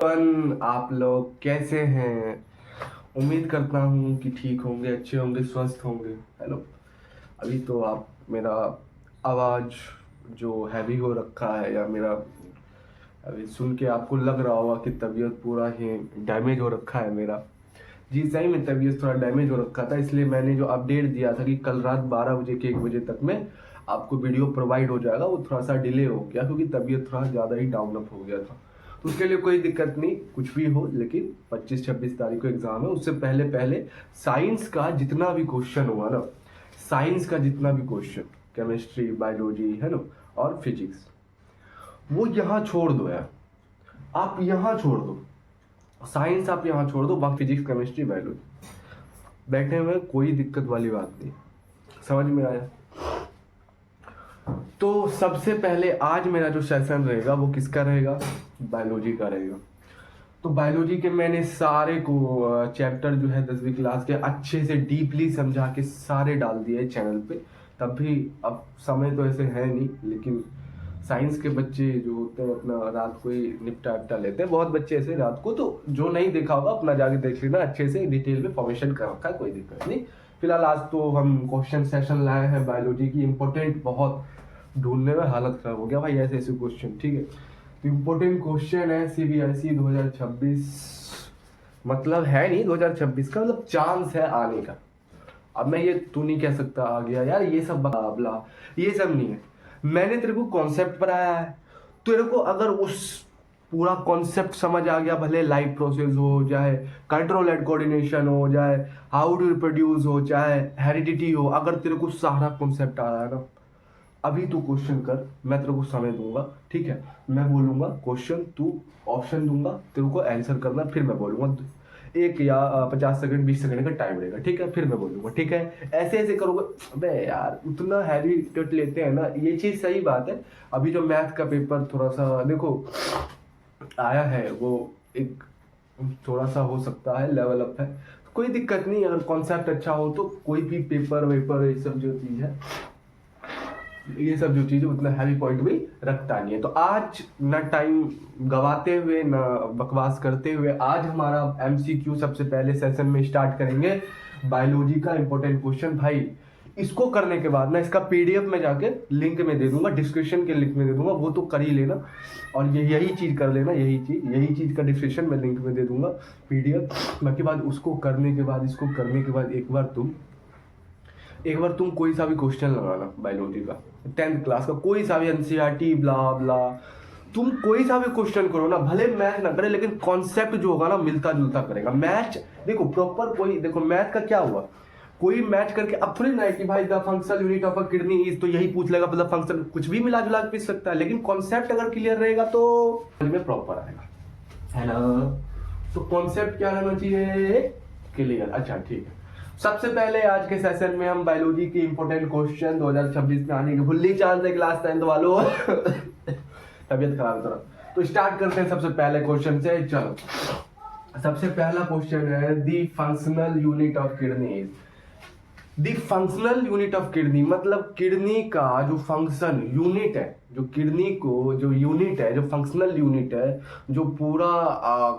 आप लोग कैसे हैं? उम्मीद करता हूँ कि ठीक होंगे, अच्छे होंगे, स्वस्थ होंगे। हेलो। अभी तो आप मेरा आवाज़ जो हैवी हो रखा है, या मेरा अभी सुन के आपको लग रहा होगा कि तबीयत पूरा ही डैमेज हो रखा है मेरा। जी सही में तबीयत थोड़ा डैमेज हो रखा था, इसलिए मैंने जो अपडेट दिया था कि कल रात 12 बजे के 1 बजे तक में आपको वीडियो प्रोवाइड हो जाएगा, वो थोड़ा सा डिले हो गया क्योंकि तबीयत थोड़ा ज़्यादा ही डाउन अप हो गया था। तो उसके लिए कोई दिक्कत नहीं, कुछ भी हो, लेकिन 25-26 तारीख को एग्ज़ाम है। उससे पहले पहले साइंस का जितना भी क्वेश्चन हुआ ना, साइंस का जितना भी क्वेश्चन, केमिस्ट्री, बायोलॉजी है ना, और फिजिक्स, वो यहाँ छोड़ दो यार। आप यहाँ छोड़ दो, साइंस आप यहाँ छोड़ दो, बाकी फिजिक्स, केमिस्ट्री, बायोलॉजी बैठे हुए, कोई दिक्कत वाली बात नहीं। समझ में आया? तो सबसे पहले आज मेरा जो सेशन रहेगा वो किसका रहेगा? बायोलॉजी का रहेगा। तो बायोलॉजी के मैंने सारे को चैप्टर जो है 10वीं क्लास के अच्छे से डीपली समझा के सारे डाल दिए चैनल पे। तब भी अब समय तो ऐसे है नहीं, लेकिन साइंस के बच्चे जो होते हैं अपना रात को ही निपटा विपटा लेते हैं। बहुत बच्चे ऐसे रात को, तो जो नहीं देखा होगा अपना जाके देख लेना, अच्छे से डिटेल में फॉर्मेशन कर रखा है, कोई दिक्कत नहीं। फिलहाल आज तो हम क्वेश्चन सेशन लाए हैं बायोलॉजी की, इंपॉर्टेंट बहुत, ढूंढने में हालत खराब हो गया भाई, ऐसे ऐसे क्वेश्चन। ठीक है, तो इम्पोर्टेंट क्वेश्चन है सीबीएसई 2026, मतलब है नहीं 2026 का, मतलब चांस है आने का। अब मैं ये तू नहीं कह सकता आ गया यार, ये सब बला, ये सब नहीं है। मैंने तेरे को कॉन्सेप्ट पढ़ाया है, तेरे को अगर उस पूरा कॉन्सेप्ट समझ आ गया, भले लाइफ प्रोसेस हो, चाहे कंट्रोल एंड कोऑर्डिनेशन हो, चाहे हाउ टू रिप्रोड्यूस हो, चाहे हेरिडिटी हो, अगर तेरे को सारा कॉन्सेप्ट आ रहा है ना, अभी तू क्वेश्चन कर, मैं तेरे को समय दूंगा। ठीक है, मैं बोलूंगा क्वेश्चन, तू ऑप्शन दूंगा, तेरे को आंसर करना, फिर मैं बोलूंगा। एक या 50 सेकंड 20 सेकंड का टाइम रहेगा, ठीक है, फिर मैं बोलूंगा। ठीक है, ऐसे ऐसे करोगे। अबे यार उतना हैवी कट लेते हैं ना, ये चीज सही बात है। अभी जो मैथ का पेपर थोड़ा सा देखो आया है, वो एक थोड़ा सा हो सकता है लेवल अप है, कोई दिक्कत नहीं। अगर कॉन्सेप्ट अच्छा हो तो कोई भी पेपर वेपर ये सब जो चीज है, ये सब जो चीज़ उतना हैवी पॉइंट भी रखता नहीं है। तो आज ना टाइम गवाते हुए ना बकवास करते हुए, आज हमारा एमसीक्यू सबसे पहले सेशन में स्टार्ट करेंगे। बायोलॉजी का इंपॉर्टेंट क्वेश्चन भाई, इसको करने के बाद ना इसका पीडीएफ में जाके लिंक में दे दूंगा, डिस्क्रिप्शन के लिंक में दे दूंगा, वो तो कर ही लेना। और यही चीज़ कर लेना, यही चीज़ का डिस्क्रिप्शन में लिंक में दे दूंगा, पीडीएफ। बाकी बाद उसको करने के बाद, इसको करने के बाद एक बार तुम कोई सा भी क्वेश्चन लगाना बायोलॉजी का, 10th क्लास का, कोई सा भी एनसीईआरटी ब्ला ब्ला, तुम कोई सा भी क्वेश्चन करो ना, भले मैथ ना करे, लेकिन कॉन्सेप्ट जो होगा ना मिलता जुलता करेगा। मैथ देखो प्रॉपर, कोई देखो मैथ का क्या हुआ, कोई मैच करके अब थोड़ी ना है कि भाई the functional unit of a kidney is, तो यही पूछ लेगा, मतलब फंक्शन कुछ भी मिला जुला के पूछ सकता है, लेकिन कॉन्सेप्ट अगर क्लियर रहेगा तो में प्रॉपर आएगा, है ना। तो कॉन्सेप्ट क्या रहना चाहिए? क्लियर। अच्छा ठीक है, सबसे पहले आज के सेशन में हम बायोलॉजी के इंपॉर्टेंट क्वेश्चन 2026 में आने की फुल्ली चांस है क्लास 10th वालों। तबियत खराब है थोड़ा, तो स्टार्ट करते हैं सबसे पहले क्वेश्चन से। चलो, सबसे पहला क्वेश्चन है the functional unit of kidney. The functional unit of kidney मतलब किडनी का जो फंक्शन यूनिट है, जो किडनी को जो यूनिट है, जो फंक्शनल यूनिट है, जो पूरा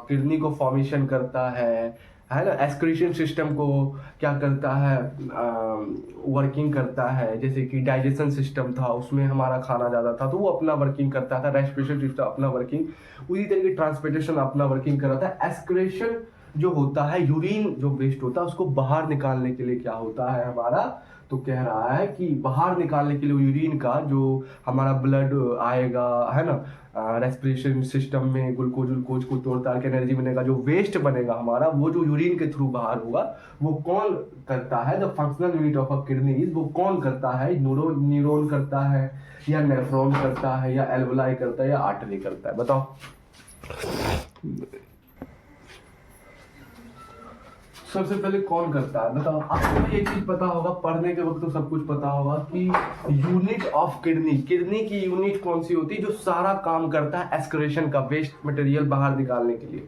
किडनी को फॉर्मेशन करता है ना, एक्सक्रीशन सिस्टम को क्या करता है, वर्किंग करता है। जैसे कि डाइजेशन सिस्टम था, उसमें हमारा खाना ज़्यादा था तो वो अपना वर्किंग करता था, रेस्पिरेशन सिस्टम अपना वर्किंग, उसी तरीके ट्रांसपोर्टेशन अपना वर्किंग कर रहा था। एक्सक्रेशन जो होता है, यूरिन जो वेस्ट होता है उसको बाहर निकालने के लिए क्या होता है हमारा, तो कह रहा है कि बाहर निकालने के लिए यूरिन का जो हमारा ब्लड आएगा, है ना, रेस्पिरेशन सिस्टम में ग्लूकोज ग्लूकोज को तोड़ ताड़ के एनर्जी बनेगा, जो वेस्ट बनेगा हमारा, वो जो यूरिन के थ्रू बाहर होगा, वो कौन करता है? The functional unit of a kidney is, वो कौन करता है? न्यूरॉन करता है, या नेफ्रॉन करता है, या एल्वुलाई करता है, या आर्टरी करता है? बताओ। सबसे पहले कौन करता है बताओ। आपको एक चीज पता होगा, पढ़ने के वक्त तो सब कुछ पता होगा कि यूनिट ऑफ किडनी, किडनी की यूनिट कौन सी होती है जो सारा काम करता है एक्सक्रेशन का, वेस्ट मटेरियल बाहर निकालने के लिए।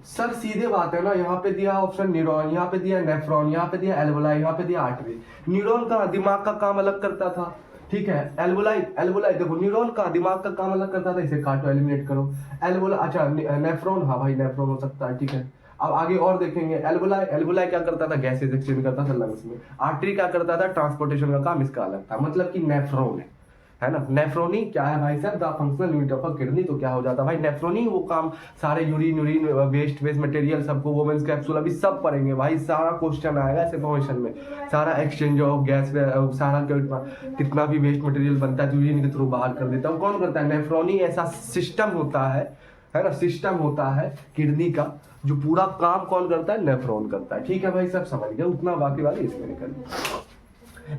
सर सीधे बात है ना, यहाँ पे दिया ऑप्शन न्यूरॉन, यहाँ पे दिया नेफ्रॉन, यहाँ पे दिया एल्वुलाई, यहाँ पे दिया आर्टरी। न्यूरॉन का दिमाग का काम अलग करता था, ठीक है। एल्वोलाई, एल्वोलाई देखो न्यूरॉन का दिमाग का काम अलग करता था, इसे काटो एलिमिनेट करो। एल्वोला, अच्छा नेफ्रॉन, हाँ भाई नेफ्रॉन हो सकता है, ठीक है। अब आगे और देखेंगे, एल्वोलाई, एल्वोलाई क्या करता था, गैसेज एक्सचेंज करता था लंग्स में। आर्टरी क्या करता था, ट्रांसपोर्टेशन का काम इसका अलग था, मतलब कि नेफ्रॉन है ना। नेफ्रोनी क्या है भाई साहब, the functional unit of a kidney, तो क्या हो जाता है भाई नेफ्रोनी, वो काम सारे यूरिन वेस्ट मटेरियल सबको, वोमेंस कैप्सूल, अभी सब पढ़ेंगे भाई, सारा क्वेश्चन आएगा ऐसे फॉर्मेशन में, सारा एक्सचेंज ऑफ गैस, सारा कितना भी वेस्ट मटेरियल बनता है यूरिन के थ्रू बाहर कर देता है, कौन करता है, नेफ्रोनी। ऐसा सिस्टम होता है ना, सिस्टम होता है किडनी का, जो पूरा काम कौन करता है, नेफ्रॉन करता है। ठीक है भाई सब समझ गए, उतना बाकी वाले इसमें निकल।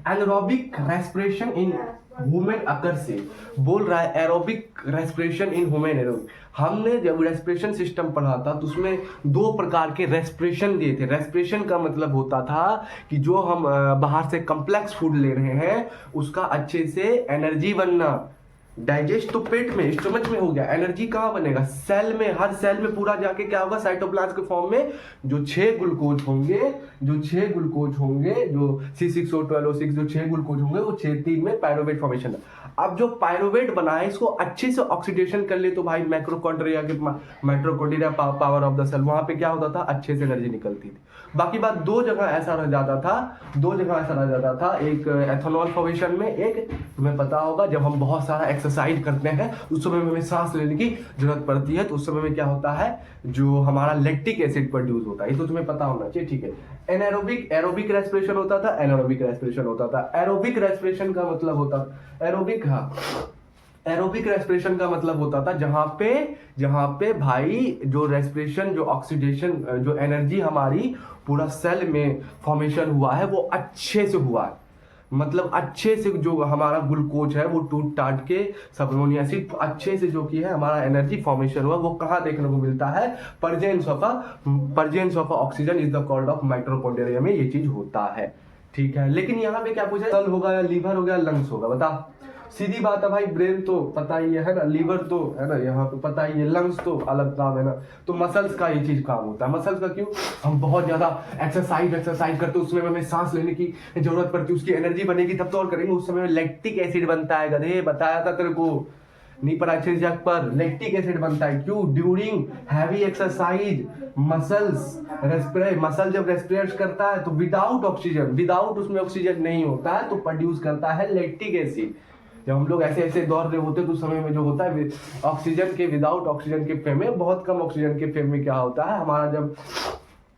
एनारोबिक रेस्पिरेशन इन वुमेन अकर से बोल रहा है, aerobic respiration in women aerobic. हमने जब रेस्पिरेशन सिस्टम पढ़ा था तो उसमें दो प्रकार के रेस्पिरेशन दिए थे। रेस्पिरेशन का मतलब होता था कि जो हम बाहर से कम्प्लेक्स फूड ले रहे हैं उसका अच्छे से एनर्जी बनना, डाइजेस्ट तो पेट में स्टमच में हो गया, एनर्जी कहाँ बनेगा, सेल में, हर सेल में पूरा जाके क्या होगा, साइटोप्लाज्म के फॉर्म में जो 6 ग्लूकोज होंगे, जो 6 ग्लूकोज होंगे, जो C6O12O6 जो 6 ग्लूकोज होंगे वो 6-3 में पायरुवेट फॉर्मेशन है। अब जो पायरुवेट बना है इसको अच्छे से ऑक्सीडेशन कर ले तो भाई माइटोकॉन्ड्रिया के mitochondria power of the cell, वहां पे क्या होता था, अच्छे से एनर्जी निकलती थी। बाकी बात दो जगह ऐसा रह जाता था, दो जगह ऐसा रह जाता था, एक एथेनॉल फॉर्मेशन में, एक तुम्हें पता होगा जब हम बहुत सारा एक्सरसाइज करते हैं उस समय में हमें सांस लेने की जरूरत पड़ती है, तो उस समय में क्या होता है, जो हमारा लैक्टिक एसिड प्रोड्यूस होता है, ये तो तुम्हें पता होना चाहिए, ठीक है। एनारोबिक, एरोबिक रेस्पिरेशन होता था, एनारोबिक रेस्पिरेशन होता था। एरोबिक रेस्पिरेशन का मतलब होता, एरोबिक, हाँ, एरोबिक रेस्पिरेशन का मतलब होता था जहां पे भाई जो रेस्पिरेशन, जो ऑक्सीडेशन, जो एनर्जी हमारी पूरा सेल में फॉर्मेशन हुआ है वो अच्छे से हुआ है, मतलब अच्छे से जो हमारा ग्लूकोज है वो टूट टाट के सब अमोनिया एसिड अच्छे से जो की है हमारा एनर्जी फॉर्मेशन हुआ, वो कहाँ देखने को मिलता है, presence of oxygen is the called off mitochondria में ये चीज होता है, ठीक है। लेकिन यहाँ पे क्या पूछा, सेल होगा या लीवर हो गया, लंग्स होगा, बता। सीधी बात है भाई, ब्रेन तो पता ही है ना, लीवर तो है ना, यहाँ पे पता ही है, लंग्स तो अलग काम है ना। तो मसल्स का ये चीज काम होता है। मसल्स का क्यों, हम बहुत ज्यादा एक्सरसाइज करते हैं, उसमें हमें सांस लेने की जरूरत पड़ती है, उसकी एनर्जी बनेगी तब तो और करेंगे, उस समय लैक्टिक एसिड बनता है, गधे बताया था तेरे को, नहीं पढ़ा अच्छे से पर, लैक्टिक एसिड बनता है क्यों, ड्यूरिंग हैवी एक्सरसाइज मसल जब रेस्पिरेट करता है तो विदाउट ऑक्सीजन, विदाउट उसमें ऑक्सीजन नहीं होता है तो प्रोड्यूस करता है लैक्टिक एसिड। जब हम लोग ऐसे ऐसे दौड़ रहे होते हैं तो उस समय में जो होता है ऑक्सीजन के, विदाउट ऑक्सीजन के फेम में, बहुत कम ऑक्सीजन के फेम में क्या होता है, हमारा जब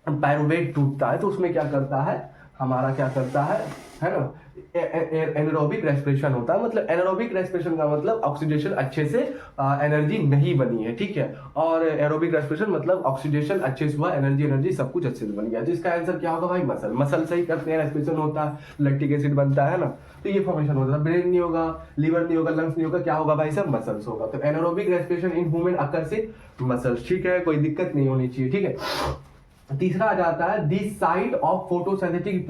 पायरुवेट टूटता है तो उसमें क्या करता है, हमारा क्या करता है ना, एनारोबिक रेस्पिरेशन होता है। मतलब एनारोबिक रेस्पिरेशन का मतलब ऑक्सीडेशन अच्छे से, एनर्जी नहीं बनी है, ठीक है। और एरोबिक रेस्पिरेशन मतलब ऑक्सीडेशन अच्छे से हुआ, एनर्जी सब कुछ अच्छे से बन गया। तो इसका आंसर क्या होगा भाई, मसल से ही करते हैं, रेस्पिरेशन होता है, लैक्टिक एसिड बनता है ना, तो ये फॉर्मेशन होता है। ब्रेन नहीं होगा, लीवर नहीं होगा, लंग्स नहीं होगा, क्या होगा भाई सब, मसल्स होगा। तो anaerobic respiration in human occurs in muscles, ठीक है, कोई दिक्कत नहीं होनी चाहिए, ठीक है। तीसरा आ जाता है the site of photosynthetic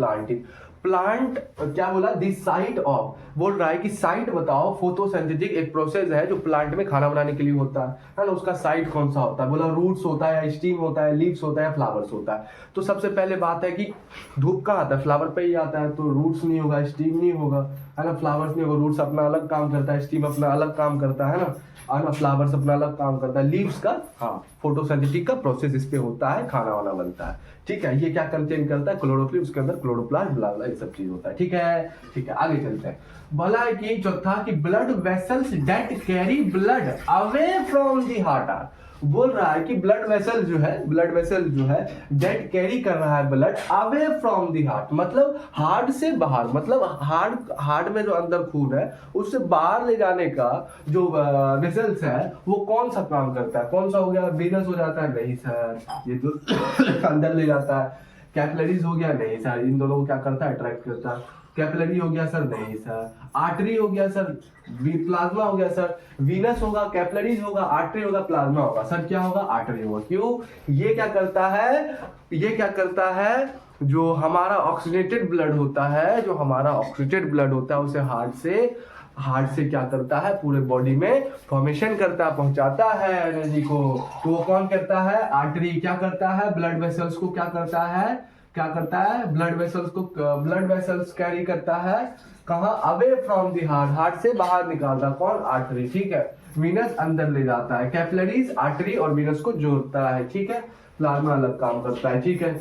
plant क्या बोला, दी साइट ऑफ, बोल रहा है कि साइट बताओ, फोटोसिंथेटिक एक प्रोसेस है जो प्लांट में खाना बनाने के लिए होता है ना, उसका साइट कौन सा होता है, बोला रूट्स होता है, स्टीम होता है, लीव्स होता है, फ्लावर्स होता है। तो सबसे पहले बात है कि धूप कहाँ आता है, फ्लावर पे ही आता है, तो रूट्स नहीं होगा, स्टीम नहीं होगा, है ना, फ्लावर्स नहीं होगा, रूट्स अपना अलग काम करता है, स्टीम अपना अलग काम करता है ना, और ना फ्लावर्स अपना अलग काम करता है, लीव्स का, हाँ, फोटोसिंथेटिक का प्रोसेस इस पे होता है, खाना वाना बनता है, ठीक है। ये क्या कंटेन करता है, क्लोरोफिल, उसके अंदर क्लोरोप्लास्ट, ब्ला ब्ला, ये सब चीज होता है, ठीक है। आगे चलते हैं। भला है कि चौथा कि blood vessels that carry blood away from the heart are, बोल रहा है कि ब्लड वेसल जो है दैट कैरी कर रहा है blood away from the heart, मतलब हार्ट से बाहर, मतलब हार्ट में जो अंदर खून है उससे बाहर ले जाने का जो वेसल्स है वो कौन सा काम करता है, कौन सा हो गया, वीनस हो जाता है, नहीं सर, ये तो अंदर ले जाता है। कैपिलरीज हो गया, नहीं सर, इन दोनों को क्या करता है, अट्रैक्ट करता है। कैपिलरी हो गया सर, नहीं सर। आर्टरी हो गया सर, प्लाज्मा हो गया सर। वीनस होगा, कैपिलरीज होगा, आर्टरी होगा, प्लाज्मा होगा सर, क्या होगा, आर्टरी होगा। क्यों, ये क्या करता है, जो हमारा ऑक्सीडेटेड ब्लड होता है, उसे हार्ट से क्या करता है, पूरे बॉडी में फॉर्मेशन करता है, पहुंचाता है एनर्जी को। तो वो कौन करता है, आर्टरी क्या करता है, ब्लड वेसल्स को क्या करता है, क्या करता है, ब्लड वेसल्स कैरी करता है कहाँ, away from the heart, heart से बाहर निकालता है कौन, आर्टरी, ठीक है। वीनस अंदर ले जाता है, कैपिलरीज आर्टरी और वीनस को जोड़ता है, ठीक है। प्लाज्मा अलग काम करता है, ठीक है।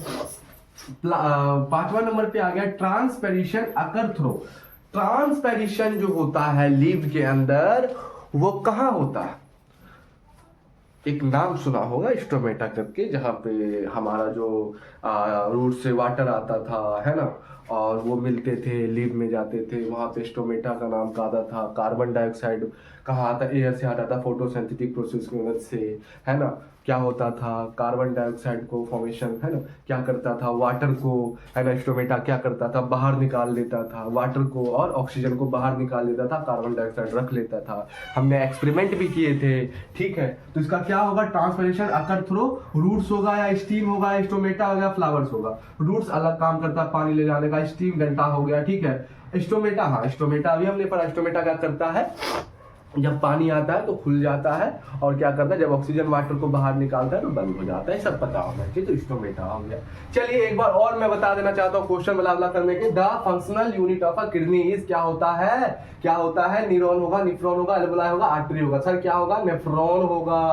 5वां नंबर पे आ गया ट्रांसपेरिशन अकर थ्रो। ट्रांसपेरिशन जो होता है लीव के अंदर वो कहाँ होता है, एक नाम सुना होगा स्टोमेटा करके, जहाँ पे हमारा जो रूट से वाटर आता था, है ना, और वो मिलते थे, लीव में जाते थे, वहाँ पे स्टोमेटा का नाम कादा था। कार्बन डाइऑक्साइड कहाँ आता, एयर से आता था फोटोसिंथेटिक प्रोसेस की मदद से, है ना। क्या होता था, कार्बन डाइऑक्साइड को फॉर्मेशन, है ना, क्या करता था, वाटर को, है ना, स्टोमेटा क्या करता था, बाहर निकाल लेता था वाटर को, और ऑक्सीजन को बाहर निकाल लेता था, कार्बन डाइऑक्साइड रख लेता था। हमने एक्सपेरिमेंट भी किए थे, ठीक है। तो इसका क्या होगा, ट्रांसपिरेशन अकर थ्रू रूट्स होगा या स्टीम होगा, स्टोमेटा हो गया, फ्लावर्स होगा। रूट्स अलग काम करता है पानी ले जाने का, स्टीम डंटा हो गया, ठीक है। स्टोमेटा, हाँ स्टोमेटा अभी हमने पढ़ा, स्टोमेटा क्या करता है, जब पानी आता है तो खुल जाता है, और क्या करता है, जब ऑक्सीजन वाटर को बाहर निकालता है तो बंद हो जाता है, सब पता होगा, ठीक है। तो स्टोमेटा हो गया। चलिए एक बार और मैं बता देना चाहता हूँ क्वेश्चन बला करने के, the functional unit of a kidney is, क्या होता है, क्या होता है, न्यूरॉन होगा, निफ्रॉन होगा, अल्वेओलाई होगा, आर्टरी होगा। सर क्या होगा, नेफ्रॉन होगा।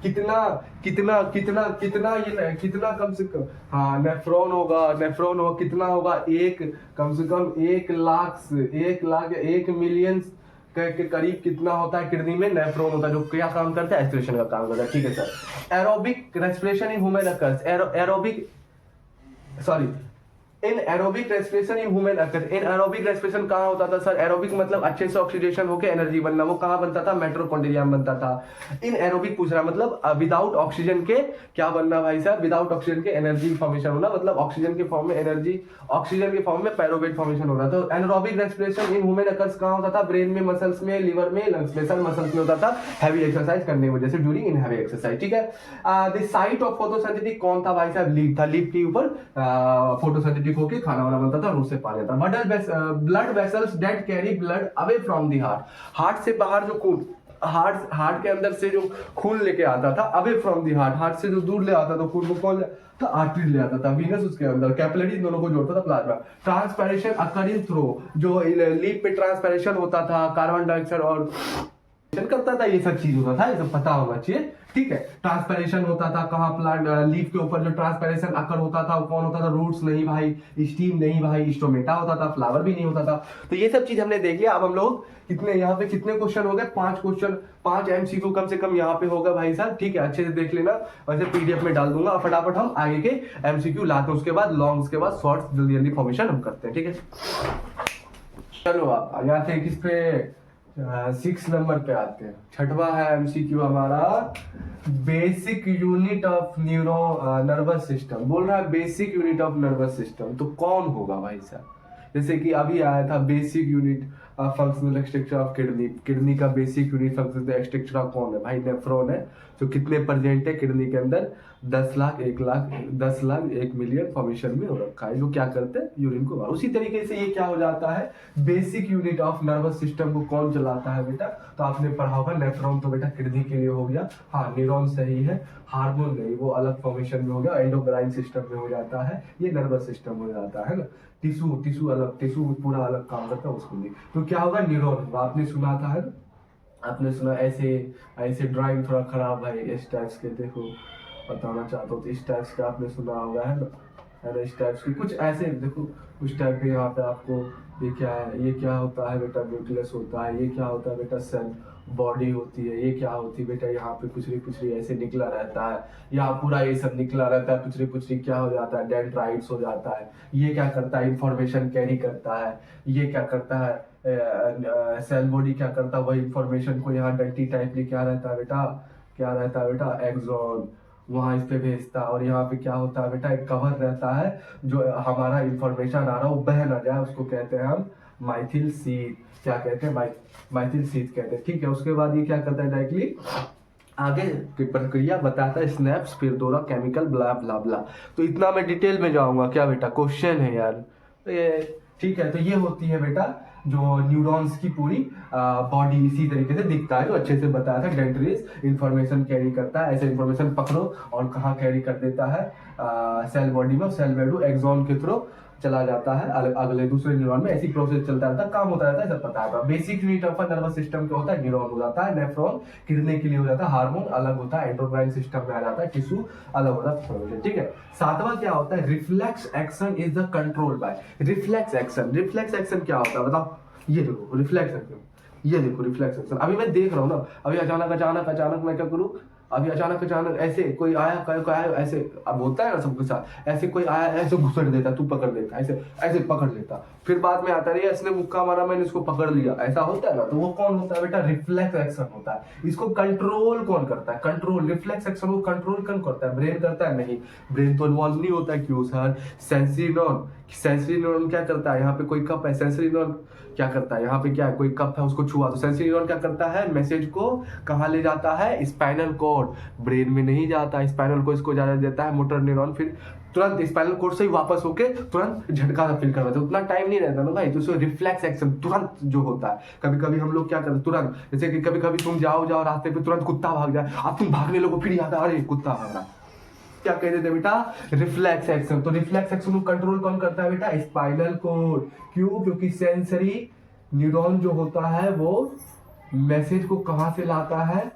कितना कितना कितना कितना ये कितना, कम से कम, हाँ नेफ्रॉन होगा, नेफ्रॉन होगा, कितना होगा, एक, कम से कम 1 लाख से 1 लाख या 1 मिलियन के करीब कितना होता है किडनी में, नेफ्रॉन होता है, जो क्या काम करता है, एस्पिरेशन का काम करता है, ठीक है sir. Aerobic respiration in human occurs, aerobic, sorry, in aerobic respiration in human occur, in aerobic respiration कहाँ होता था सर, एरोबिक मतलब अच्छे से ऑक्सीडेशन होकर एनर्जी बनना, वो कहाँ बनता था, माइटोकॉन्ड्रिया में बनता था। इन एरोबिक पूछ रहा मतलब विदाउट ऑक्सीजन के क्या बनना भाई साहब, विदाउट ऑक्सीजन के एनर्जी फॉर्मेशन होना, मतलब ऑक्सीजन के फॉर्म में एनर्जी, ऑक्सीजन के फॉर्म में पायरुवेट फॉर्मेशन हो रहा था। तो anaerobic respiration in human occurs कहाँ होता था, ब्रेन में, मसल्स में, लिवर में, लंग्स में, सर मसल्स में होता था, हैवी एक्सरसाइज करने की वजह से, ड्यूरिंग इन हैवी एक्सरसाइज, ठीक है। द साइट ऑफ फोटोसिंथेटिक कौन था भाई साहब, लीफ था, लीफ के ऊपर फोटोसिंथेटिक होकर खाना वाना बनता था, रूट से पानी आता। Blood vessels that carry blood away from the heart, heart से बाहर जो खून, हार्ट के अंदर से जो खून लेके आता था, away from the heart, heart से जो दूर ले आता था खून को, कौन तो आर्टरी ले आता था, वीनस उसके अंदर, कैपिलरी दोनों को जोड़ता था, प्लाज्मा। ट्रांसपिरेशन अकरिंग थ्रू, जो लीफ पे ट्रांसपिरेशन होता था, कार्बन डाइऑक्साइड और करता था, ये सब चीज होता था, ये सब पता होना चाहिए, ठीक है। ट्रांसपिरेशन होता था कहाँ, प्लांट लीफ के ऊपर जो ट्रांसपिरेशन अकर होता था वो कौन होता था, रूट्स नहीं भाई, स्टीम नहीं भाई, स्टोमेटा होता था, फ्लावर भी नहीं होता था। तो ये सब चीज हमने देख लिया। अब हम लोग कितने यहाँ पे कितने क्वेश्चन हो गए, 5 क्वेश्चन, 5 MCQ कम से कम यहाँ पे होगा भाई साहब, ठीक है। अच्छे से देख लेना, वैसे PDF में डाल दूंगा, फटाफट हम आगे के MCQ लाते हैं, उसके बाद लॉन्ग्स के बाद शॉर्ट्स जल्दी जल्दी फॉर्मेशन हम करते हैं, ठीक है। चलो आप आ जाते हैं किस पे, 6 नंबर पे आते हैं। 6वां है MCQ हमारा, basic unit of nervous system. बोल रहा है basic unit of nervous system, तो कौन होगा भाई साहब, जैसे कि अभी आया था basic unit functional structure of kidney, kidney का बेसिक यूनिट फंक्शनल स्ट्रक्चर कौन है भाई, नेफ्रॉन है। तो कितने प्रेजेंट है किडनी के अंदर, 10 लाख, 1 लाख, 10 लाख, 1 मिलियन फॉर्मेशन में हो रखा है, जो क्या करते हैं, यूरिन को। उसी तरीके से ये क्या हो जाता है, basic unit of nervous system को कौन चलाता है बेटा, तो आपने पढ़ा होगा नेफ्रॉन, तो बेटा किडनी के लिए हो गया, हाँ न्यूरॉन सही है, हार्मोन नहीं, वो अलग फॉर्मेशन में हो गया, एंडोक्राइन सिस्टम में हो जाता है, ये नर्वस सिस्टम हो जाता है ना। टिश्यू अलग, टिश्यू पूरा अलग काम करता है उसके लिए, तो क्या होगा, न्यूरॉन होगा। आपने सुना था, है ना, आपने सुना, ऐसे ड्राइंग थोड़ा खराब भाई, इस टाइप्स के, देखो बताना चाहता हूँ, तो इस टाइप्स का आपने सुना होगा, है ना, इस टाइप्स की कुछ ऐसे, देखो उस टाइप के। यहाँ पे आपको ये क्या है, ये क्या होता है बेटा, न्यूक्लियस होता है, ये क्या होता है बेटा, सेल बॉडी होती है, ये क्या होती है बेटा, यहाँ पे कुछ ऐसे निकला रहता है, यहाँ पूरा ये सब निकला रहता है, कुछ क्या हो जाता है, डेंड्राइट्स हो जाता है। ये क्या करता है, इंफॉर्मेशन कैरी करता है। ये क्या करता है, सेल बॉडी क्या करता है, वही इंफॉर्मेशन को यहाँ डंटी टाइप में क्या रहता है बेटा, एक्सॉन, वहाँ इस पे भेजता है। और यहाँ पे क्या होता है बेटा, एक कवर रहता है, जो हमारा इंफॉर्मेशन आ रहा है वो बह ना जाए, उसको कहते हैं हम माइथिल शीथ, क्या कहते हैं, माइथिल शीथ कहते हैं, ठीक है। उसके बाद ये क्या करता है, डायरेक्टली आगे की प्रक्रिया बताता है, स्नैप्स, फिर दोहरा केमिकल, ब्ला ब्ला ब्ला। तो इतना मैं डिटेल में जाऊंगा क्या बेटा, क्वेश्चन है यार, तो ये ठीक है। तो ये होती है बेटा जो न्यूरॉन्स की पूरी बॉडी इसी तरीके से दिखता है, जो अच्छे से बताया था। डेंड्रिस इंफॉर्मेशन कैरी करता है, ऐसे इंफॉर्मेशन पकड़ो और कहाँ कैरी कर देता है, सेल बॉडी में, सेल वैल्यू एक्सॉन के थ्रू चला जाता है अगले दूसरे न्यूरॉन में। ऐसी प्रोसेस चलता रहता है, काम होता रहता है, सब पता है। Basic unit of nervous system क्या होता है, न्यूरॉन हो जाता है, नेफ्रॉन किडनी के लिए हो जाता है, हार्मोन अलग होता है, एंडोक्राइन सिस्टम में आ जाता है, टिश्यू अलग होता है, ठीक है। सातवां क्या होता है, reflex action is the control by reflex action. Reflex action क्या होता है बताओ, ये देखो रिफ्लेक्स एक्शन, ये देखो रिफ्लेक्स एक्शन। अभी मैं देख रहा हूँ ना, अभी अचानक मैं क्या करूँ, अभी अचानक ऐसे कोई आया, कोई आया ऐसे, अब होता है ना सबके साथ, ऐसे कोई आया ऐसे घुसड़ देता, तू पकड़ लेता, ऐसे ऐसे पकड़ लेता, फिर बाद में आता है इसने मुक्का मारा, मैंने इसको पकड़ लिया, ऐसा होता है ना। तो वो कौन होता है बेटा, रिफ्लेक्स एक्शन होता है। इसको कंट्रोल कौन करता है, कंट्रोल रिफ्लेक्स एक्शन को कंट्रोल कौन करता है, ब्रेन करता है? नहीं, ब्रेन तो इन्वॉल्व नहीं होता है। क्यों sir, sensory neuron, sensory neuron क्या करता है, यहाँ पे कोई कप है, सेंसरी न्यूरॉन क्या करता है, यहाँ पे क्या है, कोई कप है, उसको छुआ तो सेंसरी न्यूरॉन क्या करता है, मैसेज को कहाँ ले जाता है, स्पाइनल कॉर्ड, ब्रेन में नहीं जाता, स्पाइनल को इसको ज्यादा देता है मोटर न्यूरॉन, फिर तुरंत स्पाइनल कॉर्ड से ही वापस होके तुरंत झटका फील करवाते, उतना टाइम नहीं रहता ना भाई। तो उसको रिफ्लेक्स एक्शन तुरंत जो होता है, कभी कभी हम लोग क्या करते हैं तुरंत, जैसे कि कभी कभी तुम जाओ रास्ते पे तुरंत कुत्ता भाग जाए, अब तुम भागने लगो, फिर याद अरे कुत्ता भाग रहा, क्या कह देते बेटा, रिफ्लेक्स एक्शन। तो रिफ्लेक्स एक्शन को कंट्रोल कौन करता है बेटा, स्पाइनल कॉर्ड। क्यों, क्योंकि सेंसरी न्यूरॉन जो होता है वो मैसेज को कहां से लाता है,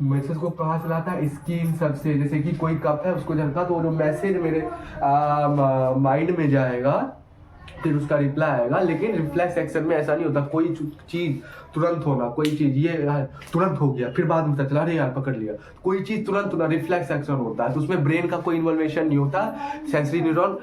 मैसेज को कहां से लाता है, स्किन सबसे, जैसे कि कोई कप है उसको झलका तो वो जो मैसेज मेरे माइंड में जाएगा, फिर उसका रिप्लाई आएगा। लेकिन रिफ्लेक्स एक्शन में ऐसा नहीं होता, कोई चीज तुरंत होना, कोई चीज ये तुरंत हो गया, फिर बाद में पता चला अरे यार पकड़ लिया, कोई चीज तुरंत होना, रिफ्लेक्स एक्शन होता है। तो उसमें ब्रेन का कोई इन्वॉल्वेशन नहीं होता। Sensory neuron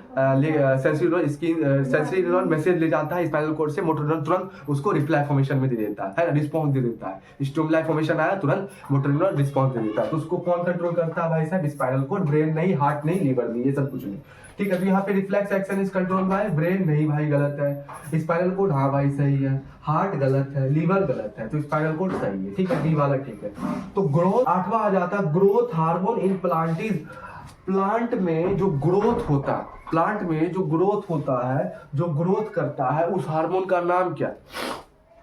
sensory neuron message ले जाता है स्पाइनल कॉर्ड से, मोटर न्यूरॉन तुरंत उसको रिप्लाई फॉर्मेशन में दे देता है, रिस्पॉन्स दे देता है। स्टिमुलाई फॉर्मेशन आया, तुरंत मोटर न्यूरॉन रिस्पॉन्स दे देता है। तो उसको कौन कंट्रोल करता है भाई साहब, स्पाइनल कॉर्ड, ब्रेन नहीं, हार्ट नहीं, लीवर नहीं, ये सब कुछ नहीं, ठीक है। तो यहाँ पे reflex action is control by brain, नहीं भाई गलत है। स्पाइनल कॉर्ड हाँ भाई सही है, हार्ट गलत है, लीवर गलत है, तो स्पाइनल कॉर्ड सही है, ठीक है, डी वाला ठीक है। तो ग्रोथ, आठवां आ जाता है growth hormone in plant is, plant में जो ग्रोथ होता है, प्लांट में जो ग्रोथ होता है, जो ग्रोथ करता है, उस हार्मोन का नाम क्या है?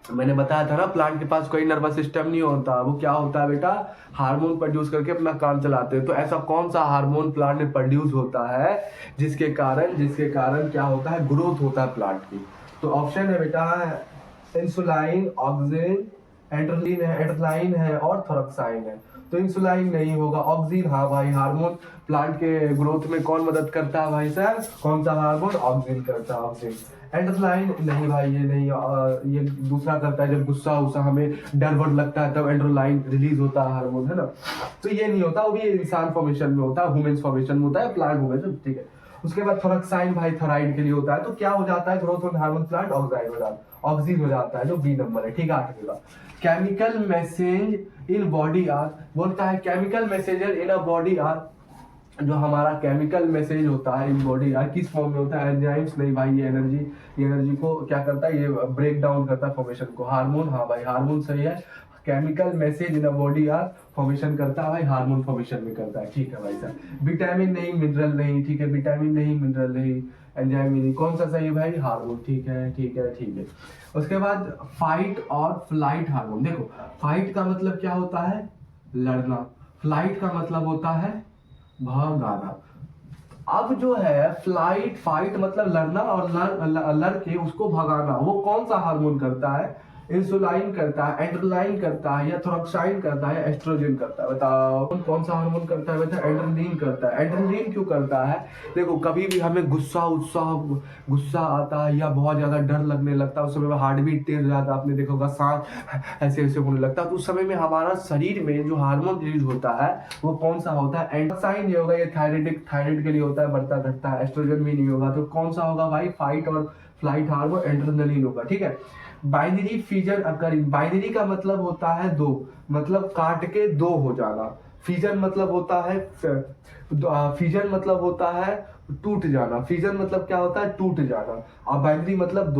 मैंने बताया था ना, प्लांट के पास कोई नर्वस सिस्टम नहीं होता, वो क्या होता है बेटा, हार्मोन प्रोड्यूस करके अपना काम चलाते हैं। तो ऐसा कौन सा हार्मोन प्लांट में प्रोड्यूस होता है जिसके कारण क्या होता है, ग्रोथ होता है प्लांट की? तो ऑप्शन है बेटा इंसुलिन, ऑक्सिन, एड्रेनालाइन है और थोरक्साइन है। तो इंसुलिन नहीं होगा, ऑक्सिन हाँ भाई, हार्मोन प्लांट के ग्रोथ में कौन मदद करता है भाई साहब, कौन सा हार्मोन, ऑक्सिन करता है, ऑक्सिन। एंड्रोलाइन नहीं भाई, ये नहीं, ये दूसरा करता है, जब गुस्सा उसा हमें डर वर लगता है तब एंड्रोलाइन रिलीज होता है हार्मोन, है ना। तो ये नहीं होता, वो भी इंसान फॉर्मेशन में होता है, ह्यूमन फॉर्मेशन में होता है, प्लांट फॉर्मेशन, ठीक है। उसके बाद थोरक्साइन भाई थायराइड के लिए होता है। तो क्या हो जाता है, ग्रोथ ऑफ हार्मोन प्लांट ऑक्साइन हो जाता है, ऑक्सीन हो जाता है, जो बी नंबर है, ठीक है। आठवीं का chemical message in body are, बोलता है chemical messenger in a body are, जो हमारा केमिकल मैसेज होता है इन बॉडी यार किस फॉर्म में होता है, एंजाइम्स नहीं भाई, ये एनर्जी को क्या करता है, ये ब्रेक डाउन करता है फॉर्मेशन को। हार्मोन हाँ भाई, हार्मोन सही है, केमिकल मैसेज इन बॉडी यार फॉर्मेशन करता है भाई, हार्मोन फॉर्मेशन में करता है, ठीक है भाई साहब। विटामिन नहीं, मिनरल नहीं, ठीक है, विटामिन नहीं, मिनरल नहीं, एंजाइम नहीं, कौन सा सही है भाई, हार्मोन, ठीक है ठीक है ठीक है। उसके बाद फाइट और फ्लाइट हार्मोन, देखो फाइट का मतलब क्या होता है, लड़ना, फ्लाइट का मतलब होता है भागाना। अब जो है फाइट मतलब लड़ना, और लड़ के उसको भगाना, वो कौन सा हार्मोन करता है, इंसुलिन करता है, एड्रेनालाइन करता है, या थोरक्साइन करता है, या एस्ट्रोजन करता है, बताओ कौन सा हार्मोन करता है बेटा, एड्रेनालिन करता है। एड्रेनालिन क्यों करता है, देखो कभी भी हमें गुस्सा आता है या बहुत ज्यादा डर लगने लगता है, उस समय में हार्ट बीट तेज हो जाता है, आपने देखा होगा सांस ऐसे ऐसे होने लगता है, तो उस समय में हमारा शरीर में जो हार्मोन रिलीज होता है वो कौन सा होता है, एंड्रोसाइन नहीं होगा, ये थायराइड के लिए होता है, बढ़ता घटता है, एस्ट्रोजन भी नहीं होगा, तो कौन सा होगा भाई, फाइट और फ्लाइट हार्मोन एड्रेनालिन होगा, ठीक है। बाइनरी फिजन अकरिंग, बाइनरी का मतलब होता है दो, मतलब काट के दो हो जाना, फिजन मतलब होता है टूट जाना, फिजन मतलब क्या होता है, टूट जाना, और बाइनरी मतलब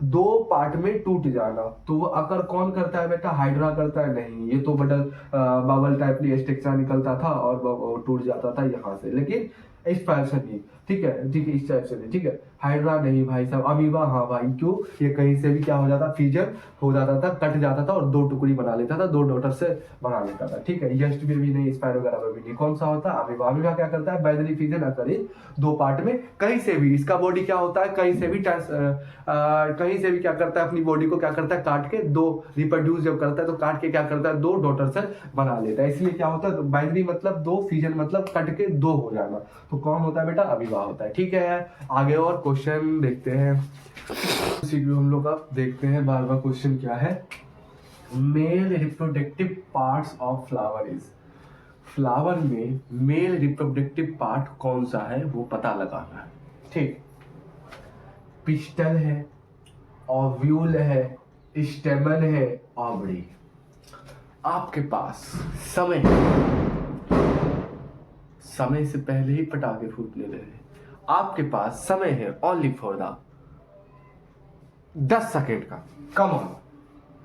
दो पार्ट में टूट जाना। तो वो अकर कौन करता है बेटा, हाइड्रा करता है, नहीं, ये तो बबल टाइप स्ट्रक्चर निकलता था और टूट जाता था यहाँ से, लेकिन इस टाइप से नहीं, ठीक है इस टाइप से नहीं, ठीक है। हाइड्रा नहीं भाई साहब, अमीबा हाँ भाई। क्यों? ये कहीं से भी क्या हो जाता, फ्यूजन हो जाता था, कट जाता था और दो टुकड़ी बना लेता था, दो डॉटर से बना लेता था। ठीक है, यस्ट में भी नहीं, स्पायरोगारा में भी नहीं। कौन सा होता है? अमीबा। अमीबा क्या करता है? बाइनरी फ्यूजन अकर इन दो पार्ट में, कहीं से भी। इसका बॉडी क्या होता है, कहीं से भी कहीं से भी क्या करता है, अपनी बॉडी को क्या करता है, काट के दो, रिप्रोड्यूस जब करता है तो काट के क्या करता है, दो डॉटर से बना लेता है। इसलिए क्या होता है, बाइनरी मतलब दो, फ्यूजन मतलब कट के दो हो जाना। तो कौन होता है बेटा? अमीबा होता है। ठीक है, आगे और क्वेश्चन देखते हैं। हम लोग अब देखते हैं बार बार क्वेश्चन क्या है। Male reproductive parts of flower is, flower में मेल रिप्रोडक्टिव पार्ट कौन सा है वो पता लगाना है। ठीक, पिस्टल है, ओव्यूल है, स्टेमन है, ओवरी। आपके पास समय से पहले ही पटाखे फूटने लगे। आपके पास समय है ओनली फॉर द 10 सेकेंड का। Come on.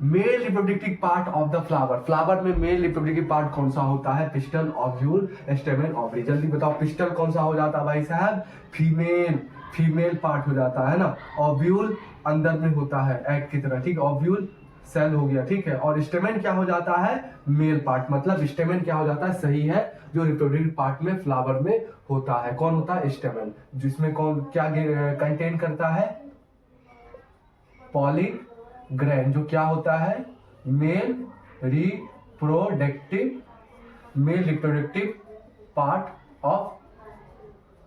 Male reproductive part of the flower, flower में मेल रिप्रोडक्टिव पार्ट कौन सा होता है? Pistol, ovule, स्टेमन, ovary. जल्दी बताओ, पिस्टल कौन सा हो जाता है भाई साहब? फीमेल पार्ट हो जाता है ना। ओव्यूल अंदर में होता है एग की तरह। ठीक है, ओव्यूल सेल हो गया। ठीक है, और स्टेमन क्या हो जाता है? Male part. मतलब स्टेमन क्या हो जाता है? सही है, जो रिप्रोडक्टिव पार्ट में फ्लावर में होता है। कौन होता है? स्टेमन। जिसमें कौन क्या कंटेन करता है? पॉलिन ग्रेन, जो क्या होता है? Male reproductive part of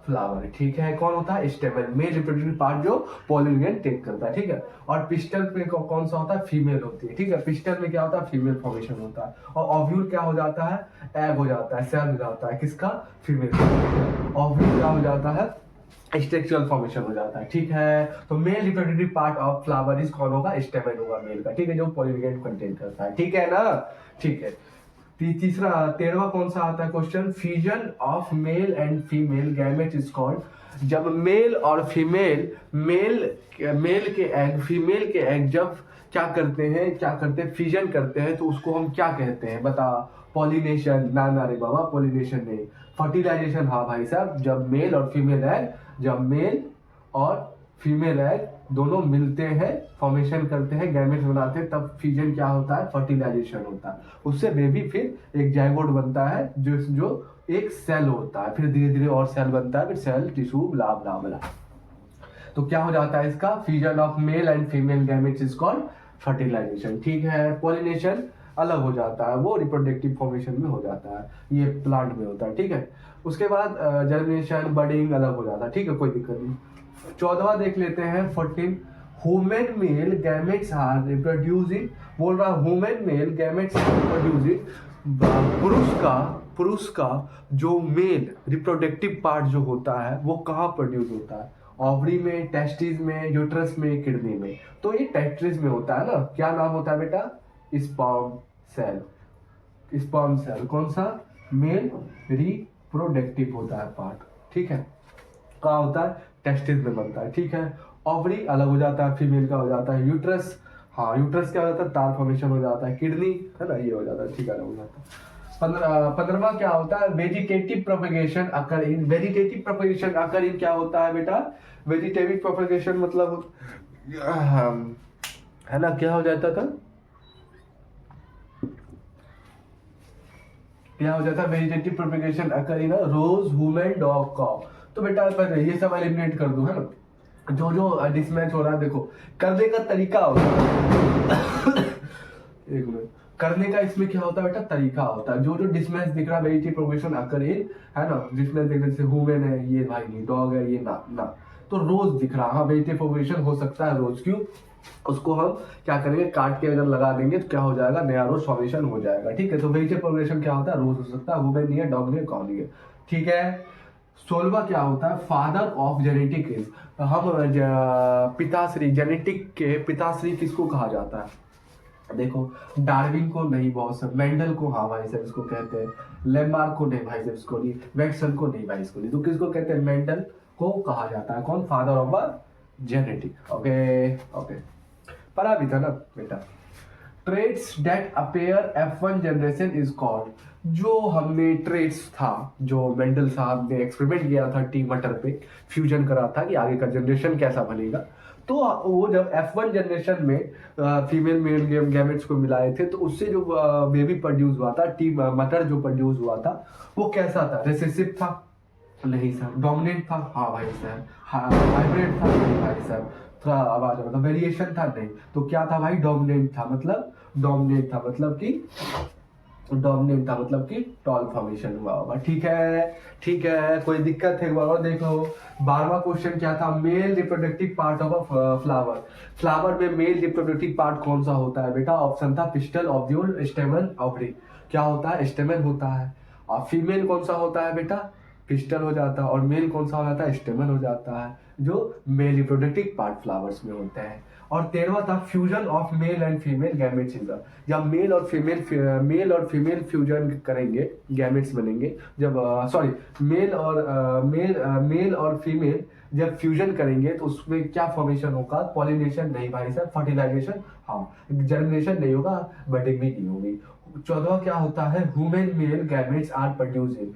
flower. ठीक है, कौन होता है? स्टेमन। मेल रिप्रोडक्टिव पार्ट जो पॉलिन ग्रेन टेक करता है। ठीक है, और पिस्टल में कौन सा होता है? फीमेल होती है। ठीक है, पिस्टल में क्या होता है? फीमेल फॉर्मेशन होता है। और ओव्यूल क्या हो जाता है? एग हो जाता है, सेल हो जाता है। किसका? फीमेल। ओव्यूल क्या हो जाता है? स्टेक्चुअल फॉर्मेशन हो जाता है। ठीक है, तो male reproductive part of flower is कौन होगा? स्टेमन होगा मेल का। ठीक है, जो पॉलिन ग्रेन कंटेन करता है। ठीक है ना? ठीक है, तीसरा 13वां कौन सा आता है question? Fusion of male and female gamete is called. जब मेल और फीमेल, मेल के एग, फीमेल के एग जब क्या करते हैं, फ्यूजन करते हैं, तो उसको हम क्या कहते हैं? बता। पॉलिनेशन ना रे बाबा, पॉलिनेशन नहीं, फर्टिलाइजेशन। हाँ भाई साहब, जब मेल और फीमेल एग दोनों मिलते हैं, फॉर्मेशन करते हैं, गैमेट्स बनाते हैं, तब फ्यूजन क्या होता है? फर्टिलाइजेशन होता है। उससे बेबी फिर एक जाइगोट बनता है, जो एक सेल होता है। फिर धीरे धीरे और सेल बनता है, फिर सेल, टिश्यू, ब्ला ब्ला ब्ला। तो क्या हो जाता है इसका? Fusion of male and female gametes is called fertilisation. ठीक है, पॉलिनेशन अलग हो जाता है, वो रिप्रोडक्टिव फॉर्मेशन में हो जाता है, ये प्लांट में होता है। ठीक है, उसके बाद जर्मिनेशन, बडिंग अलग हो जाता है। ठीक है, कोई दिक्कत नहीं। 14वां देख लेते हैं, 14। Human male gametes are reproducing, बोल रहा human male gametes are reproducing. पुरुष का जो मेल रिप्रोडक्टिव पार्ट जो होता है वो कहाँ प्रोड्यूस होता है? ओवरी में, टेस्टिस में, यूट्रस में, किडनी में। तो ये टेस्टिस में होता है ना। क्या नाम होता है बेटा? Sperm cell. कौन सा? मेल रिप्रोडक्टिव होता है पार्ट। ठीक है, कहाँ होता है? टेस्टिस में बनता है। ठीक है, ओवरी अलग हो जाता है, फीमेल का हो जाता है। यूट्रस, हाँ यूट्रस क्या हो जाता है? तार फॉर्मेशन हो जाता है। किडनी है ना, ये हो जाता है। ठीक है, हो जाता है। 15वां क्या होता है? वेजिटेटिव प्रोपगेशन अकर इन। वेजिटेटिव प्रोपगेशन अकर इन क्या होता है बेटा? वेजिटेटिव प्रोपगेशन मतलब है ना, क्या हो जाता था? क्या हो जाता है? वेजिटेटिव प्रोपगेशन अकर इन रोज, वुमेन, डॉग, काउ। तो बेटा ये सब एलिमिनेट कर दो, है ना। जो डिसमैच हो रहा है, देखो करने का तरीका होता है। एक मिनट, करने का इसमें क्या होता है बेटा? तरीका होता है। जो डिसमैच दिख रहा है, वेजिटेटिव प्रोपगेशन अकर इन, है ना, डिसमैच दिख रहा है, जैसे ह्यूमन है ये भाई नहीं, डॉग है ये ना, तो रोज दिख रहा है। हाँ, वेजिटेटिव प्रोपगेशन हो सकता है रोज। क्यों? उसको हम क्या करेंगे, काट के अगर लगा देंगे तो क्या हो जाएगा? नया रोज फॉर्मेशन हो जाएगा। ठीक है, तो वेजिटेटिव प्रोपगेशन क्या होता है? रोज हो सकता है, ह्यूमन नहीं है, डॉग नहीं है, काउ नहीं है। ठीक है, 16वां क्या होता है? Father of genetic is. हम पिताश्री, जेनेटिक के पिताश्री किसको कहा जाता है? देखो, डार्विन को नहीं, बहुत सब, मेंडल को हाँ भाई साहब इसको कहते हैं, लेमार्क को नहीं भाई साहब इसको नहीं, वेक्सन को नहीं भाई इसको नहीं, तो किसको कहते हैं? मेंडल को कहा जाता है। कौन? Father of genetic. ओके, पढ़ा भी था ना बेटा। Traits that appear F1 generation is called. जो हमने ट्रेड्स था, जो मेंडल साहब ने एक्सपेरिमेंट किया था टी मटर पे, फ्यूजन करा था कि आगे का जनरेशन कैसा बनेगा, तो वो जब F1 जनरेशन में फीमेल मेल गैमेट्स को मिलाए थे, तो उससे जो बेबी प्रोड्यूस हुआ था, टी मटर जो प्रोड्यूस हुआ था, वो कैसा था? रिसेसिव था? नहीं सर। डोमिनेंट था? हाँ भाई सर। हाइब्रिड था? नहीं भाई सर। थोड़ा आवाज आ रहा था। वेरिएशन था? नहीं। तो क्या था भाई? डोमिनेंट था। मतलब डोमिनेंट था मतलब कि डोमिनेंट था मतलब कि टॉल फॉर्मेशन हुआ होगा। ठीक है, ठीक है, कोई दिक्कत है? एक बार और देख लो। 12वां क्वेश्चन क्या था? Male reproductive part of a flower. Flower में मेल रिप्रोडक्टिव पार्ट कौन सा होता है बेटा? ऑप्शन था पिस्टल, ओव्यूल, स्टेमन, ओवरी। क्या होता है? स्टेमन होता है। और फीमेल कौन सा होता है बेटा? पिस्टल हो जाता है। और मेल कौन सा हो जाता है? स्टेमन हो जाता है, जो मेल रिप्रोडक्टिव पार्ट फ्लावर्स में होता है। और 13वां था fusion of male and female gametes in the. जब मेल और फीमेल फ्यूजन करेंगे, गैमेट्स बनेंगे। जब सॉरी मेल और फीमेल जब फ्यूजन करेंगे तो उसमें क्या फॉर्मेशन होगा? पॉलिनेशन नहीं भाई साहब, फर्टिलाइजेशन। हाँ, जर्मिनेशन नहीं होगा, बडिंग भी नहीं होगी। 14वां क्या होता है? Human male gametes are producing.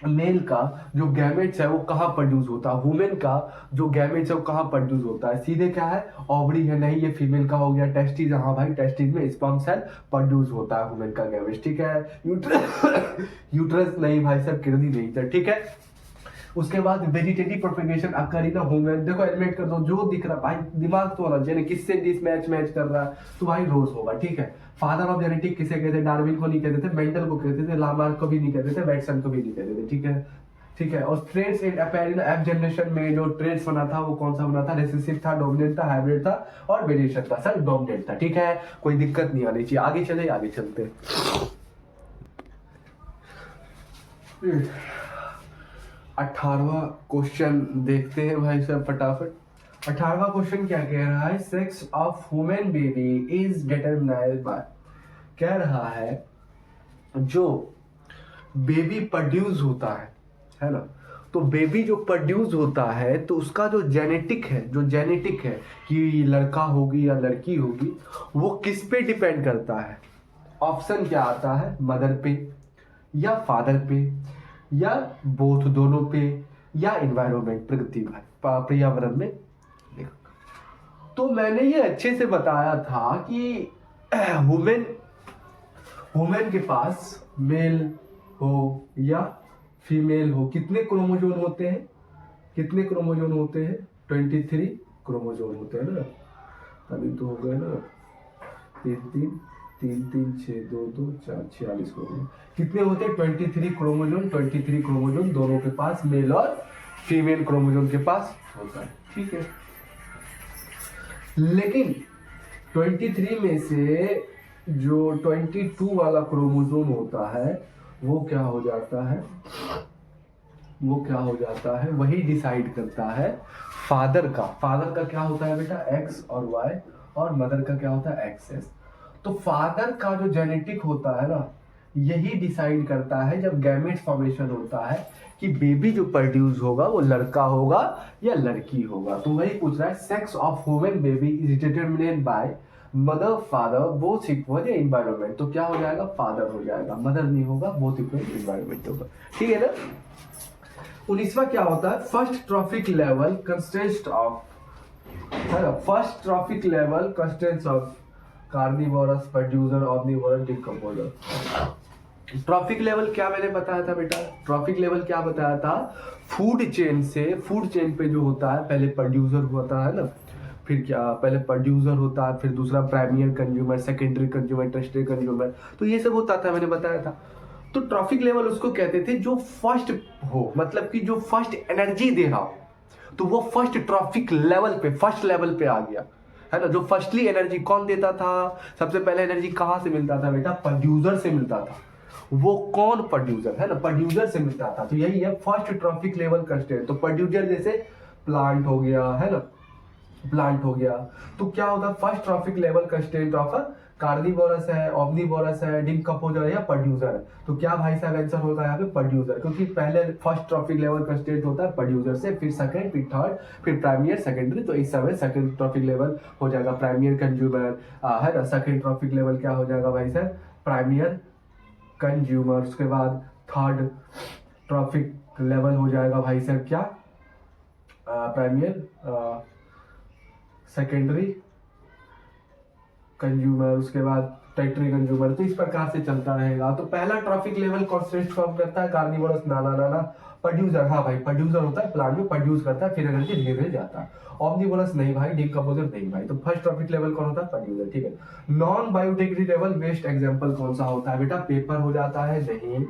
Male का जो गैमेट्स है वो कहाँ प्रोड्यूस होता है? वुमेन का जो गैमेट्स है वो कहाँ प्रोड्यूस होता है? सीधे क्या है? ओवरी है? नहीं, ये फीमेल का हो गया। टेस्टिस, हाँ भाई, टेस्टिस में स्पर्म सेल प्रोड्यूस होता है वुमेन का गैमेट्स। ठीक है। यूट्रस यूट्रस नहीं भाई साहब, किडनी नहीं था। ठीक है। उसके बाद vegetative propagation occur in human. देखो एलिमिनेट कर दो जो दिख रहा भाई, दिमाग तो होना चाहिए, किससे डिस मैच कर रहा है, तो भाई रोज होगा। ठीक है। फादर ऑफ जेनेटिक किसे कहते थे? डार्विन को नहीं कहते थे, मेंडल को कहते थे, लामार्क को भी नहीं कहते थे, वैटसन को भी नहीं कहते थे। ठीक है, ठीक है। और ट्रेड्स इन अपेरिन एफ जनरेशन में जो ट्रेड्स बना था वो कौन सा बना था? रिसेसिव था, डोमिनेंट था, हाइब्रिड था और वेरिएशन था। सर डोमिनेंट था। ठीक है, कोई दिक्कत नहीं आनी चाहिए। आगे चले, आगे चलते। 18वां क्वेश्चन देखते हैं भाई साहब फटाफट। 18वां क्वेश्चन क्या कह रहा है? Sex of human baby is determined by. कह रहा है जो बेबी प्रोड्यूस होता है ना, तो बेबी जो प्रोड्यूस होता है तो उसका जो जेनेटिक है कि लड़का होगी या लड़की होगी, वो किस पे डिपेंड करता है? ऑप्शन क्या आता है? मदर पे या फादर पे या बोथ, दोनों पे, या इन्वायरमेंट, प्रकृति पर्यावरण में। तो मैंने ये अच्छे से बताया था कि वुमेन के पास मेल हो या फीमेल हो, कितने क्रोमोजोम होते हैं? 23 क्रोमोजोम होते हैं ना। अभी तो हो गए ना 3 3 6 2 2 4 46 क्रोमोजोम। कितने होते हैं? 23 क्रोमोजोम दोनों के पास, मेल और फीमेल क्रोमोजोम के पास होता है। ठीक है। लेकिन 23 में से जो 22 वाला क्रोमोजोम होता है वो क्या हो जाता है? वही डिसाइड करता है फादर का क्या होता है बेटा? एक्स और वाई, और मदर का क्या होता है? X S. तो फादर का जो जेनेटिक होता है ना, यही डिसाइड करता है जब गैमेट्स फॉर्मेशन होता है कि बेबी जो प्रोड्यूस होगा वो लड़का होगा या लड़की होगा। तो वही पूछ रहा है, sex of human baby is determined by mother, father, both equal या इन्वायरमेंट। तो क्या हो जाएगा? फादर हो जाएगा, मदर नहीं होगा, बोथ इक्वल इन्वायरमेंट होगा। ठीक है ना। 19वां क्या होता है? First trophic level consist of carnivorous, producer, omnivorous, decomposer. Trophic level क्या मैंने बताया था बेटा? ट्रॉफिक लेवल क्या बताया था? फूड चेन पे जो होता है, पहले प्रोड्यूसर होता है ना, फिर क्या, पहले प्रोड्यूसर होता है, फिर दूसरा primary consumer, secondary consumer, tertiary consumer, तो ये सब होता था, मैंने बताया था। तो ट्रॉफिक लेवल उसको कहते थे जो फर्स्ट हो, मतलब कि जो फर्स्ट एनर्जी दे रहा हो, तो वो फर्स्ट ट्रॉफिक लेवल पे, फर्स्ट लेवल पे आ गया, है ना। जो फर्स्टली एनर्जी कौन देता था? सबसे पहले एनर्जी कहाँ से मिलता था बेटा? प्रोड्यूसर से मिलता था। वो कौन? प्रोड्यूसर, है ना, प्रोड्यूसर से मिलता था। तो यही है फर्स्ट ट्रॉफिक लेवल कंस्टेंट। तो प्रोड्यूसर जैसे प्लांट हो गया, है ना, प्लांट हो गया, तो क्या होता है? First trophic level constant of a carnivorous है, ओमनिवोरस है, डिकम्पोजर है या प्रोड्यूसर है? तो क्या भाई साहब आंसर होगा यहाँ पे प्रोड्यूसर, क्योंकि पहले फर्स्ट ट्रॉफिक लेवल का स्टेट होता है प्रोड्यूसर से, फिर सेकंड, फिर थर्ड, फिर प्राइमियर, सेकेंडरी। तो इस समय सेकंड ट्रॉफिक लेवल हो जाएगा प्राइमियर कंज्यूमर है ना। सेकंड ट्रॉफिक लेवल क्या हो जाएगा भाई साहब? प्राइमियर कंज्यूमर। उसके बाद थर्ड ट्रॉफिक लेवल हो जाएगा भाई साहब क्या? प्राइमियर, सेकेंडरी कंज्यूमर, उसके बाद टेरिटरी कंज्यूमर। तो इस प्रकार से चलता रहेगा। तो पहला ट्रॉफिक लेवल कौन स्टेट फॉर्म करता है? कार्निवोरस, नाना प्रोड्यूसर। हाँ भाई, प्रोड्यूसर होता है, प्लांट में प्रोड्यूस करता है, फिर एनर्जी धीरे धीरे जाता है। ऑमनिवोरस नहीं भाई, डिकम्पोजर नहीं भाई। तो फर्स्ट ट्रॉफिक लेवल कौन होता है? प्रोड्यूसर, ठीक है। नॉन बायोडिग्रेडेबल वेस्ट एग्जाम्पल कौन सा होता है बेटा? पेपर हो जाता है, नहीं,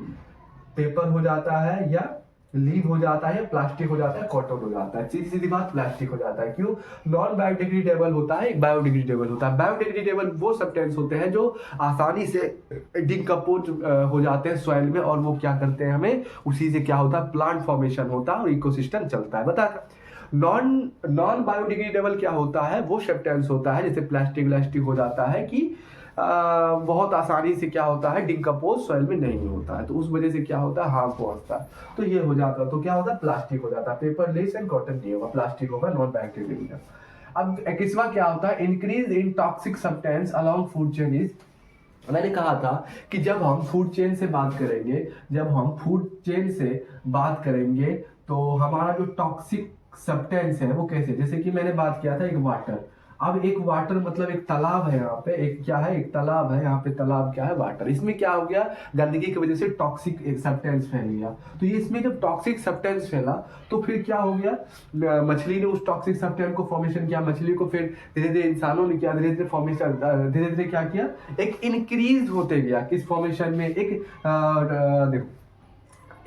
पेपर हो जाता है, या लीव हो जाता है, प्लास्टिक हो जाता है, कॉटन हो जाता है। सीधी सीधी बात, प्लास्टिक हो जाता है। क्यों? नॉन बायोडिग्रेडेबल होता है, एक बायोडिग्रेडेबल होता है। बायोडिग्रेडेबल वो सब्सटेंस होते हैं जो आसानी से डिकम्पोज हो जाते हैं सॉइल में, और वो क्या करते हैं, हमें उसी से क्या होता है? प्लांट फॉर्मेशन होता है और इकोसिस्टम चलता है। बता, नॉन बायोडिग्रेडेबल क्या होता है? वो सब्सटेंस होता है, जैसे प्लास्टिक व्लास्टिक हो जाता है, कि बहुत आसानी से क्या होता है? डिकम्पोज सॉइल में नहीं होता है, तो उस वजह से क्या होता है? हार्म पहुंचता है। तो ये हो जाता है। तो क्या होता है? प्लास्टिक हो जाता है। पेपर, लेस एंड कॉटन नहीं होगा, प्लास्टिक होगा, नॉन बायोडिग्रेडेबल। अब 21वां क्या होता है? Increase in toxic substance along food chain is. मैंने कहा था कि जब हम फूड चेन से बात करेंगे, तो हमारा जो टॉक्सिक सब्सटेंस है वो कैसे, जैसे कि मैंने बात किया था एक वाटर। अब एक वाटर मतलब एक तालाब है, यहाँ पे एक क्या है? एक तालाब है। यहाँ पे तालाब क्या है? वाटर। इसमें क्या हो गया? गंदगी की वजह से टॉक्सिक सब्सटेंस फैल गया। तो ये इसमें जब टॉक्सिक सब्सटेंस फैला तो फिर क्या हो गया? मछली ने उस टॉक्सिक सब्सटेंस को फॉर्मेशन किया, मछली को फिर धीरे धीरे इंसानों ने किया, धीरे धीरे फॉर्मेशन, धीरे धीरे क्या किया? एक इंक्रीज होते गया किस फॉर्मेशन में? एक देखो,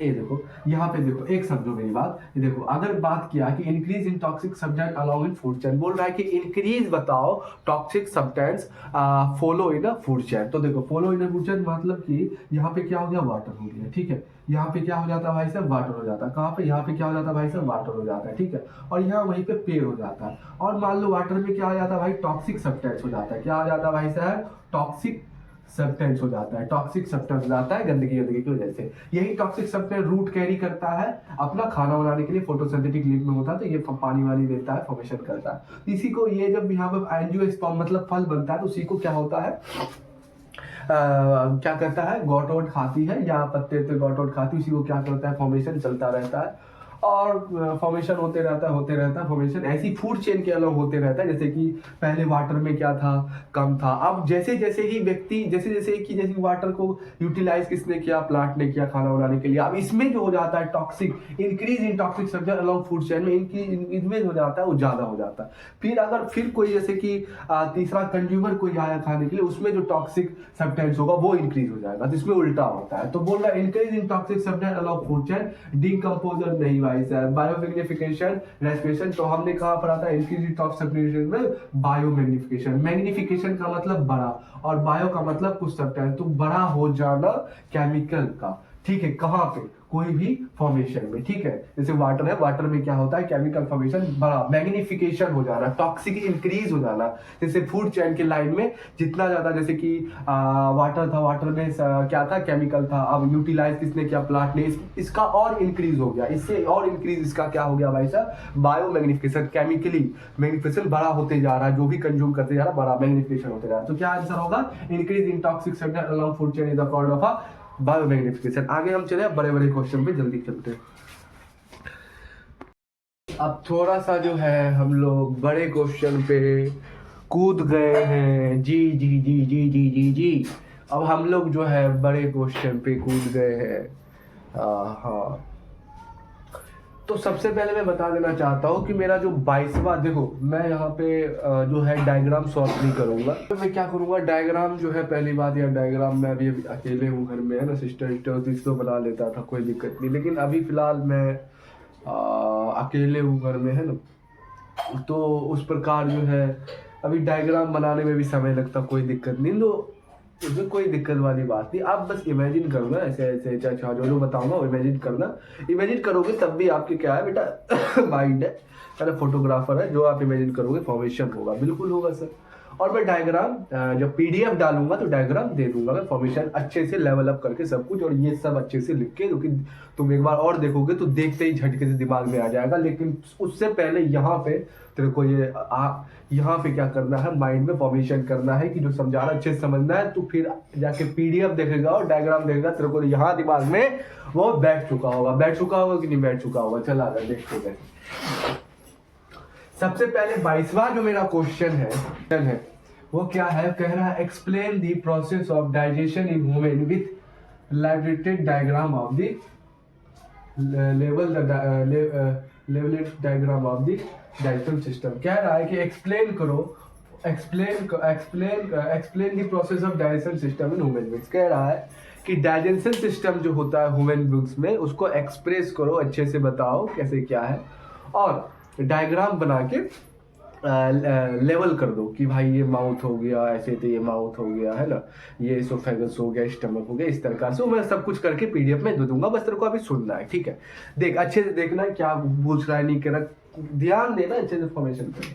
ये देखो, यहाँ पे देखो, एक समझो मेरी बात। ये देखो, अगर बात किया कि increase in toxic substance along in food chain, बोल रहा है कि इंक्रीज बताओ टॉक्सिक सब्सटेंस फॉलो इन अ फूड चेन। तो देखो, फॉलो इन अ फूड चेन मतलब कि यहाँ पे क्या हो गया? वाटर हो गया, ठीक है। यहाँ पे क्या हो जाता है भाई साहब? वाटर हो जाता है। कहाँ पे? यहाँ पे क्या हो जाता है भाई साहब? वाटर हो जाता है, ठीक है। और यहाँ वहीं पे पेड़ हो जाता है। और मान लो वाटर में क्या हो जाता है भाई? टॉक्सिक सब्सटेंस हो जाता है। क्या हो जाता है भाई साहब? टॉक्सिक सब्सटेंस हो जाता है। टॉक्सिक सब्सटेंस हो जाता है गंदगी की वजह से। यही टॉक्सिक सब्सटेंस रूट कैरी करता है अपना खाना बनाने के लिए, फोटोसिंथेटिक लिव में होता है, तो ये पानी वानी देता है, फॉर्मेशन करता है। इसी को ये जब यहाँ पे एंजियोस्पर्म मतलब फल बनता है, तो उसी को क्या होता है? क्या करता है? गॉट आउट खाती है, या पत्ते पे गॉट आउट खाती है, उसी को क्या करता है? फॉर्मेशन चलता रहता है, और फॉर्मेशन होते रहता है फॉर्मेशन ऐसी फूड चेन के अलग होते रहता है। जैसे कि पहले वाटर में क्या था? कम था। अब जैसे जैसे ही व्यक्ति जैसे वाटर को यूटिलाइज किसने किया? प्लांट ने किया खाना बनाने के लिए। अब इसमें जो हो जाता है toxic, increase in toxic substance along food chain में इनमें हो जाता है, वो ज्यादा हो जाता है। फिर कोई जैसे कि तीसरा कंज्यूमर कोई आया खाने के लिए, उसमें जो टॉक्सिक सब्सटेंस होगा वो इंक्रीज हो जाएगा। तो इसमें उल्टा होता है। तो बोल रहा है increase in toxic substance along food chain, decomposer नहीं भाई साहब, बायोमैग्निफिकेशन, रेस्पिरेशन। तो हमने कहा पढ़ा था इंक्रीज टॉक्सिक सब्सटेंस में बायोमैग्निफिकेशन। मैग्निफिकेशन का मतलब बड़ा, और बायो का मतलब कुछ सब्सटेंस, तो बड़ा हो जाना केमिकल का, ठीक है। कहाँ पे? कोई भी फॉर्मेशन में, ठीक है। जैसे वाटर है, वाटर में क्या होता है? केमिकल फॉर्मेशन बड़ा, मैग्निफिकेशन हो जाना, टॉक्सिक इंक्रीज हो जाना। जैसे फूड चेन के लाइन में जितना ज्यादा, जैसे कि वाटर था, वाटर में क्या था? केमिकल था। अब यूटिलाइज किसने किया? प्लांट ने। इसका और इंक्रीज हो गया, इससे और इंक्रीज इसका क्या हो गया भाई साहब? बायो मैग्निफिकेशन, केमिकली मैग्निफिकेशन बड़ा होते जा रहा है, जो भी कंज्यूम करते जा रहा है बड़ा मैग्निफिकेशन होते जा रहा है। तो क्या आंसर होगा? Increase in toxic substance along food chain is the called of a biomagnification. आगे हम चले बड़े बड़े क्वेश्चन पे, जल्दी चलते हैं। अब थोड़ा सा जो है हम लोग बड़े क्वेश्चन पे कूद गए हैं। जी जी जी जी जी जी जी, अब हम लोग जो है बड़े क्वेश्चन पे कूद गए हैं। हाँ, तो सबसे पहले मैं बता देना चाहता हूँ कि मेरा जो 22वां, देखो मैं यहाँ पे जो है डायग्राम सॉल्व नहीं करूँगा। तो मैं क्या करूँगा? डायग्राम जो है, पहली बात या डायग्राम मैं अभी अकेले हूँ घर में, है ना। सिस्टर तो बना लेता था, कोई दिक्कत नहीं। लेकिन अभी फिलहाल मैं अकेले हूँ घर में, है ना। तो उस प्रकार जो है अभी डायग्राम बनाने में भी समय लगता, कोई दिक्कत नहीं। तो इसमें कोई दिक्कत वाली बात नहीं। आप बस इमेजिन करना, ऐसे ऐसे अच्छा जो बताऊंगा वो इमेजिन करना। इमेजिन करोगे तब भी आपके क्या है बेटा? माइंड है ना, फोटोग्राफर है। जो आप इमेजिन करोगे फॉर्मेशन होगा, बिल्कुल होगा सर। और मैं डायग्राम जब पीडीएफ डालूंगा तो डायग्राम दे दूंगा मैं, फॉर्मेशन अच्छे से लेवल अप करके सब कुछ, और ये सब अच्छे से लिख के, क्योंकि तुम एक बार और देखोगे तो देखते ही झटके से दिमाग में आ जाएगा। लेकिन उससे पहले यहाँ पे तेरे को यहाँ पे क्या करना है, माइंड में फॉर्मेशन करना है कि जो समझाना अच्छे से समझना है। तो फिर जाके पीडीएफ देखेगा और डायग्राम देखेगा, तेरे को यहाँ दिमाग में वो बैठ चुका होगा कि नहीं बैठ चुका होगा। चला गया, देखते हैं। सबसे पहले 22वां जो मेरा क्वेश्चन है वो क्या है, कह रहा है explain the process of digestion in human with illustrated diagram of the level diagram of the digestion system. कह रहा है कि explain the process of digestion system in human beings. कह रहा है कि डाइजेशन सिस्टम जो होता है ह्यूमन बीइंग्स में, उसको एक्सप्रेस करो, अच्छे से बताओ कैसे क्या है, और डायग्राम बना के लेवल कर दो कि भाई ये माउथ हो गया ऐसे, तो ये माउथ हो गया है ना, ये एसोफेगस हो गया, स्टमक हो गया, इस तरह से मैं सब कुछ करके पीडीएफ में दे दूंगा। बस तेरे को अभी सुनना है, ठीक है। देख अच्छे से देखना क्या पूछ रहा है, नहीं कर ध्यान देना अच्छे से इन्फॉर्मेशन पे।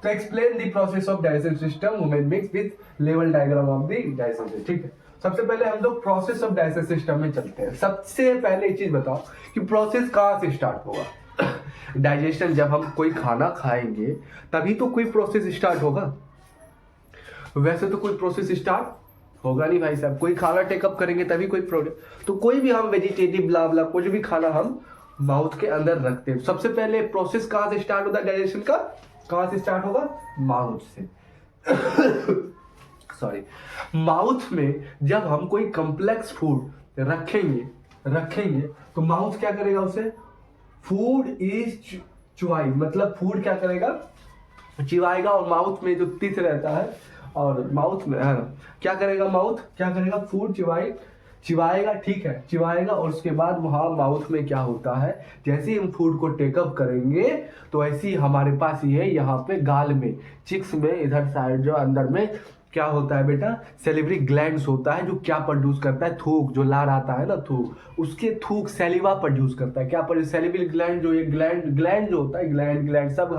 तो explain the process of digestion system human beings with level diagram of the digestion system, ठीक है। सबसे पहले हम लोग प्रोसेस ऑफ डाइजेशन सिस्टम में चलते हैं। सबसे पहले एक चीज बताओ कि प्रोसेस कहाँ से स्टार्ट होगा। डाइजेशन, जब हम कोई खाना खाएंगे तभी तो कोई प्रोसेस स्टार्ट होगा, वैसे तो कोई प्रोसेस स्टार्ट होगा नहीं भाई साहब। कोई खाना टेकअप करेंगे तभी कोई प्रोसेस, तो कोई भी हम वेजिटेटिव ब्ला ब्ला कुछ भी खाना हम माउथ के अंदर रखते हैं। सबसे पहले प्रोसेस कहाँ से स्टार्ट होता है डाइजेशन का, कहाँ से स्टार्ट होगा, माउथ से। सॉरी, माउथ में जब हम कोई कॉम्प्लेक्स फूड रखेंगे तो माउथ क्या करेगा, उसे फूड इज चुवाई, मतलब फूड क्या करेगा, चिवाएगा। और माउथ में जो टीथ रहता है, और माउथ में क्या करेगा, माउथ क्या करेगा, फूड चिवाएगा, ठीक है, चिवाएगा। और उसके बाद वहाँ माउथ में क्या होता है, जैसे ही हम फूड को टेकअप करेंगे तो ऐसे ही हमारे पास ये यहाँ पे गाल में, चिक्स में, इधर साइड जो अंदर में क्या होता है बेटा, सेलिवरी ग्लैंड्स होता है, जो क्या प्रोड्यूस करता है, थूक, जो लार आता है ना थूक, उसके थूक सेलिवा प्रोड्यूस करता है। क्या प्रोड्यूस, सेलिवरी ग्लैंड, जो ये ग्लैंड जो होता है, ग्लैंड सब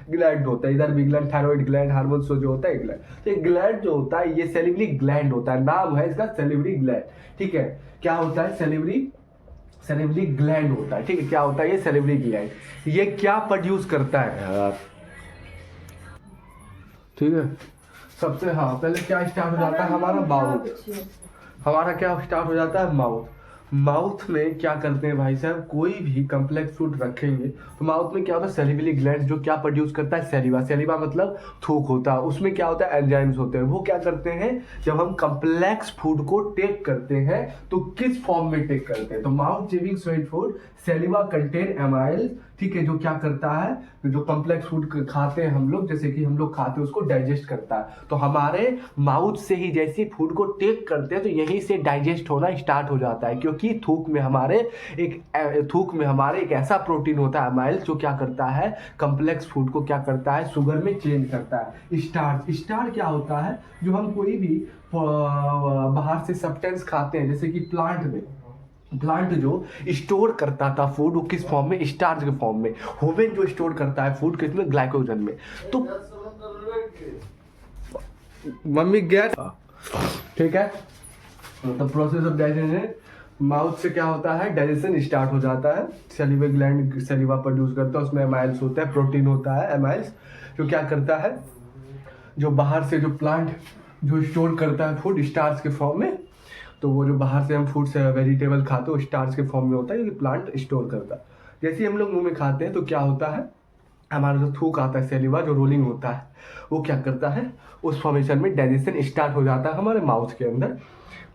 ग्लैंड होता है, इधर भी ग्लैंड, थायराइड ग्लैंड, हार्मोन्स जो होता है ग्लैंड। तो ये ग्लैंड जो होता है ये सेलिवरी ग्लैंड होता है, नाम है इसका सेलिवरी ग्लैंड, ठीक है। क्या होता है, सेलिवरी ग्लैंड होता है, ठीक है। क्या होता है ये सेलिवरी ग्लैंड, ये क्या प्रोड्यूस करता है, ठीक है। सबसे पहले क्या स्टार्ट हो जाता है हमारा, माउथ। हमारा क्या स्टार्ट हो जाता है, माउथ में क्या करते हैं भाई साहब, कोई भी कॉम्प्लेक्स फूड रखेंगे तो माउथ में क्या होता है, सेलिवरी ग्लैंड जो क्या प्रोड्यूस करता है, सेलिवा मतलब थूक होता है। उसमें क्या होता है, एंजाइम्स होते हैं। वो क्या करते हैं, जब हम कॉम्प्लेक्स फूड को टेक करते हैं तो किस फॉर्म में टेक करते हैं, तो mouth chewing sweet food saliva contain amyl, ठीक है, जो क्या करता है, जो कॉम्प्लेक्स फूड खाते हैं हम लोग, जैसे कि हम लोग खाते हैं, उसको डाइजेस्ट करता है। तो हमारे माउथ से ही जैसे फूड को टेक करते हैं तो यहीं से डाइजेस्ट होना स्टार्ट हो जाता है, क्योंकि थूक में हमारे एक ऐसा प्रोटीन होता है अमाइल, जो क्या करता है, कॉम्प्लेक्स फूड को क्या करता है, शुगर में चेंज करता है। स्टार्च क्या होता है, जो हम कोई भी बाहर से सब्सटेंस खाते हैं, जैसे कि प्लांट जो स्टोर करता था फूड, वो किस फॉर्म में, स्टार्च के फॉर्म में। ह्यूमन जो स्टोर करता है फूड किसमें, ग्लाइकोजन में। तो मम्मी गया, ठीक है। तो प्रोसेस ऑफ डाइजेशन, माउथ से क्या होता है, डाइजेशन स्टार्ट हो जाता है। सेलिवा ग्लैंड सेलिवा प्रोड्यूस करता है, उसमें एमाइल्स होता है, प्रोटीन होता है एमाइल्स, जो क्या करता है, जो बाहर से जो प्लांट जो स्टोर करता है फूड स्टार्च के फॉर्म में, तो वो जो बाहर से हम फूड से वेजिटेबल खाते हैं वो स्टार्च के फॉर्म में होता है, क्योंकि प्लांट स्टोर करता है। जैसे ही हम लोग मुंह में खाते हैं तो क्या होता है, हमारा जो थूक आता है, सेलिवा जो रोलिंग होता है, वो क्या करता है, उस फॉर्मेशन में डाइजेशन स्टार्ट हो जाता है हमारे माउथ के अंदर,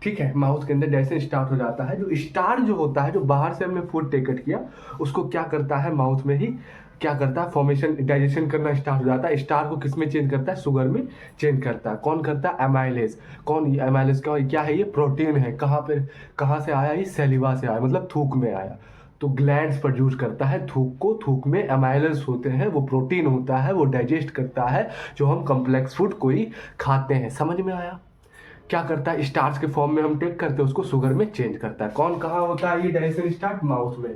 ठीक है। माउथ के अंदर डाइजेशन स्टार्ट हो जाता है। जो स्टार्च जो होता है, जो बाहर से हमने फूड टेकअप किया, उसको क्या करता है, माउथ में ही क्या करता है, फॉर्मेशन डाइजेशन करना स्टार्ट हो जाता है। स्टार्च को किस में चेंज करता है, शुगर में चेंज करता है। कौन करता है, एमाइलेज। कौन, एमाइलेज का क्या है, ये प्रोटीन है। कहाँ से आया, ये सेलिवा से आया, मतलब थूक में आया। तो ग्लैंड्स प्रोड्यूस करता है थूक को, थूक में एमाइलेज होते हैं, वो प्रोटीन होता है, वो डाइजेस्ट करता है जो हम कॉम्प्लेक्स फूड कोई खाते हैं। समझ में आया, क्या करता है, स्टार्च के फॉर्म में हम टेक करते हैं, उसको शुगर में चेंज करता है। कौन कहाँ होता है ये डाइजेशन स्टार्ट, माउथ में।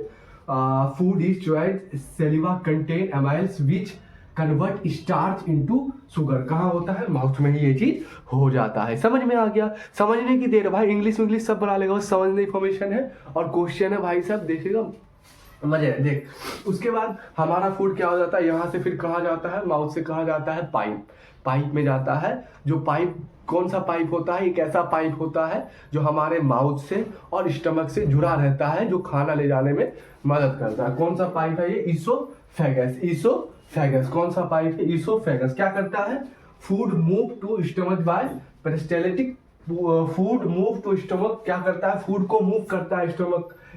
Food is chewed, saliva contain amylase which convert starch into sugar. कहाँ होता है? माउथ में ही ये चीज हो जाता है। समझ में आ गया? समझने की देर भाई, इंग्लिश इंग्लिश सब बना लेगा, समझने इंफॉर्मेशन है और क्वेश्चन है भाई साहब, देखेगा मजे है। देख उसके बाद हमारा फूड क्या हो जाता है, यहाँ से फिर कहाँ जाता है? माउथ से कहाँ जाता है? पाइप। पाइप में जाता है। जो पाइप कौन सा पाइप होता है? एक ऐसा पाइप होता है जो हमारे माउथ से और स्टमक से जुड़ा रहता है, जो खाना ले जाने में मदद करता है। कौन सा पाइप है ये? ईसोफेगस। ईसोफेगस कौन सा पाइप है? ईसोफेगस। क्या करता है? Food move to stomach by peristaltic. Food move to stomach क्या करता है? फूड को मूव करता है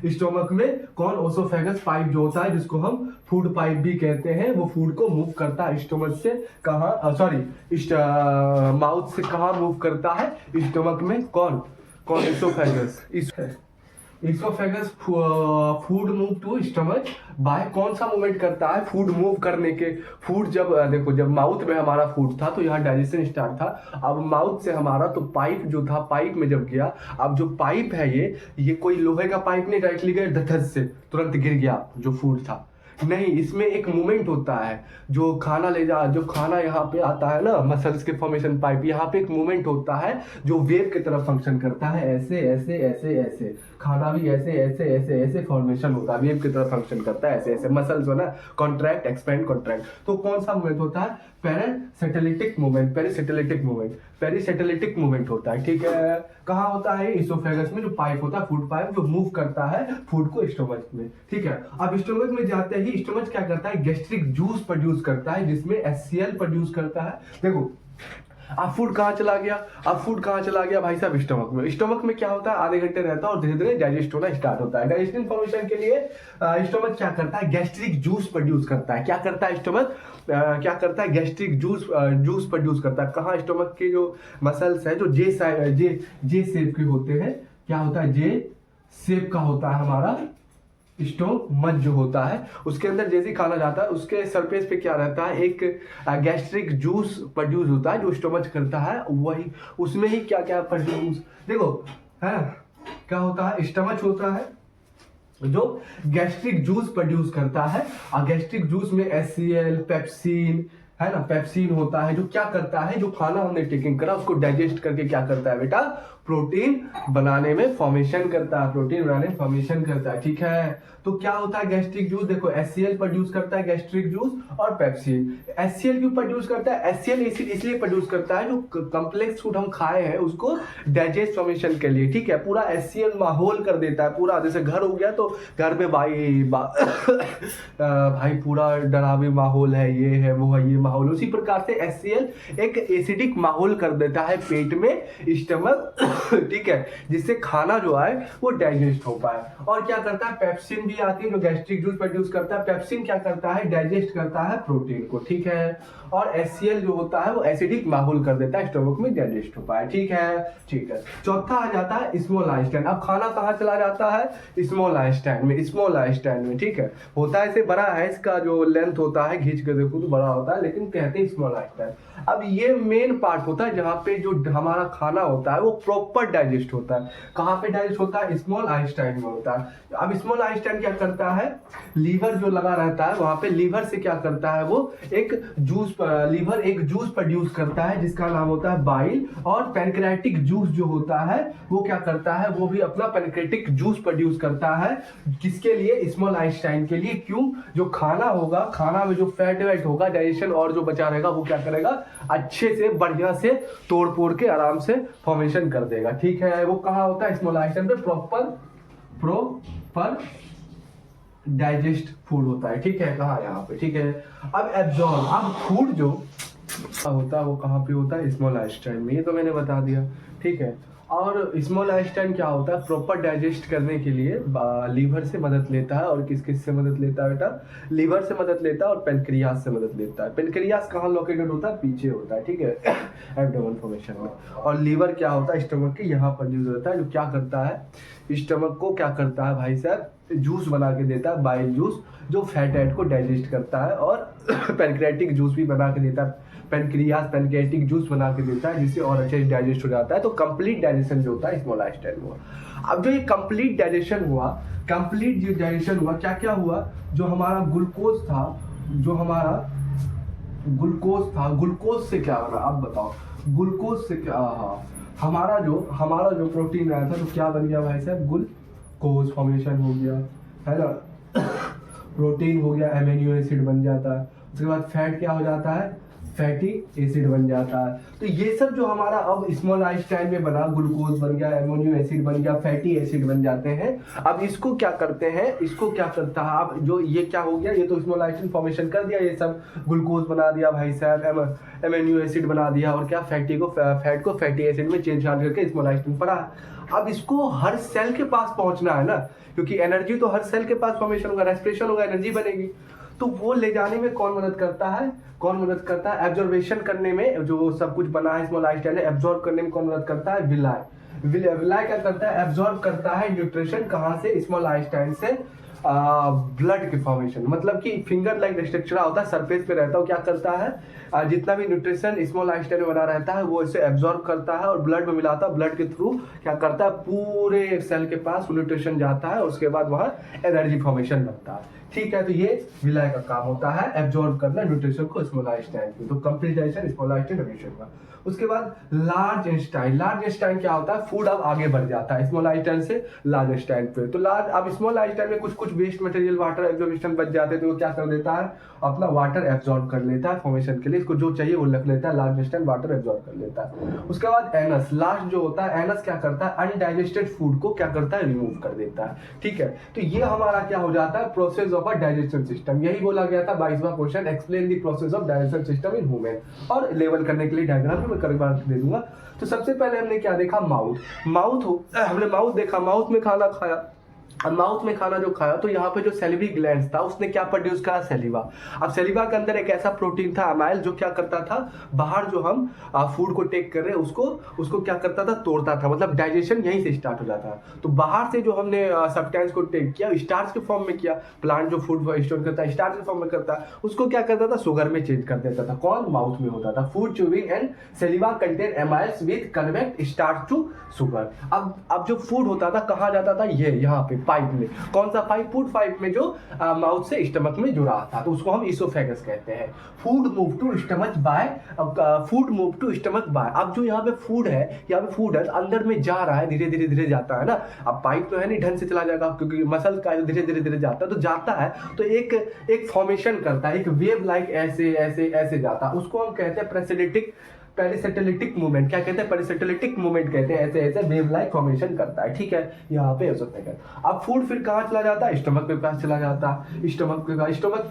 स्टोमक में। कौन? ओसोफेगस पाइप जो होता है, जिसको हम फूड पाइप भी कहते हैं, वो फूड को मूव करता है स्टोमक से कहाँ, सॉरी माउथ से कहाँ मूव करता है? स्टोमक में। कौन? Oesophagus. Oesophagus food move to stomach by कौन सा मूवमेंट करता है? फूड मूव करने के। फूड जब देखो, जब माउथ में हमारा फूड था तो यहाँ डाइजेशन स्टार्ट था। अब माउथ से हमारा तो पाइप जो था, पाइप में जब गया, अब जो पाइप है ये कोई लोहे का पाइप नहीं डायरेक्टली गया धस से तुरंत गिर गया जो फूड था, नहीं, इसमें एक मूवमेंट होता है। जो खाना जो खाना यहाँ पे आता है ना, मसल्स के फॉर्मेशन पाइप, यहाँ पे एक मूवमेंट होता है जो वेव की तरफ फंक्शन करता है। ऐसे ऐसे ऐसे ऐसे खाना भी ऐसे ऐसे ऐसे ऐसे फॉर्मेशन होता है, वेव की तरफ फंक्शन करता है। ऐसे ऐसे मसल्स हो ना, कॉन्ट्रैक्ट एक्सपेंड कॉन्ट्रैक्ट। तो कौन सा मूवमेंट होता है? पेरिसेटेलिटिक मूवमेंट। पेरिसेटेलिटिक मूवमेंट होता है। ठीक है, कहाँ होता है? इसोफेगस में जो पाइप होता है, फूड पाइप, जो मूव करता है फूड को स्टोमक में। ठीक है, अब स्टोमक में जाते ही स्टोमक क्या करता है? गैस्ट्रिक जूस प्रोड्यूस करता है, जिसमें HCl प्रोड्यूस करता है। देखो अब फूड कहाँ चला गया? अब फूड कहाँ चला गया भाई साहब? स्टोमक में। स्टोमक में क्या होता है? आधे घंटे रहता है और धीरे धीरे डाइजेस्ट होना स्टार्ट होता है। डाइजेशन फॉर्मेशन के लिए स्टोमक क्या करता है? गैस्ट्रिक जूस प्रोड्यूस करता है। क्या करता है स्टोमक? क्या करता है? गैस्ट्रिक जूस प्रोड्यूस करता है। कहाँ? स्टोमक के जो मसल्स है, जो जे शेप के होते हैं। क्या होता है? जे शेप का होता है हमारा स्टोमक जो होता है, उसके अंदर जैसे ही खाना जाता है, उसके सरफेस पे क्या रहता है? एक गैस्ट्रिक जूस प्रोड्यूस होता है जो स्टोमक करता है। वही उसमें ही क्या क्या प्रोड्यूस, देखो है क्या होता है? स्टमच होता है जो गैस्ट्रिक जूस प्रोड्यूस करता है, और गैस्ट्रिक जूस में HCl, पेप्सिन है ना, पेप्सिन होता है, जो क्या करता है? जो खाना हमने टेकिंग करा उसको डाइजेस्ट करके क्या करता है बेटा? प्रोटीन बनाने में फॉर्मेशन करता है। प्रोटीन बनाने में फॉर्मेशन करता है। ठीक है, तो क्या होता है? गैस्ट्रिक जूस देखो, HCl प्रोड्यूस करता है गैस्ट्रिक जूस, और पेप्सिन। HCl क्यों प्रोड्यूस करता है? HCl इसलिए प्रोड्यूस करता है, जो कॉम्प्लेक्स फूड हम खाए हैं उसको डाइजेस्ट फॉर्मेशन के लिए। ठीक है, पूरा HCl माहौल कर देता है। पूरा जैसे घर हो गया तो घर में भाई पूरा डरावे माहौल है, ये है वो है, ये माहौल। उसी प्रकार से HCl एक एसिडिक माहौल कर देता है पेट में, स्टमक ठीक है, जिससे खाना जो है वो डाइजेस्ट हो पाए। और क्या करता है? पेप्सिन भी आती है जो गैस्ट्रिक जूस प्रोड्यूस करता है। पेप्सिन क्या करता है? डाइजेस्ट करता है प्रोटीन को। ठीक है, और HCl जो होता है वो एसिडिक माहौल कर देता है, स्टमक में डाइजेस्ट हो पाए। ठीक है, ठीक है। चौथा आ जाता है स्मॉल आइस्टाइन। अब खाना कहाँ चला जाता है? स्मॉल आइस्टाइन में। स्मॉल आइस्टाइन में, ठीक है, होता है ऐसे बड़ा है, इसका जो लेंथ होता है खींच के देखो तो बड़ा होता है, लेकिन कहते हैं स्मॉल आइस्टाइन। अब ये मेन पार्ट होता है जहाँ पे जो हमारा खाना होता है वो प्रॉपर डाइजेस्ट होता है। कहाँ पे डाइजेस्ट होता है? स्मॉल आइस्टाइन में होता है। अब स्मॉल आइस्टाइन क्या करता है? लीवर जो लगा रहता है वहां पे, लीवर से क्या करता है? वो एक जूस प्रोड्यूस करता है जिसका नाम होता है बाइल। और पैनक्रियाटिक जूस जो होता है वो क्या करता है? वो भी अपना पैनक्रियाटिक जूस प्रोड्यूस करता है। किसके लिए? स्मॉल आइस्टाइन के लिए। क्यों? जो खाना होगा, खाना में जो फैट वेट होगा, डाइजेशन और जो बचा रहेगा वो क्या करेगा? अच्छे से बढ़िया से तोड़ फोड़ के आराम से फॉर्मेशन कर देगा। ठीक है, वो कहाँ होता है? स्मॉल आइस्टाइन पे प्रॉपर डाइजेस्ट फूड होता है। ठीक है, कहाँ? यहाँ पे। ठीक है, अब एब्जॉर्ब, अब फूड जो होता है वो कहाँ पे होता है? स्मॉल आइस्टाइन में। ये तो मैंने बता दिया। ठीक है, और स्मॉल आइस्टाइन क्या होता है? प्रॉपर डाइजेस्ट करने के लिए लीवर से मदद लेता है। और किस से मदद लेता है बेटा? लीवर से मदद लेता है और पेनक्रियास से मदद लेता है। पेनक्रियास कहाँ लोकेटेड होता है? पीछे होता है। ठीक है, एब्डोमेन फॉर्मेशन में। और लीवर क्या होता है? स्टमक के यहाँ प्रोड्यूस होता है, जो क्या करता है? स्टमक को क्या करता है भाई साहब? जूस बना के देता है, बाइल जूस, जो फैट एट को डाइजेस्ट करता है। और पैनक्रियाटिक जूस भी बना के देता है, पैनक्रियाटिक जूस बना के देता है, जिससे और अच्छे से डाइजेस्ट हो जाता है। तो कंप्लीट डाइजेशन जो होता है स्मॉल आइस्टाइन में हुआ। अब जो ये कंप्लीट डाइजेशन हुआ, क्या क्या हुआ? जो हमारा ग्लूकोज था, जो हमारा ग्लूकोज था, ग्लूकोज से क्या बना आप बताओ, ग्लूकोज से क्या, हाँ हमारा जो प्रोटीन आया था तो क्या बन गया भाई साहब, ग्लूकोज फॉर्मेशन हो गया, है ना। प्रोटीन हो गया, एमिनो एसिड बन जाता है, उसके बाद फैट क्या हो जाता है, फैटी एसिड बन जाता है। तो ये सब जो हमारा अब स्मॉल आइंस्टाइन में बना, ग्लूकोज बन गया, एमोनियो एसिड बन गया, फैटी एसिड बन जाते हैं। अब इसको क्या करते हैं, इसको क्या करता है, अब जो ये क्या हो गया, ये तो स्मॉल आइंस्टाइन फॉर्मेशन कर दिया, ये सब ग्लूकोज बना दिया भाई साहब, एमोनियो एसिड बना दिया, और क्या फैट को फैटी एसिड में चेंज करके स्मॉल आइंस्टाइन पड़ा। अब इसको हर सेल के पास पहुंचना है ना, क्योंकि एनर्जी तो हर सेल के पास फॉर्मेशन होगा, रेस्पिरेशन होगा, एनर्जी बनेगी। तो वो ले जाने में कौन मदद करता है, एब्जॉर्बेशन करने में, जो सब कुछ बना है स्मॉल आइंस्टाइन ने, एब्जॉर्ब करने में कौन मदद करता है, विलाय। विलाय क्या करता है, एब्जॉर्ब करता है न्यूट्रिशन, कहाँ से, स्मॉल आइंस्टाइन से, ब्लड के फॉर्मेशन, मतलब कि फिंगर लाइक स्ट्रक्चर होता है, सरफेस पे रहता है, क्या करता है, जितना भी न्यूट्रिशन स्मॉल आइंस्टाइन में बना रहता है वो इसे एब्जॉर्ब करता है और ब्लड में मिलाता है, ब्लड के थ्रू क्या करता है, पूरे सेल के पास न्यूट्रिशन जाता है, उसके बाद वहाँ एनर्जी फॉर्मेशन बनता है। ठीक है, तो ये विलाय का काम होता है, एब्जॉर्ब करना न्यूट्रिशन को स्मॉल आइंस्टाइन में। तो complete digestion small Einstein evolution का। उसके बाद लार्ज इंस्टाइन क्या होता है, फूड अब आगे बढ़ जाता है स्मॉल आइंस्टाइन से लार्ज इंस्टाइन पे। तो लार्ज, अब स्मॉल आइंस्टाइन में कुछ वेस्ट मटेरियल वाटर एब्जॉर्प्शन बच जाते हैं, तो वो क्या कर देता है, अपना वाटर एब्जॉर्ब कर लेता है फॉर्मेशन के लिए, इसको जो चाहिए वो रख लेता है, लार्ज इंस्टाइन वाटर एब्जॉर्ब कर लेता है। उसके बाद एनस, लास्ट जो होता है एनस, क्या करता है, अनडाइजेस्टेड फूड को क्या करता है, रिमूव कर देता है। ठीक है, तो ये हमारा क्या हो जाता है, process of a digestion system. यही बोला गया था 22वां question, explain the process of digestion system in human, और लेवल करने के लिए डायग्राम भी मैं कई बार दे दूंगा। तो सबसे पहले हमने क्या देखा, हमने माउथ देखा, माउथ में खाना खाया, अब माउथ में खाना जो खाया, तो यहाँ पे जो सैलिवरी ग्लैंड्स था उसने क्या प्रोड्यूस करा, सैलिवा। अब सैलिवा के अंदर एक ऐसा प्रोटीन था अमाइल, जो क्या करता था, बाहर जो हम फूड को टेक कर रहे हैं उसको क्या करता था, तोड़ता था, मतलब डाइजेशन यहीं से स्टार्ट हो जाता है। तो बाहर से जो हमने सब्सटेंस को टेक किया, स्टार्च के फॉर्म में किया, प्लांट जो फूड स्टोर करता है स्टार्च के फॉर्म में करता है, उसको क्या करता था, शुगर में चेंज कर देता था। कौन, माउथ में होता था। Food chewing and saliva contain amylase with convert starch to sugar. अब जो फूड होता था कहाँ जाता था, ये यहाँ पे पाइप में, कौन सा पाइप, फूड पाइप में, जो माउथ से स्टमक में जुड़ा था, तो उसको हम इसोफेगस कहते हैं। Food move to stomach by, अब जो यहाँ पे फूड है, अंदर में जा रहा है, धीरे धीरे जाता है ना। अब पाइप तो है नहीं ढंग से चला जाएगा, क्योंकि मसल का धीरे धीरे जाता है, तो जाता है तो एक फॉर्मेशन करता है, एक वेव लाइक ऐसे ऐसे ऐसे जाता है, उसको हम कहते हैं पेरिसेटेलिटिक मूवमेंट। क्या कहते हैं, पेरिसेटेलिटिक मूवमेंट कहते हैं, ऐसे ऐसे वेव लाइक फॉर्मेशन करता है। ठीक है, यहाँ पे अब फूड फिर कहाँ चला जाता है, स्टमक के पास चला जाता है। स्टमक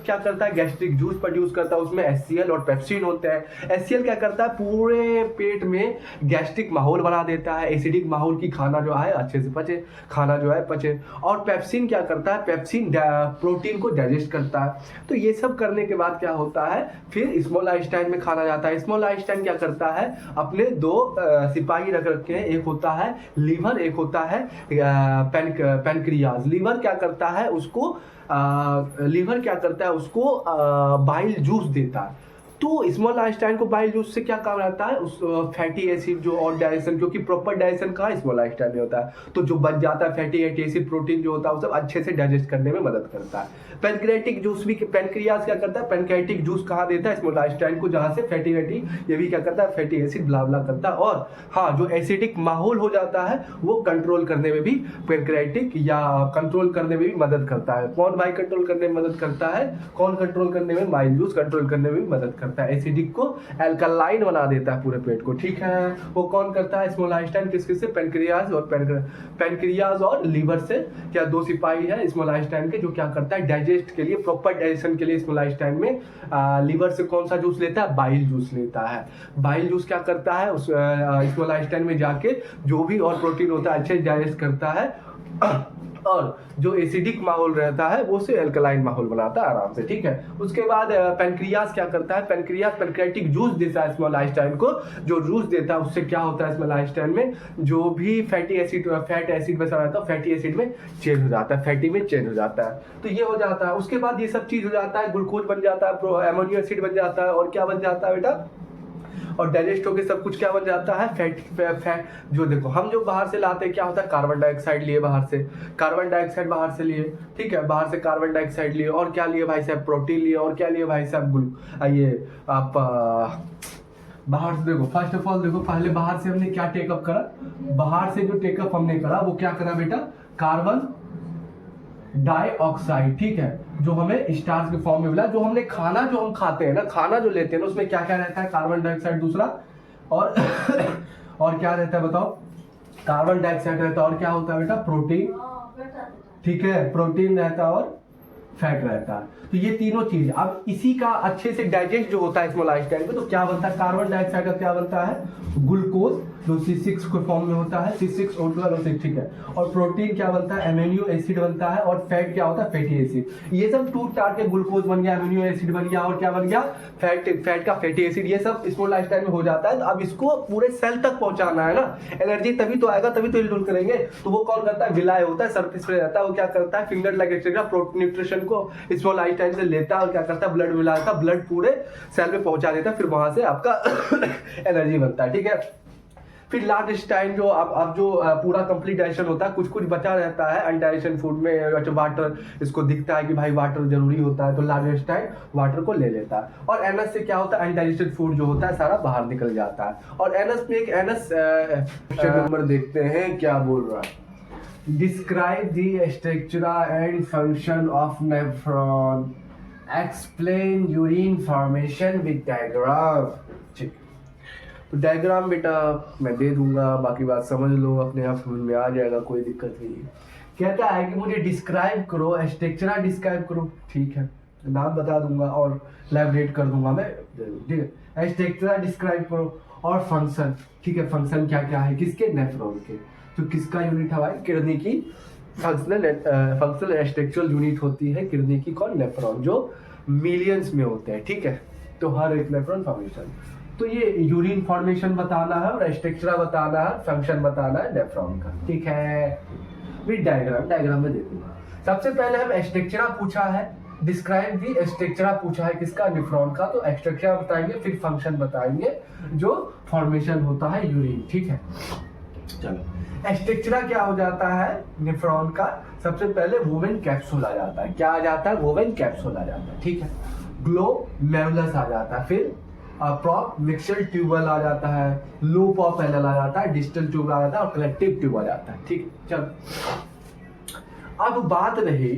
क्या करता है, गैस्ट्रिक जूस प्रोड्यूस करता है, उसमें HCl और पेप्सिन होते हैं। HCl क्या करता है, पूरे पेट में गैस्ट्रिक माहौल बना देता है, एसिडिक माहौल की खाना जो है अच्छे से पचे, पचे। और पेप्सिन क्या करता है, पेप्सिन प्रोटीन को डाइजेस्ट करता है। तो ये सब करने के बाद क्या होता है, फिर स्मॉल आइंस्टाइन में खाना जाता है। स्मॉल आइंस्टाइन क्या करता है, अपने दो सिपाही रख रखे हैं, एक होता है लीवर, एक होता है पैनक्रियाज। लीवर क्या करता है, उसको बाइल जूस देता है। तो स्मॉल आइंस्टाइन को बाइल जूस से क्या काम रहता है, उस फैटी एसिड जो और डाइजेशन, जो कि प्रॉपर डाइजेशन का स्मॉल आइंस्टाइन में होता है, तो जो बच जाता है फैटी एसिड, प्रोटीन जो होता है, वो सब अच्छे से डाइजेस्ट करने में मदद करता है। पैनक्रियाटिक जूस भी, पैनक्रियाज क्या करता है, पैनक्रियाटिक जूस कहाँ देता है, स्मॉल आइंस्टाइन को, जहाँ से फैटी ये भी क्या करता है, फैटी एसिड ब्ला ब्ला करता है। और हाँ, जो एसिडिक माहौल हो जाता है वो कंट्रोल करने में भी पैनक्रियाटिक या कंट्रोल करने में भी मदद करता है। कौन भाई कंट्रोल करने में मदद करता है, कौन कंट्रोल करने में, बाइल जूस कंट्रोल करने में भी मदद करता है, एसिडिक को एल्कलाइन बना देता है पूरे पेट को। ठीक है, वो कौन करता है, स्मॉल आइंस्टाइन। किसके से, पैनक्रियाज और लीवर से। क्या दो सिपाही है स्मॉल आइंस्टाइन के, जो क्या करता है, डाइजेस्ट के लिए, प्रॉपर डाइजेशन के लिए स्मॉल आइंस्टाइन में लीवर से कौन सा जूस लेता है, बाइल जूस लेता है। बाइल जूस क्या करता है, उस स्मॉल आइंस्टाइन में जाके जो भी और प्रोटीन होता है अच्छे डाइजेस्ट करता है, और जो एसिडिक माहौल रहता है वो से एल्कलाइन माहौल बनाता है आराम से। ठीक है, उसके बाद पैनक्रियाज क्या करता है, पैनक्रियाटिक जूस देता है स्मॉल आइंस्टाइन को। जो जूस देता है उससे क्या होता है, स्मॉल आइंस्टाइन में जो भी फैट एसिड बचा रहता है, फैटी एसिड में चेंज हो जाता है, फैटी में चेंज हो जाता है। तो ये हो जाता है। उसके बाद ये सब चीज हो जाता है, ग्लूकोज बन जाता है, एमोनियो एसिड बन जाता है, और क्या बन जाता है बेटा, और डाइजेस्ट होकर सब कुछ क्या बन जाता है, फैट। जो देखो हम जो बाहर से लाते हैं क्या होता है, कार्बन डाइऑक्साइड लिए बाहर से, कार्बन डाइऑक्साइड बाहर से लिए, ठीक है, बाहर से कार्बन डाइऑक्साइड लिए, और क्या लिए भाई साहब, प्रोटीन लिए, और क्या लिए भाई साहब, ये आप बाहर से देखो, फर्स्ट ऑफ ऑल देखो, पहले बाहर से हमने क्या टेकअप करा, बाहर से जो टेकअप हमने करा वो क्या करा बेटा, कार्बन डाइऑक्साइड, ठीक है, जो हमें स्टार्च के फॉर्म में मिला। जो हमने खाना जो हम खाते हैं ना, खाना जो लेते हैं ना, उसमें क्या क्या रहता है, कार्बन डाइऑक्साइड दूसरा, और और क्या रहता है बताओ, कार्बन डाइऑक्साइड रहता है, और क्या होता है बेटा, प्रोटीन, ठीक है, प्रोटीन रहता है और फैट रहता है। तो ये तीनों चीज, अब इसी का अच्छे से डाइजेस्ट जो होता है स्मॉल इंटेस्टाइन में, तो क्या बनता है, कार्बन डाइऑक्साइड का क्या बनता है, ग्लूकोज, जो C6 के फॉर्म में होता है, C6O2, ठीक है, और प्रोटीन क्या बनता है, अमीनो एसिड बनता है, और फैट क्या होता है, फैटी एसिड। ये सब टूट टाट के ग्लूकोज बन गया, अमीनो एसिड बन गया, और क्या बन गया, फैट का फैटी एसिड, ये सब स्मॉल इंटेस्टाइन में हो जाता है। तो अब इसको पूरे सेल तक पहुंचाना है ना, एनर्जी तभी तो आएगा, तभी तो हिलडुल करेंगे। तो वो कौन करता है, विलाय होता है, सरफेस पे रहता है, वो क्या करता है, फिंगर लाइक न्यूट्रिशन को स्मॉल इंटेस्टाइन से लेता है, और क्या करता है, ब्लड मिलाता है, ब्लड पूरे सेल में पहुंचा देता है, फिर वहां से आपका एनर्जी बनता है, ठीक है। फिर लार्ज इंटेस्टाइन जो अब जो पूरा कंप्लीट डाइजेशन होता है, कुछ कुछ बचा रहता है अनडाइजेशन फूड में, वाटर, इसको दिखता है कि भाई वाटर जरूरी होता है, तो लार्ज इंटेस्टाइन वाटर को ले लेता है, और एनस से क्या होता है, अनडाइजेस्टेड फूड जो होता है सारा बाहर निकल जाता है। और एनस में एक एनस क्वेश्चन नंबर देखते हैं क्या बोल रहा है, describe the structure and function of nephron, explain urine formation with diagram. ठीक, तो डायग्राम बेटा मैं दे दूंगा, बाकी बात समझ लो, अपने आप समझ में आ जाएगा, कोई दिक्कत नहीं है। कहता है कि मुझे डिस्क्राइब करो, स्ट्रक्चर डिस्क्राइब करो, ठीक है, नाम बता दूंगा और लैबोरेट कर दूंगा मैं, ठीक है, स्ट्रक्चर डिस्क्राइब करो, और फंक्शन, ठीक है, फंक्शन क्या क्या है, किसके, नेफ्रॉन के। तो किसका यूनिट है भाई, किडनी की फंक्शनल स्ट्रक्चरल यूनिट होती है किडनी की, कौन, नेफ्रॉन, जो मिलियंस में होते हैं, ठीक है। तो हर एक नेफ्रॉन फॉर्मेशन, तो ये यूरिन फॉर्मेशन बताना है, और स्ट्रक्चर बताना है, फंक्शन बताना है नेफ्रॉन का, ठीक है। विद डायग्राम में दे दूंगा। सबसे पहले हम स्ट्रक्चर पूछा है, डिस्क्राइब दी स्ट्रक्चर पूछा है किसका, नेफ्रॉन का, तो स्ट्रक्चर बताएंगे, फिर फंक्शन बताएंगे, जो फॉर्मेशन होता है यूरिन, ठीक है। चलो, स्ट्रक्चर क्या हो जाता है नेफ्रॉन का, सबसे पहले वोवेन कैप्सूल आ जाता है, क्या आ जाता है, वोवेन कैप्सूल आ जाता है, ठीक है। ग्लोमेरुलस आ जाता है, फिर प्रॉप मिक्सचर ट्यूबल आ जाता है, लूप ऑफ एनल आ जाता है, डिस्टल ट्यूब आ जाता है, और कलेक्टिव ट्यूब आ जाता है, ठीक है। चलो, अब बात रही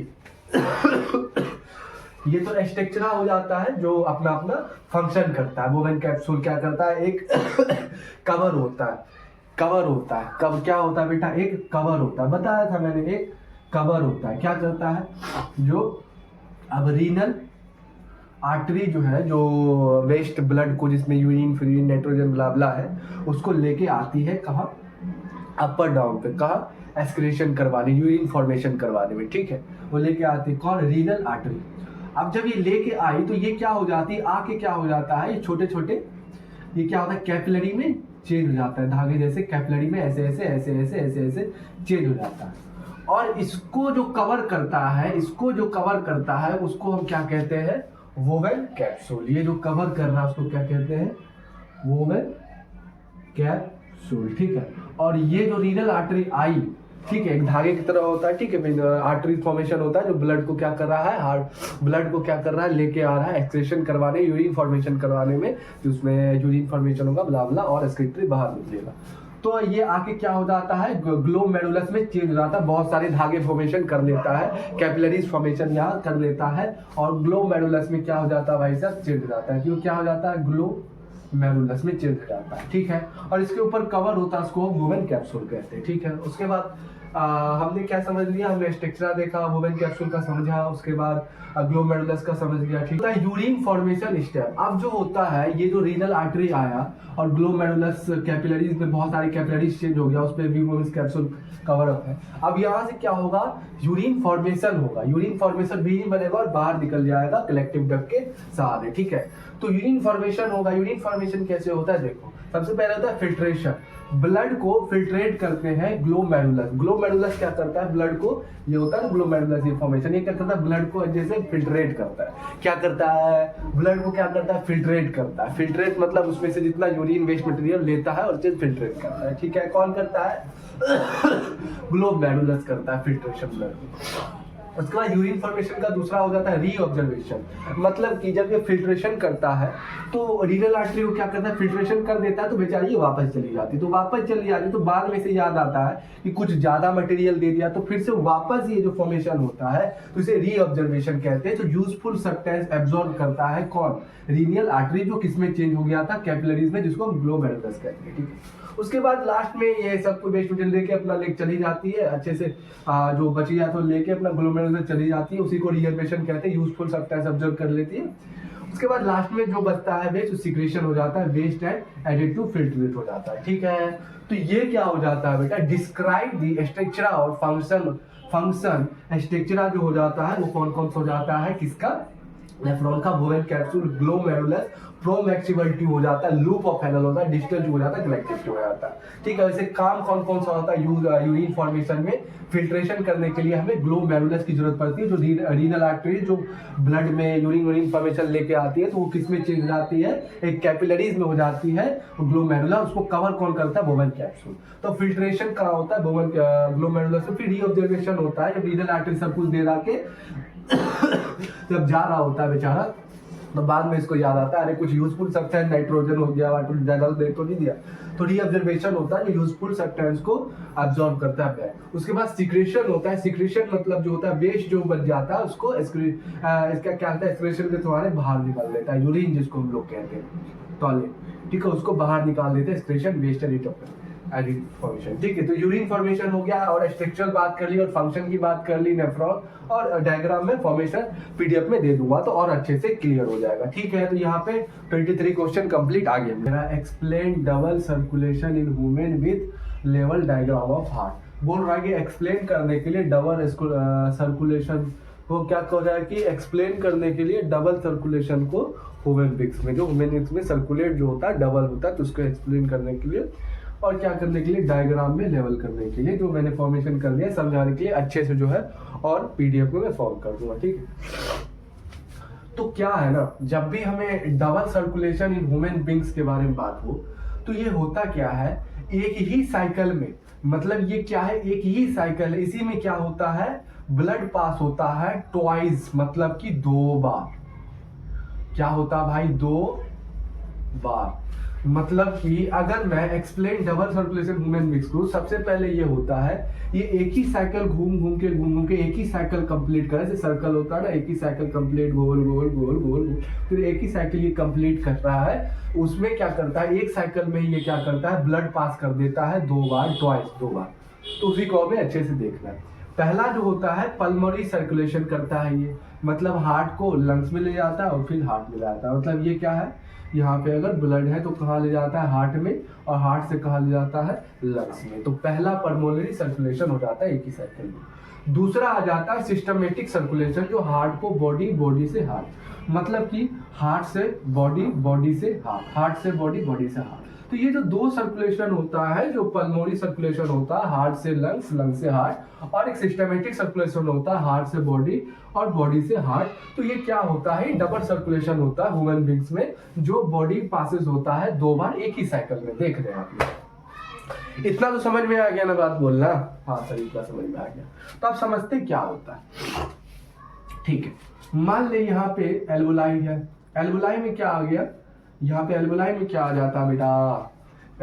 ये तो स्ट्रक्चर हो जाता है जो अपना अपना फंक्शन करता है। वोवेन कैप्सूल क्या करता है, एक कवर होता है, कब क्या होता है बेटा, एक कवर होता है, बताया था मैंने, एक कवर होता है, क्या करता है, जो अब रीनल आर्टरी जो है, जो वेस्ट ब्लड को, जिसमें यूरिन फ्री नाइट्रोजन ब्ला है, उसको लेके आती है कहाँ, अपर डाउन पे, कहाँ, एक्सक्रीशन करवाने, यूरिन फॉर्मेशन करवाने में, ठीक है, वो लेके आती है कौन, रीनल आर्टरी। अब जब ये लेके आई तो ये क्या हो जाती है, आके क्या हो जाता है, ये छोटे छोटे, ये क्या होता है, कैपिलरी में चेंज हो जाता है, धागे जैसे कैपिलरी में ऐसे ऐसे ऐसे ऐसे ऐसे ऐसे चेंज हो जाता है। और इसको जो कवर करता है, उसको हम क्या कहते हैं, वोवेन कैप्सूल। ये जो कवर कर रहा है उसको क्या कहते हैं, वोवेन कैप्सूल, ठीक है। और ये जो रीनल आर्टरी आई, ठीक है, एक धागे की तरह होता है, ठीक है, आर्टरी फॉर्मेशन होता है, जो ब्लड को क्या कर रहा है, हार्ट ब्लड को क्या कर रहा है, लेके आ रहा है एक्सक्रीशन करवाने, यूरिन फॉर्मेशन करवाने में, जिसमें यूरिन फॉर्मेशन होगा, ब्ला ब्ला, और एक्सक्रीटरी बाहर निकलेगा। तो ये आके क्या हो जाता है, ग्लोमेरुलस में चेंज हो जाता है, बहुत सारे धागे फॉर्मेशन कर लेता है, कैपिलरीज फॉर्मेशन यहाँ कर लेता है, और ग्लोमेरुलस में क्या हो जाता है भाई साहब, चेंज हो जाता है, क्यों क्या हो जाता है, ग्लोमेरुलस में चेंज हो जाता है, ठीक है। और इसके ऊपर कवर होता है, उसको वोवेन कैप्सूल कहते हैं, ठीक है। उसके बाद हमने क्या समझ लिया, हमने स्ट्रक्चर देखा, वोवेन कैप्सूल का समझा, उसके बाद ग्लोमेरुलस का समझ गया, ठीक है। यूरिन फॉर्मेशन स्टेप, अब जो होता है, ये जो रीनल आर्टरी आया और ग्लोमेरुलस कैपिलरीज में बहुत सारी कैपिलरीज चेंज हो गया, उस पर भी वोवेन कैप्सूल कवर अप है। अब यहाँ से क्या होगा, यूरिन फॉर्मेशन होगा, यूरिन फॉर्मेशन भी नहीं बनेगा और बाहर निकल जाएगा कलेक्टिव डक्ट के सहारे, ठीक है। तो यूरिन फॉर्मेशन होगा, यूरिन फॉर्मेशन कैसे होता है देखो, सबसे पहले होता है फिल्ट्रेशन, ब्लड को फिल्ट्रेट करते हैं ग्लोमेरुलस। ग्लोमेरुलस क्या करता है, ब्लड को, ये होता है ना ग्लोमेरुलस इन्फॉर्मेशन, ये क्या करता है, ब्लड को जैसे फिल्ट्रेट करता है। क्या करता है, ब्लड को क्या करता है, फिल्ट्रेट करता है। फिल्ट्रेट मतलब उसमें से जितना यूरिन वेस्ट मटेरियल लेता है और चीज फिल्ट्रेट करता है, ठीक है। कौन करता है ग्लोमेरुलस करता है फिल्ट्रेशन ब्लड को। उसके बाद यूरिन फॉर्मेशन का दूसरा हो जाता है रीऑब्जर्वेशन, मतलब कि जब ये फिल्ट्रेशन करता है तो रीनल आर्टरी को क्या करता है, फिल्ट्रेशन कर देता है, तो बेचारी वापस चली जाती है। तो वापस चली जाती है तो बाद में से याद आता है कि कुछ ज्यादा मटेरियल दे दिया, तो फिर से वापस ये जो फॉर्मेशन होता है तो इसे रीऑब्जर्वेशन कहते हैं। तो यूजफुल सब्सटेंस एब्जॉर्ब करता है कौन, रीनल आर्टरी, जो किसमें चेंज हो गया था, कैपिलरीज में, जिसको हम ग्लोमेरुलस कहते हैं, ठीक है। उसके बाद लास्ट में ये सब कुछ वेस्ट मटेरियल लेके अपना लेके चली जाती है अच्छे से, जो बची जाए तो लेके अपना ग्लोमेरुलस चली जाती है, उसी को रीऑब्जर्वेशन कहते हैं, यूजफुल सब्सटेंस ऑब्जर्व कर लेती है। उसके बाद लास्ट में जो बचता है वेस्ट, सिक्रेशन हो जाता है, waste and added to filtrate हो जाता है, ठीक है। तो ये क्या हो जाता है बेटा, डिस्क्राइब दी स्ट्रक्चर और फंक्शन स्ट्रक्चर जो हो जाता है वो कौन कौन सा हो जाता है, किसका, नेफ्रॉन का, बोवेन कैप्सूल, ग्लोमेरुलस, प्रोमैक्सिमल ट्यूब हो जाता है, लूप ऑफ हेनल होता है, डिस्टल ट्यूब हो जाता है, कलेक्टिव ट्यूब हो जाता है, ठीक है। वैसे काम कौन कौन सा होता है, यूरिन फॉर्मेशन में फिल्ट्रेशन करने के लिए हमें ग्लोमेरुलस की जरूरत पड़ती है, जो रीनल आर्टरी जो ब्लड में यूरिन फॉर्मेशन लेके आती है तो वो किस में चेंज हो जाती है, एक कैपिलरीज में हो जाती है ग्लोमेरुला, उसको कवर कौन करता है, बोवेन कैप्सूल। तो फिल्ट्रेशन कहाँ होता है, बोवेन ग्लोमेरुलस से। फिर रीऑब्जर्वेशन होता है, जब रीनल आर्टरी सब कुछ दे रहा के जब जा रहा होता है बेचारा, तो बाद में इसको याद आता है अरे कुछ यूजफुल सब्सटेंस नाइट्रोजन हो गया, ज्यादा दे तो नहीं दिया, तो रीऑब्जर्वेशन होता है, जो यूजफुल सब्सटेंस को अब्सॉर्ब करता है ब्लड। उसके बाद सिक्रेशन होता है, सिक्रेशन मतलब जो होता है वेस्ट जो बच जाता है उसको इसका क्या होता है, एक्सक्रीशन के द्वारा बाहर निकाल देता है, यूरिन जिसको हम लोग कहते हैं टॉयलेट, ठीक है, उसको बाहर निकाल देते हैं, एक्सक्रीशन वेस्ट एडिड फॉर्मेशन, ठीक है। तो यूरिन फॉर्मेशन हो गया, और स्ट्रक्चरल बात कर ली, और फंक्शन की बात कर ली, नेफ्रॉन, और डायग्राम में फॉर्मेशन पीडीएफ में दे दूंगा तो और अच्छे से क्लियर हो जाएगा, ठीक है। तो यहाँ पे 23 क्वेश्चन कंप्लीट आ गया मेरा। Explain double circulation in women with level diagram of heart. बोल रहा है कि एक्सप्लेन करने के लिए डबल सर्कुलेशन को क्या कह रहा है कि एक्सप्लेन करने के लिए डबल सर्कुलेशन को वुमेन विक्स में, जो वुमेन विक्स में सर्कुलेट जो होता है डबल होता है, तो उसको एक्सप्लेन करने के लिए और क्या करने के लिए, डायग्राम में लेवल करने के लिए, जो मैंने फॉर्मेशन कर लिया समझाने के लिए अच्छे से जो है, और पीडीएफ में मैं फॉर्म कर दूंगा, ठीक है। तो क्या है ना, जब भी हमें double circulation in human beings के बारे में बात हो तो ये होता क्या है, एक ही साइकिल में, मतलब ये क्या है, एक ही साइकिल है, इसी में क्या होता है, ब्लड पास होता है ट्वाइस, मतलब कि 2 बार। क्या होता भाई, 2 बार। मतलब कि अगर मैं explain double circulation human mix को, सबसे पहले ये होता है, ये एक ही साइकिल घूम घूम के एक ही साइकिल कंप्लीट करे, जैसे सर्कल होता है ना, एक ही साइकिल कंप्लीट, गोल गोल गोल गोल गोल, फिर एक ही साइकिल ये कंप्लीट कर रहा है। उसमें क्या करता है, एक साइकिल में ही ये क्या करता है, ब्लड पास कर देता है 2 बार, ट्वाइस 2 बार। तो उसी को हमें अच्छे से देखना है। पहला जो होता है पल्मोनरी सर्कुलेशन करता है ये, मतलब हार्ट को लंग्स में ले जाता है और फिर हार्ट में जाता है। मतलब ये क्या है, यहाँ पे अगर ब्लड है तो कहाँ ले जाता है, हार्ट में, और हार्ट से कहाँ ले जाता है, लंग्स में। तो पहला पल्मोनरी सर्कुलेशन हो जाता है एक ही साइकिल में। दूसरा आ जाता है सिस्टमेटिक सर्कुलेशन, जो हार्ट को बॉडी, बॉडी से हार्ट, मतलब कि हार्ट से बॉडी, बॉडी से हार्ट, हार्ट से बॉडी, बॉडी से हार्ट। तो ये जो 2 सर्कुलेशन होता है, जो पल्मोनरी सर्कुलेशन होता है हार्ट से लंग्स, लंग्स से हार्ट, और एक सिस्टमेटिक सर्कुलेशन होता है हार्ट से बॉडी और बॉडी से हार्ट। तो ये क्या होता है, डबल सर्कुलेशन होता है ह्यूमन बींग्स में, जो बॉडी पासेस होता है 2 बार एक ही साइकिल में। देख रहे हैं आप लोग, इतना तो समझ में आ गया ना बात बोलना, हाँ सर इतना समझ में आ गया। तो आप समझते क्या होता है, ठीक है। मान ले यहाँ पे एल्वोलाई है, एल्वोलाई में क्या आ गया, यहाँ पे एल्वोलाई में क्या आ जाता है बेटा,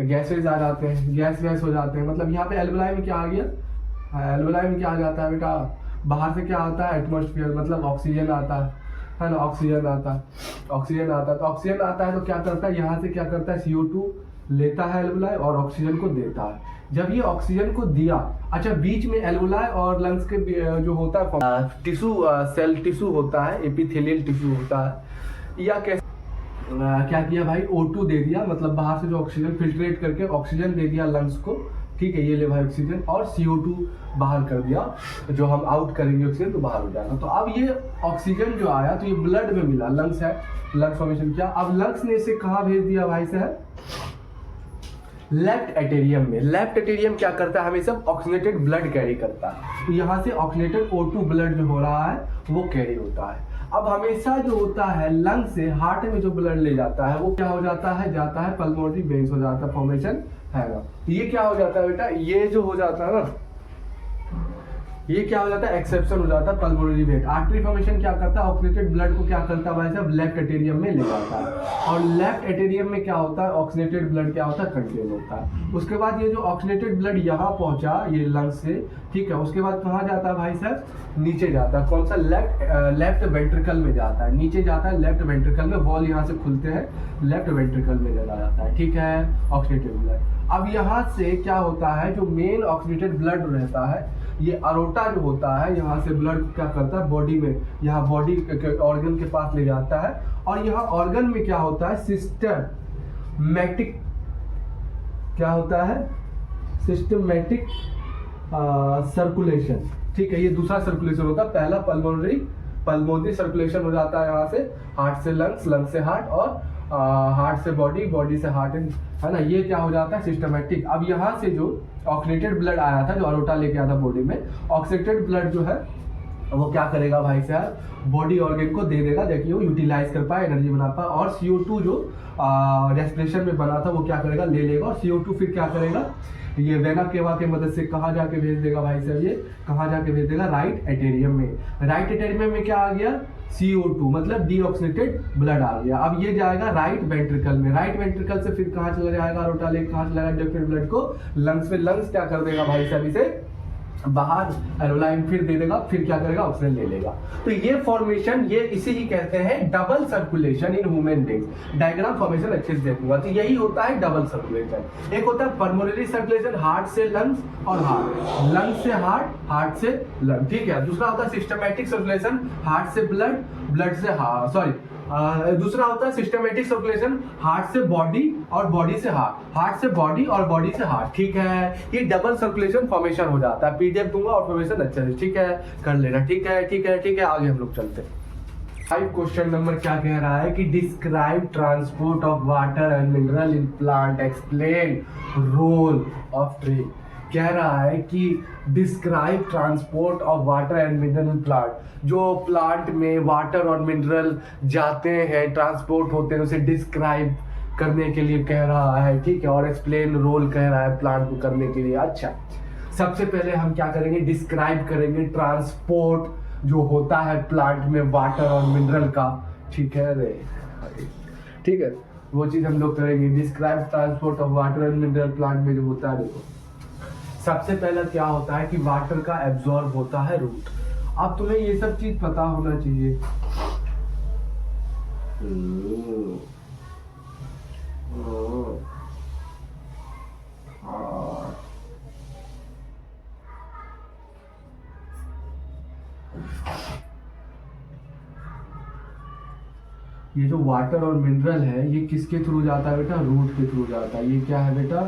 गैसेज आ जाते हैं, गैस हो जाते हैं। मतलब यहाँ पे एल्वोलाई में क्या आ गया, एल्वोलाई में क्या आ जाता है बेटा, बाहर से क्या आता है, एटमॉस्फेयर, मतलब ऑक्सीजन आता है ना, ऑक्सीजन आता है, ऑक्सीजन आता है। तो ऑक्सीजन आता है तो क्या करता है, यहाँ से क्या करता है, CO2 लेता है एल्वोलाई और ऑक्सीजन को देता है। जब ये ऑक्सीजन को दिया, अच्छा बीच में एल्वोलाई और लंग्स के जो होता है टिश्यू, सेल टिश्यू होता है, एपिथेलियल टिश्यू होता है, या कैसे क्या किया भाई, O2 दे दिया, मतलब बाहर से जो ऑक्सीजन फिल्ट्रेट करके ऑक्सीजन दे दिया लंग्स को, ठीक है, ये ले भाई ऑक्सीजन, और CO2 बाहर कर दिया, जो हम आउट करेंगे ऑक्सीजन तो बाहर हो जाएगा। तो अब ये ऑक्सीजन जो आया तो ये ब्लड में मिला, लंग्स है, लंग फॉर्मेशन किया। अब लंग्स ने इसे कहाँ भेज दिया भाई साहब, लेफ्ट एटेरियम में। लेफ्ट एटेरियम क्या करता है, हमेशा ऑक्सीजनेटेड ब्लड कैरी करता है। तो यहाँ से ऑक्सीजनेटेड O2 ब्लड जो हो रहा है वो कैरी होता है। अब हमेशा जो होता है लंग से हार्ट में जो ब्लड ले जाता है वो क्या हो जाता है, जाता है पल्मोनरी वेन्स हो जाता है, फॉर्मेशन है ना। ये क्या हो जाता है बेटा, ये जो हो जाता है ना, ये क्या हो जाता है, एक्सेप्शन हो जाता है पल्मोनरी वेन। आर्टरी फॉर्मेशन क्या करता है, ऑक्सीजनेटेड ब्लड को क्या करता है भाई साहब, लेफ्ट एटेरियम में ले जाता है। और लेफ्ट एटेरियम में क्या होता है, ऑक्सीजनेटेड ब्लड क्या होता है, कंटेन होता है। उसके बाद ये जो ऑक्सीजनेटेड ब्लड यहाँ पहुंचा ये लंग से, ठीक है, उसके बाद कहाँ जाता है भाई साहब, नीचे जाता है। कौन सा, लेफ्ट वेंट्रिकल में जाता है, नीचे जाता है लेफ्ट वेंट्रिकल में। वॉल यहाँ से खुलते हैं, लेफ्ट वेंट्रिकल में चला जाता है, ठीक है, ऑक्सीजनेटेड ब्लड। अब यहाँ से क्या होता है, जो मेन ऑक्सीजनेटेड ब्लड रहता है, ये अरोटा जो होता है, यहाँ से ब्लड क्या करता है बॉडी में, यहाँ बॉडी के ऑर्गन के पास ले जाता है। और यहाँ ऑर्गन में क्या होता है, सिस्टमैटिक, क्या होता है, सिस्टमैटिक सर्कुलेशन, ठीक है। ये दूसरा सर्कुलेशन होता है, पहला पल्मोनरी सर्कुलेशन हो जाता है यहाँ से, हार्ट से लंग्स, लंग से हार्ट, और हार्ट से बॉडी, बॉडी से हार्ट, है ना। ये क्या हो जाता है, सिस्टमैटिक। अब यहाँ से जो ऑक्सीजनेटेड ब्लड आया था, जो अरोटा लेके आया था बॉडी में, ऑक्सीजनेटेड ब्लड जो है वो क्या करेगा भाई साहब, बॉडी ऑर्गन को दे देगा, देखिए वो यूटिलाइज कर पाए, एनर्जी बना पाए। और CO2 जो रेस्पिरेशन में बना था वो क्या करेगा, ले लेगा। और CO2 फिर क्या करेगा, ये वेना केवा के मदद से कहाँ जाके भेज देगा भाई साहब, ये कहाँ जाके भेज देगा, राइट एटेरियम में। राइट एटेरियम में क्या आ गया, CO2 मतलब डीऑक्सीनेटेड ब्लड आ गया। अब ये जाएगा राइट वेंट्रिकल में, राइट वेंट्रिकल से फिर कहाँ चला जाएगा, अरोटा लेके कहाँ चला जाएगा, फिर ब्लड को लंग्स में, लंग्स क्या कर देगा भाई साहब, इसे बाहर एरोलाइन फिर दे देगा, फिर क्या करेगा, ऑक्सीजन ले लेगा। तो ये फॉर्मेशन, ये इसे ही कहते हैं double circulation in human beings. Diagram formation अच्छे से देखूंगा, तो यही होता है डबल सर्कुलेशन। एक होता है पल्मोनरी सर्कुलेशन, हार्ट से लंग्स और हार्ट, लंग से हार्ट, हार्ट से लंग, ठीक है। दूसरा होता है सिस्टमैटिक सर्कुलेशन, हार्ट से ब्लड, ब्लड से हार्ट, सॉरी, दूसरा होता है सिस्टमैटिक सर्कुलेशन, हार्ट से बॉडी और बॉडी से हार्ट, हार्ट से बॉडी और बॉडी से हार्ट, ठीक है। ये डबल सर्कुलेशन फॉर्मेशन हो जाता है। PDF दूंगा और फॉर्मेशन अच्छा है, ठीक है, कर लेना, ठीक है, ठीक है, ठीक है। आगे हम लोग चलते हैं। 5 क्वेश्चन नंबर क्या कह रहा है कि describe transport of water and mineral in plant, explain role of tree. कह रहा है कि describe transport of water and mineral in plant, जो प्लांट में वाटर और मिनरल जाते हैं, ट्रांसपोर्ट होते हैं, उसे डिस्क्राइब करने के लिए कह रहा है, ठीक है। और एक्सप्लेन रोल कह रहा है प्लांट को करने के लिए। अच्छा, सबसे पहले हम क्या करेंगे, डिस्क्राइब करेंगे ट्रांसपोर्ट जो होता है प्लांट में वाटर और मिनरल का, ठीक है रे, ठीक है, वो चीज हम लोग करेंगे। Describe transport of water and mineral plant में जो होता है, देखो सबसे पहला क्या होता है कि वाटर का एब्जॉर्ब होता है रूट। अब तुम्हें ये सब चीज पता होना चाहिए। ये जो वाटर और मिनरल है ये किसके थ्रू जाता है बेटा, रूट के थ्रू जाता है। ये क्या है बेटा,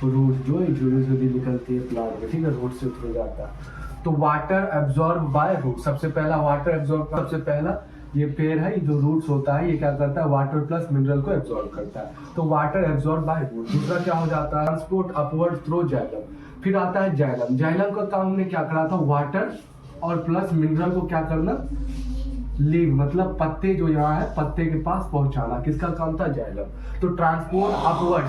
रूट जो इंट्रोड्यूस निकलती है प्लांट में, ठीक है, रूट से थ्रू जाता है। तो वाटर एब्जॉर्ब बाय रूट, सबसे पहला वाटर एब्जॉर्ब, सबसे पहला ये पेड़ है, जो रूट्स होता है ये क्या करता है, वाटर प्लस मिनरल को एब्जॉर्ब करता है। तो वाटर एब्जॉर्ब बाय रूट। दूसरा क्या हो जाता है, ट्रांसपोर्ट अपवर्ड थ्रू जाइलम। फिर आता है जाइलम। जाइलम का काम हमने क्या करा था, वाटर और प्लस मिनरल को क्या करना, लीव मतलब पत्ते जो यहाँ है पत्ते के पास पहुंचाना, किसका काम था, जाइलम। तो ट्रांसपोर्ट अपवर्ड,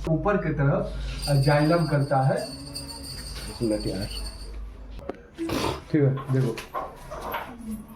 ऊपर की तरफ जाइलम करता है, ठीक है, देखो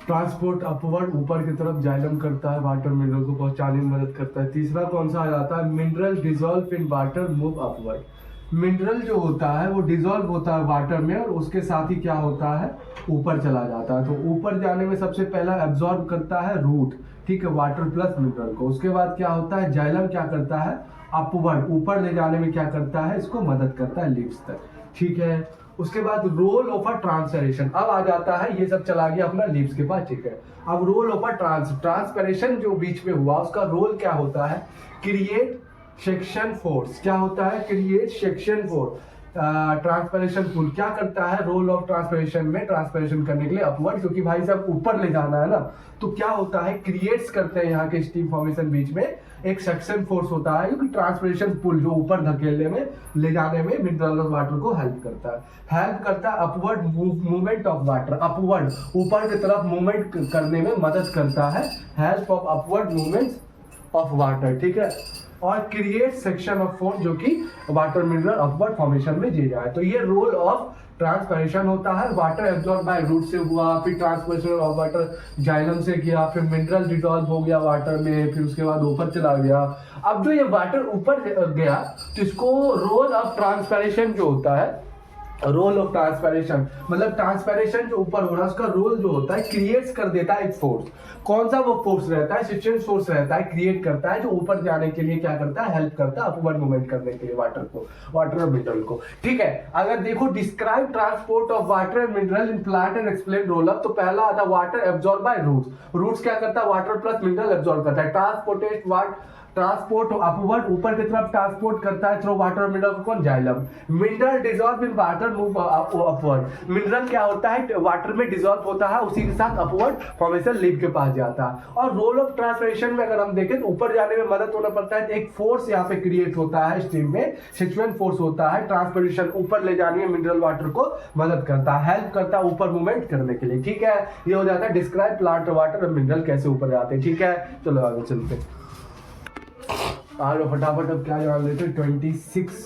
ट्रांसपोर्ट अपवर्ड, ऊपर की तरफ जाइलम करता है, वाटर मिनरल को पहुंचाने में मदद करता है। तीसरा कौन सा आ जाता है, mineral dissolve in water move upward. Mineral जो होता है वो डिजोल्व होता है वाटर में और उसके साथ ही क्या होता है, ऊपर चला जाता है। तो ऊपर जाने में सबसे पहला एब्जॉर्ब करता है रूट, ठीक है, वाटर प्लस मिनरल को। उसके बाद क्या होता है, जाइलम क्या करता है, अपवर्ड, ऊपर ले जाने में क्या करता है, इसको मदद करता है लीव्स तक, ठीक है। उसके बाद रोल ऑफ अ ट्रांसपरेशन, अब आ जाता है, ये सब चला गया अपना लीव्स के पास, ठीक है। अब रोल ऑफ अ ट्रांसपरेशन जो बीच में हुआ उसका रोल क्या होता है, क्रिएट सेक्शन फोर्स। क्या होता है, create suction force. Transpiration pull क्या करता है, रोल ऑफ ट्रांसपिरेशन में ट्रांसपिरेशन करने के लिए अपवर्ड, क्योंकि भाई साहब ऊपर ले जाना है ना, तो क्या होता है क्रिएट्स करते हैं यहाँ के स्टीम फॉर्मेशन बीच में एक सक्शन फोर्स होता है, क्योंकि ट्रांसपिरेशन पुल जो ऊपर धकेलने में ले जाने में मिनरल और वाटर को हेल्प करता है upward movement of water, upward ऊपर की तरफ मूवमेंट करने में मदद करता है, help of upward movement of water, ठीक है, और क्रिएट सेक्शन ऑफ फोर्स जो कि वाटर मिनरल अपवर्ड फॉर्मेशन में दे जाए। तो ये रोल ऑफ ट्रांसपिरेशन होता है, वाटर एब्जॉर्ब बाय रूट से हुआ, फिर ट्रांसपिरेशन ऑफ वाटर जाइलम से किया, फिर मिनरल डिसॉल्व हो गया वाटर में, फिर उसके बाद ऊपर चला गया। अब जो ये वाटर ऊपर गया तो इसको रोल ऑफ ट्रांसपिरेशन जो होता है, रोल ऑफ ट्रांसपिरेशन मतलब ट्रांसपिरेशन जो ऊपर हो रहा है उसका रोल जो होता है क्रिएट्स कर देता है एक फोर्स। कौन सा वो फोर्स रहता है, सिस्टेम फोर्स रहता है, क्रिएट करता है जो ऊपर जाने के लिए क्या करता है, हेल्प करता है अपवर्ड मूवमेंट करने के लिए वाटर को, वाटर और मिनरल को, ठीक है। अगर देखो describe transport of water and mineral in plant and explain role of, तो पहला आता है वाटर एब्जॉर्ब बाय रूट्स क्या करता है, वाटर प्लस मिनरल एब्जॉर्ब करता है, ट्रांसपोर्ट अपवर्ड ऊपर की तरफ ट्रांसपोर्ट करता है थ्रू वाटर मिनरल को, कौन, xylem. Mineral dissolve in water move upward, mineral क्या होता है वाटर में डिसॉल्व होता है, उसी के साथ अपवर्ड फॉर्मेशन लीफ के पास जाता है। और रोल ऑफ ट्रांसपिरेशन में अगर हम देखें तो ऊपर जाने में मदद होना पड़ता है, एक फोर्स यहाँ पे क्रिएट होता है स्ट्रीम में, सिचुएशन फोर्स होता है, ट्रांसपिरेशन ऊपर ले जाने में मिनरल वाटर को मदद करता है, हेल्प करता है ऊपर मूवमेंट करने के लिए, ठीक है। ये हो जाता है डिस्क्राइब प्लांट वाटर और मिनरल कैसे ऊपर जाते हैं, ठीक है। चलो आगे चलते हैं, आज फटाफट अब क्या जान लेते हैं, 26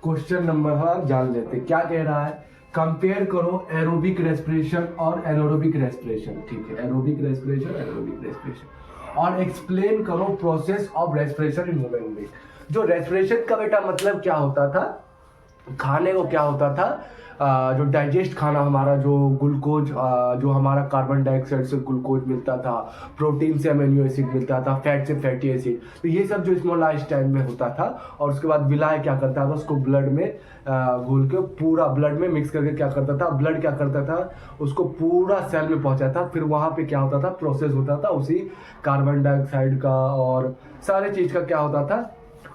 क्वेश्चन नंबर हाँ जान लेते हैं। क्या कह रहा है, कंपेयर करो एरोबिक रेस्पिरेशन और एनारोबिक रेस्पिरेशन, ठीक है, एरोबिक रेस्पिरेशन और एक्सप्लेन करो process of respiration in human being. जो रेस्पिरेशन का बेटा मतलब क्या होता था, खाने को क्या होता था, जो डाइजेस्ट खाना हमारा, जो ग्लूकोज, जो हमारा कार्बन डाइऑक्साइड से ग्लूकोज मिलता था, प्रोटीन से अमीनो एसिड मिलता था, फैट से फैटी एसिड, तो ये सब जो स्मॉलाइंस्टाइन में होता था। और उसके बाद विलाय क्या करता था, उसको ब्लड में घोल के पूरा ब्लड में मिक्स करके क्या करता था, ब्लड क्या करता था उसको पूरा सेल में पहुंचाता, फिर वहाँ पे क्या होता था, प्रोसेस होता था, उसी कार्बन डाइऑक्साइड का और सारे चीज का क्या होता था,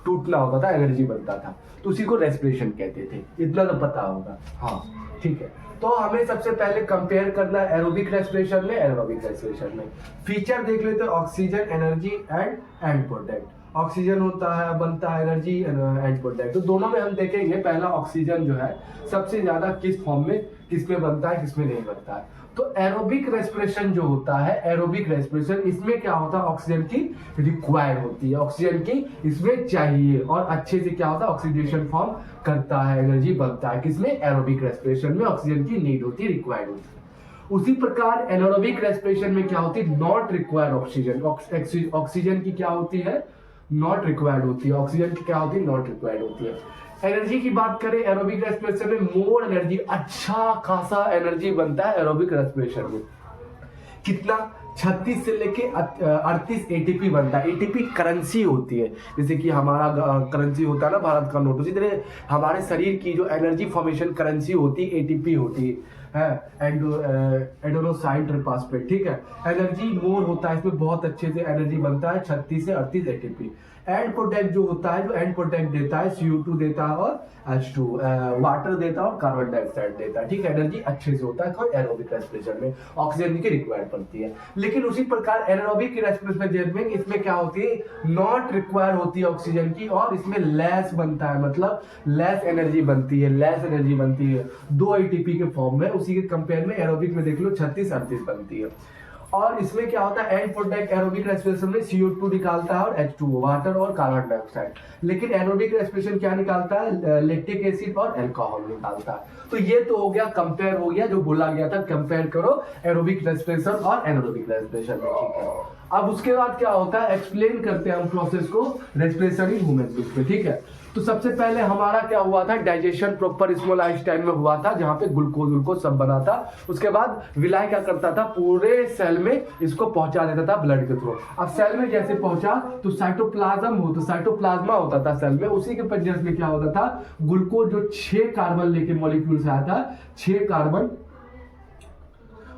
टूटना होता था, एनर्जी बनता था, तो उसी को रेस्पिरेशन कहते थे। इतना तो पता होगा, हाँ ठीक है। तो हमें सबसे पहले कंपेयर करना है एरोबिक रेस्पिरेशन में, एरोबिक रेस्पिरेशन में फीचर देख लेते हैं, oxygen, energy and and product. Oxygen होता है, बनता है एनर्जी, एंड प्रोडक्ट। तो दोनों में हम देखेंगे, पहला ऑक्सीजन जो है सबसे ज्यादा किस फॉर्म में, किसमें बनता है, किसमें नहीं बनता है। तो एरोबिक रेस्पिरेशन जो होता है, एरोबिक रेस्पिरेशन, इसमें क्या होता है, ऑक्सीजन की रिक्वायर होती है, ऑक्सीजन की इसमें चाहिए, और अच्छे से क्या होता है, ऑक्सीडेशन फॉर्म करता है, एनर्जी बनता है, किसमें, एरोबिक रेस्पिरेशन में ऑक्सीजन की नीड होती है, रिक्वायर्ड होती है। उसी प्रकार एनारोबिक रेस्पिरेशन में क्या होती है, नॉट रिक्वायर्ड ऑक्सीजन, ऑक्सीजन की क्या होती है, नॉट रिक्वायर्ड होती है, ऑक्सीजन की क्या होती है, नॉट रिक्वायर्ड होती है। एनर्जी की बात करें, एरोबिक रेस्पिरेशन में मोर एनर्जी, अच्छा खासा एनर्जी बनता है एरोबिक रेस्पिरेशन में। कितना, 36 से लेके 38 एटीपी बनता है। एटीपी करेंसी होती है, जैसे कि हमारा करेंसी होता है ना भारत का नोट, उसी तरह हमारे शरीर की जो एनर्जी फॉर्मेशन करेंसी होती है एटीपी होती है, एडेनोसाइन ट्राइफॉस्फेट, ठीक है। एनर्जी मोर होता है, इसमें बहुत अच्छे से एनर्जी बनता है, 36 से 38 एटीपी। एंड प्रोडक्ट जो होता है, जो एंड प्रोडक्ट देता है, CO2 देता है और H2 वाटर देता है और कार्बन डाइऑक्साइड देता है, ठीक है। एनर्जी अच्छे से होता है एरोबिक रेस्पिरेशन में, ऑक्सीजन की रिक्वायर्ड पड़ती है। लेकिन उसी प्रकार एनारोबिक रेस्पिरेशन में इसमें क्या होती है, नॉट रिक्वायर होती है ऑक्सीजन की, और इसमें लेस बनता है, मतलब लेस एनर्जी बनती है, लेस एनर्जी बनती है 2 एटीपी के फॉर्म में। उसी के कंपेयर में एरोबिक में देख लो 36-38 बनती है। और इसमें क्या होता है, एंड प्रोडक्ट एरोबिक रेस्पिरेशन में CO2 निकालता है और H2O, वाटर और कार्बन डाइऑक्साइड। लेकिन एरोबिक रेस्पिरेशन क्या निकालता है, लैक्टिक एसिड और अल्कोहल निकालता है। तो ये तो हो गया, कंपेयर हो गया, जो बोला गया था कंपेयर करो एरोबिक रेस्पिरेशन और एनारोबिक रेस्पिरेशन में, ठीक है। अब उसके बाद क्या होता है, एक्सप्लेन करते हैं हम प्रोसेस को रेस्पिरेशन इन ह्यूमन बीइंग में, ठीक है। तो सबसे पहले हमारा क्या हुआ था, डाइजेशन प्रॉपर स्मॉलाइंस्टाइन में हुआ था, जहां पे ग्लूकोज सब बना था। उसके बाद विलाय क्या करता था, पूरे सेल में इसको पहुंचा देता था ब्लड के थ्रू। अब सेल में जैसे पहुंचा तो साइटोप्लाज्म हो, तो साइटोप्लाज्मा होता था सेल में, उसी के पंजर में क्या होता था, ग्लूकोज जो 6 कार्बन लेके मॉलिक्यूल से आया था, 6 कार्बन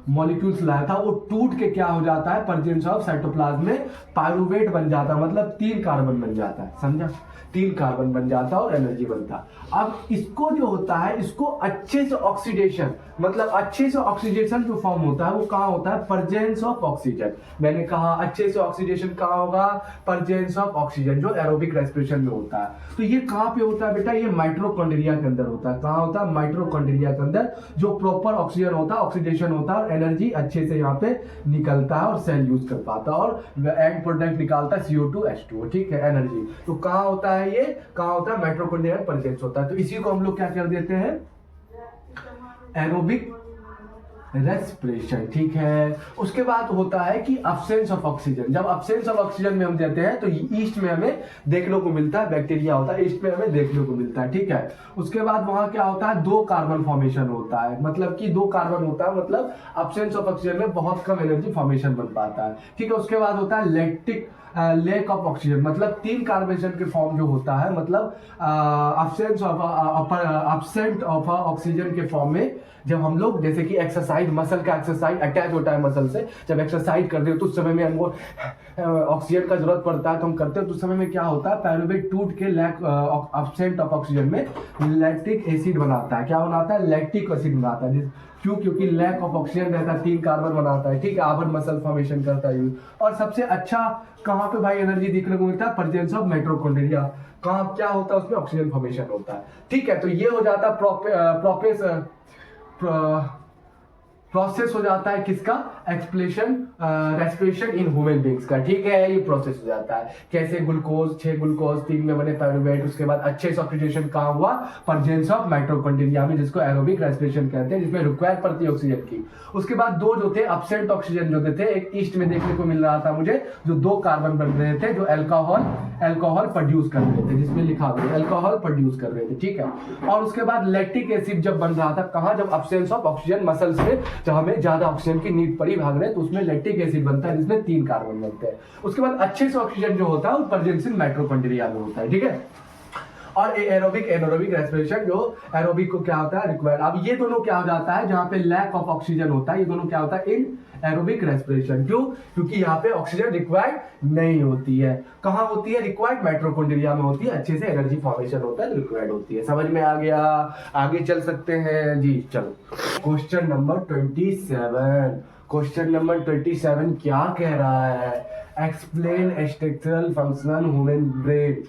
मॉलिक्यूल्स लाया था वो टूट के क्या हो जाता है, प्रेजेंस ऑफ साइटोप्लाज्म में पायरुवेट बन जाता है, मतलब 3 कार्बन बन जाता है, समझा, 3 कार्बन बन जाता है और एनर्जी बनता है। अब इसको जो होता है, इसको अच्छे से ऑक्सीडेशन, मतलब अच्छे से ऑक्सीडेशन जो फॉर्म होता है वो कहाँ होता है, प्रेजेंस ऑफ ऑक्सीजन। मैंने कहा अच्छे से ऑक्सीडेशन कहाँ होगा, प्रेजेंस ऑफ ऑक्सीजन, जो एरोबिक रेस्पिरेशन में होता है। तो ये कहाँ पे होता है बेटा, ये माइटोकॉन्ड्रिया के अंदर होता है। कहाँ होता है, माइटोकॉन्ड्रिया के अंदर, जो प्रॉपर ऑक्सीजन होता है, ऑक्सीडेशन होता है और एनर्जी अच्छे से यहाँ पे निकलता है और सेल यूज कर पाता है और एंड प्रोडक्ट निकालता है CO2 H2O, ठीक है, एनर्जी। तो कहाँ होता है, ये कहाँ होता है, माइटोकॉन्ड्रिया प्रेजेंस होता है। तो इसी को हम लोग क्या कर देते हैं, एरोबिक रेस्पिरेशन, ठीक है। उसके बाद होता है कि अब्सेंस ऑफ ऑक्सीजन। जब अब्सेंस ऑफ ऑक्सीजन में हम देते हैं तो ईस्ट में हमें देखने को मिलता है, बैक्टीरिया होता है, ईस्ट में हमें देखने को मिलता है, ठीक है। उसके बाद वहां क्या होता है, 2 कार्बन फॉर्मेशन होता है, मतलब कि 2 कार्बन होता है, मतलब अब्सेंस ऑफ ऑक्सीजन में बहुत कम एनर्जी फॉर्मेशन बन पाता है, ठीक है। उसके बाद होता है लैक्टिक लैक ऑफ ऑक्सीजन, मतलब 3 कार्बोनेशन के फॉर्म जो होता है, मतलब अब्सेंट ऑफ ऑक्सीजन के फॉर्म में जब हम लोग जैसे कि एक्सरसाइज, मसल का एक्सरसाइज अटैच होता है मसल से, जब एक्सरसाइज करते हो तो उस समय में हमको ऑक्सीजन का जरूरत पड़ता है तो हम करते हैं, तो उस समय में क्या होता है, पायरुवेट टूट के लैक अब्सेंट ऑफ ऑक्सीजन में लैक्टिक एसिड बनाता है। क्या बनाता है, लैक्टिक एसिड बनाता है। क्यों, क्योंकि लैक ऑफ ऑक्सीजन रहता है, 3 कार्बन बनाता है, ठीक है, आवर मसल फॉर्मेशन करता है। और सबसे अच्छा कहाँ पे भाई एनर्जी देखने को मिलता है, प्रेजेंस ऑफ माइटोकॉन्ड्रिया। कहाँ क्या होता है, उसमें ऑक्सीजन फॉर्मेशन होता है, ठीक है। तो ये हो जाता है प्रोसेस हो जाता है किसका, explanation respiration in human beings का, ठीक है। ये प्रोसेस हो जाता है कैसे, ग्लूकोज 6 ग्लूकोज 3 में बने पायरुवेट, उसके बाद अच्छे से ऑक्सीडेशन कहाँ हुआ, प्रेजेंस ऑफ माइटोकॉन्ड्रिया में, जिसको एरोबिक रेस्पिरेशन कहते हैं, जिसमें रिक्वायर पड़ती है ऑक्सीजन की। उसके बाद 2 जो थे अब्सेंट ऑक्सीजन जो थे, एक ईस्ट में देखने को मिल रहा था मुझे, जो 2 कार्बन बन रहे थे, जो अल्कोहल प्रोड्यूस कर रहे थे, जिसमें लिखा हुआ अल्कोहल प्रोड्यूस कर रहे थे, ठीक है। और उसके बाद लैक्टिक एसिड जब बन रहा था, कहाँ, जब अब्सेंस ऑफ ऑक्सीजन मसल्स में, जब हमें ज्यादा ऑक्सीजन की नीड पड़ी, भाग रहे, तो उसमें लैक्टिक एसिड बनता है, जिसमें 3 कार्बन बनते हैं। उसके बाद अच्छे से ऑक्सीजन जो होता है वो प्रेजेंस इन माइटोकॉन्ड्रिया में होता है, ठीक है। और एरोबिक एनारोबिक रेस्पिरेशन, जो एरोबिक को क्या होता है, रिक्वायर्ड। अब ये दोनों क्या हो जाता है, जहां पे लैक ऑफ ऑक्सीजन होता है, ये दोनों क्या होता है, इन एरोबिक रेस्पिरेशन। क्यों, क्योंकि यहाँ पे ऑक्सीजन रिक्वायर्ड नहीं होती है। कहाँ होती है, रिक्वायर्ड माइटोकॉन्ड्रिया में होती है, अच्छे से एनर्जी फॉर्मेशन होता है, रिक्वायर्ड होती है। समझ में आ गया, आगे चल सकते हैं जी, चलो। क्वेश्चन नंबर 27, क्वेश्चन नंबर 27 क्या कह रहा है, explain structural function human brain.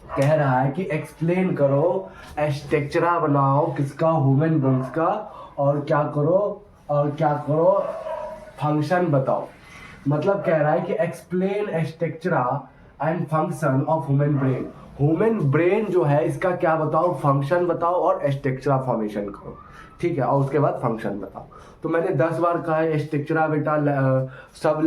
कह रहा है कि एक्सप्लेन करो, स्ट्रक्चरा बनाओ किसका, ह्यूमन ब्रेन का, और क्या करो फंक्शन बताओ। मतलब कह रहा है कि explain structure and function of human brain. Human brain जो है इसका क्या बताओ, फंक्शन बताओ और स्ट्रक्चरा फॉर्मेशन करो, ठीक है। और उसके बाद फंक्शन बताओ। तो मैंने 10 बार कहा है स्ट्रक्चरा बेटा सब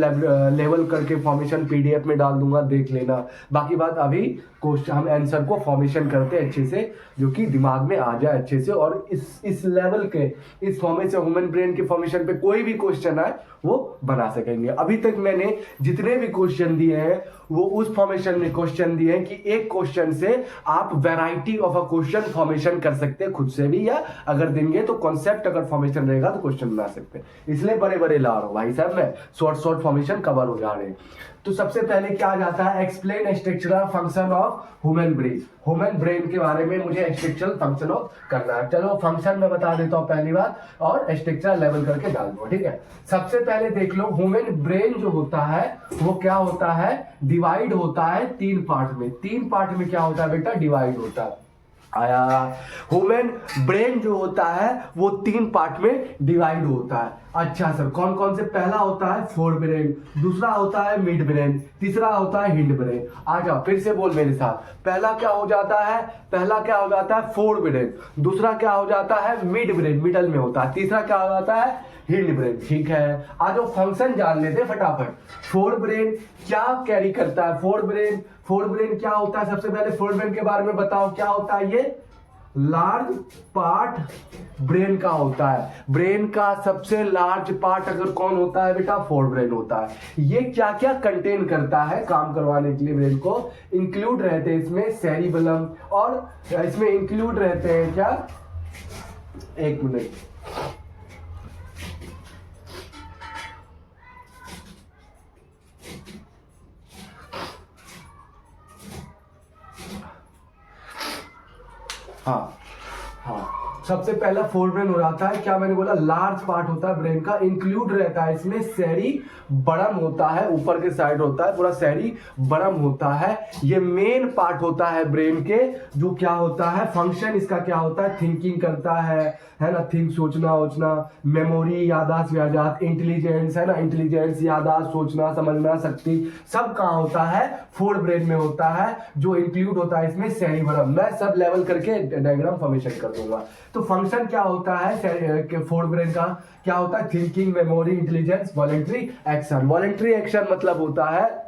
लेवल करके फॉर्मेशन PDF में डाल दूंगा, देख लेना। बाकी बात अभी क्वेश्चन हम आंसर को फॉर्मेशन करते हैं अच्छे से, जो कि दिमाग में आ जाए अच्छे से, और इस लेवल के, इस फॉर्मेशन ह्यूमन ब्रेन के फॉर्मेशन पे कोई भी क्वेश्चन आए वो बना सकेंगे। अभी तक मैंने जितने भी क्वेश्चन दिए हैं वो उस फॉर्मेशन में क्वेश्चन दिए हैं कि एक क्वेश्चन से आप variety of a question formation कर सकते हैं खुद से भी, या अगर देंगे तो कॉन्सेप्ट अगर फॉर्मेशन रहेगा तो क्वेश्चन बना सकते हैं। इसलिए बड़े बड़े ला रहा हूं भाई साहब, मैं शॉर्ट फॉर्मेशन कवर हो जा रहे हैं। तो सबसे पहले क्या आ जाता है, explain structural function of human brain. Human brain के बारे में मुझे स्ट्रक्चरल फंक्शन ऑफ करना है। चलो फंक्शन में बता देता हूं पहली बात, और स्ट्रक्चरल लेवल करके डाल दो, ठीक है। सबसे पहले देख लो, ह्यूमन ब्रेन जो होता है वो क्या होता है, डिवाइड होता है 3 पार्ट में। 3 पार्ट में क्या होता है बेटा, डिवाइड होता है। आया, ह्यूमन ब्रेन जो होता है वो 3 पार्ट में डिवाइड होता है। अच्छा सर, कौन कौन से, पहला होता है फोर ब्रेन, दूसरा होता है मिड ब्रेन, तीसरा होता है हिंड ब्रेन। आ जाओ फिर से बोल मेरे साथ, पहला क्या हो जाता है फोर ब्रेन, दूसरा क्या हो जाता है मिड ब्रेन, मिडल में होता है, तीसरा क्या हो जाता है हिंड ब्रेन, ठीक है। आज जो फंक्शन जान लेते हैं फटाफट। फोर ब्रेन क्या कैरी करता है, फोर ब्रेन क्या होता है, सबसे पहले फोर ब्रेन के बारे में बताओ क्या होता है। ये लार्ज पार्ट ब्रेन का होता है। ब्रेन का सबसे लार्ज पार्ट अगर कौन होता है बेटा, फोर ब्रेन होता है। ये क्या क्या कंटेन करता है काम करवाने के लिए ब्रेन को, इंक्लूड रहते हैं इसमें सेरिबेलम, और इसमें इंक्लूड रहते हैं क्या, एक मिनट, हाँ हाँ, सबसे पहला फोरब्रेन हो जाता है, क्या मैंने बोला, लार्ज पार्ट होता है ब्रेन का, इंक्लूड रहता है इसमें सेरिबरम होता है, ऊपर के साइड होता है पूरा सेरिबरम होता है। ये मेन पार्ट होता है ब्रेन के, जो क्या होता है, फंक्शन इसका क्या होता है, थिंकिंग करता है ना, थिंक, सोचना वोचना, मेमोरी, यादाश्त व्याजात, इंटेलिजेंस है ना, इंटेलिजेंस, यादाश्त, सोचना समझना, शक्ति, सब कहाँ होता है, फोर ब्रेन में होता है, जो इंक्लूड होता है इसमें सेरिबरम। मैं सब लेवल करके डायग्राम फॉर्मेशन कर दूंगा। तो फंक्शन क्या होता है फोर ब्रेन का, क्या होता है, thinking, memory, intelligence, voluntary action. Voluntary action मतलब होता है,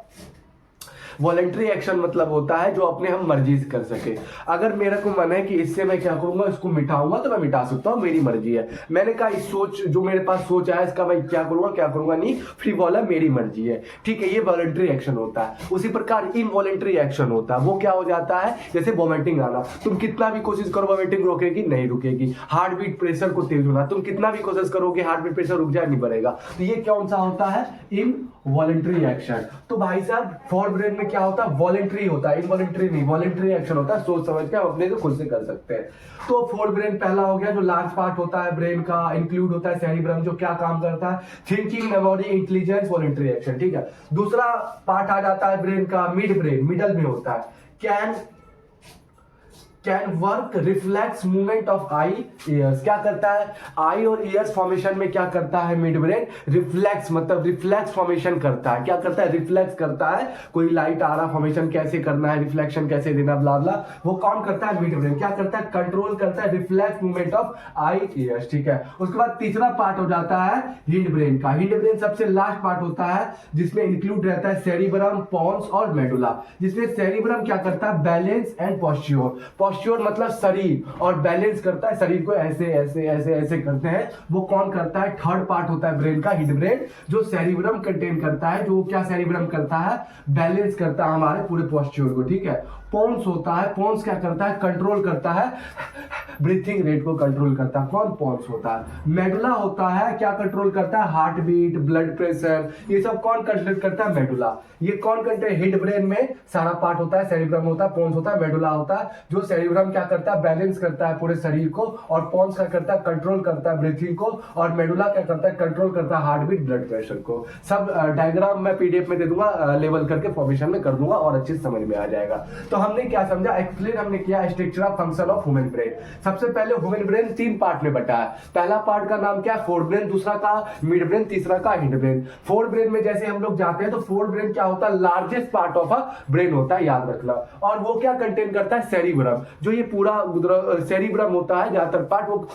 वॉलेंट्री एक्शन मतलब होता है जो अपने हम मर्जी से कर सके। अगर मेरे को मन है कि इससे मैं क्या करूंगा, इसको मिटाऊंगा, तो मैं मिटा सकता हूँ, मेरी मर्जी है। मैंने कहा इस सोच, जो मेरे पास सोच है इसका मैं क्या करूंगा नहीं, फ्री बॉल है, मेरी मर्जी है, ठीक है, ये वॉलेंट्री एक्शन होता है। उसी प्रकार इनवॉलेंट्री एक्शन होता है, वो क्या हो जाता है, जैसे वोमिटिंग आना, तुम कितना भी कोशिश करो वोमिटिंग रोकेगी नहीं रुकेगी। हार्ट बीट प्रेशर को तेज होना, तुम कितना भी कोशिश करोगे हार्ट बीट प्रेशर रुक जाए, नहीं बढ़ेगा। तो ये कौन सा होता है, इनवॉलेंट्री एक्शन। तो भाई साहब फोर ब्रेन में क्या होता है, वॉलेंट्री होता है, इनवॉलेंट्री नहीं, वॉलेंट्री एक्शन होता है, सोच समझ के हम अपने को खुद से कर सकते हैं। तो फोर ब्रेन पहला हो गया, जो लार्ज पार्ट होता है ब्रेन का, इंक्लूड होता है सेरिब्रम, जो क्या काम करता है, thinking, memory, intelligence, voluntary action, ठीक है। दूसरा पार्ट आ जाता है ब्रेन का, मिड ब्रेन, मिडल में होता है, can work reflex movement of I years. क्या करता है, आई और ईयर्स फॉर्मेशन में क्या करता है मिड ब्रेन, रिफ्लेक्स, मतलब रिफ्लेक्स फॉर्मेशन करता है। क्या करता है, रिफ्लेक्स करता है, कोई लाइट आ रहा, फॉर्मेशन कैसे करना है, रिफ्लेक्शन कैसे देना, ब्ला ब्ला, वो कौन करता है, मिड ब्रेन। क्या करता है, कंट्रोल करता है reflex movement of I years, ठीक है। उसके बाद तीसरा पार्ट हो जाता है हिंड ब्रेन का। हिंड ब्रेन सबसे लास्ट पार्ट होता है, जिसमें इंक्लूड रहता है सेरिब्रम, पोन्स और मेडुला। जिसमें सेरिब्रम क्या करता है, बैलेंस एंड पोस्च्योर। पोस्च्योर मतलब शरीर, और बैलेंस करता है, शरीर को ऐसे ऐसे ऐसे ऐसे करते हैं, वो कौन करता है, थर्ड पार्ट होता है ब्रेन का, हिंड ब्रेन, जो सेरिब्रम कंटेन करता है, जो क्या सेरिब्रम करता है, बैलेंस करता है हमारे पूरे पोस्च्योर को, ठीक है। पोन्स होता है, पोन्स क्या करता है, कंट्रोल करता है, ब्रीथिंग रेट को कंट्रोल करता है, कौन, पोन्स होता है। मेडुला होता है, क्या कंट्रोल करता है, हार्ट बीट, ब्लड प्रेशर, ये सब कौन कंट्रोल करता है, मेडुला। ये कौन कंट्रोल, हिंड ब्रेन में सारा पार्ट होता है, सेरिब्रम होता है, पोन्स होता है, मेडुला होता है, जो सेरिब्रम क्या करता है, बैलेंस करता है पूरे शरीर को, और पोन्स क्या करता है, कंट्रोल करता है ब्रीथिंग को, और मेडुला क्या करता है, कंट्रोल करता है हार्ट बीट, ब्लड प्रेशर को। सब डायग्राम मैं पीडीएफ में दे दूंगा, लेवल करके फॉर्मेशन में कर दूंगा, और अच्छे से समझ में आ जाएगा। तो हमने क्या समझा, एक्सप्लेन हमने किया structure of function of human brain. सबसे पहले ह्यूमन ब्रेन तीन पार्ट में बटा है। पहला पार्ट का नाम क्या है, फोर ब्रेन, दूसरा का मिड ब्रेन, तीसरा का हिंड ब्रेन। फोर ब्रेन में जैसे हम लोग जाते हैं तो फोर ब्रेन क्या होता है, largest part of a brain होता है, याद रखना। और वो क्या कंटेन करता है, सेरिब्रम, जो ये पूरा सेरिब्रम होता है, ज्यादातर पार्ट वो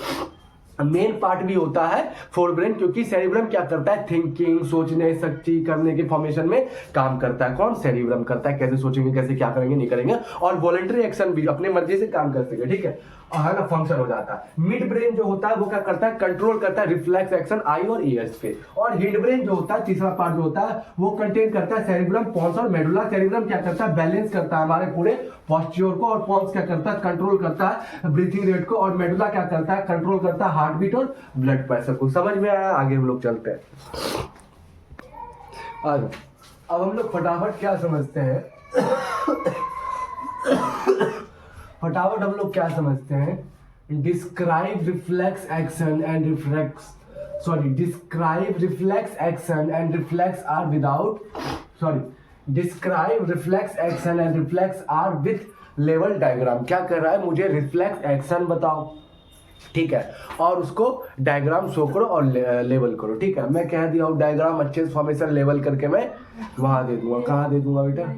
मेन पार्ट भी होता है फोर ब्रेन, क्योंकि सेरिब्रम क्या करता है, थिंकिंग, सोचने, शक्ति करने के फॉर्मेशन में काम करता है। कौन, सेरिब्रम करता है, कैसे सोचेंगे, कैसे क्या करेंगे, नहीं करेंगे, और वॉलंटरी एक्शन भी अपने मर्जी से काम कर सके, ठीक है, है ना, फंक्शन हो जाता है। मिड ब्रेन जो होता है वो क्या करता है, कंट्रोल करता है रिफ्लेक्स एक्शन आई और ईयर्स पे। और हिंड ब्रेन जो होता है, तीसरा पार्ट जो होता है, वो कंटेन करता है सेरिब्रम, पोन्स और मेडुला। सेरिब्रम क्या करता है, बैलेंस करता है हमारे पूरे पोस्च्योर को, और पोन्स क्या करता है, कंट्रोल करता है ब्रीथिंग रेट को, और मेडुला क्या करता है, कंट्रोल करता है हार्ट बीट और ब्लड प्रेशर को। समझ में आया, आगे हम लोग चलते हैं। अब हम लोग फटाफट क्या समझते हैं, फटाफट हम लोग क्या समझते हैं, describe reflex action and reflex, describe reflex action and reflex are without, describe reflex action and reflex are with level diagram. क्या कर रहा है, मुझे रिफ्लेक्स एक्शन बताओ, ठीक है, और उसको डायग्राम शो करो और लेवल करो, ठीक है। मैं कह दिया हूँ डायग्राम अच्छे से फॉर्मेशन लेवल करके मैं वहां दे दूंगा, कहाँ दे दूंगा बेटा,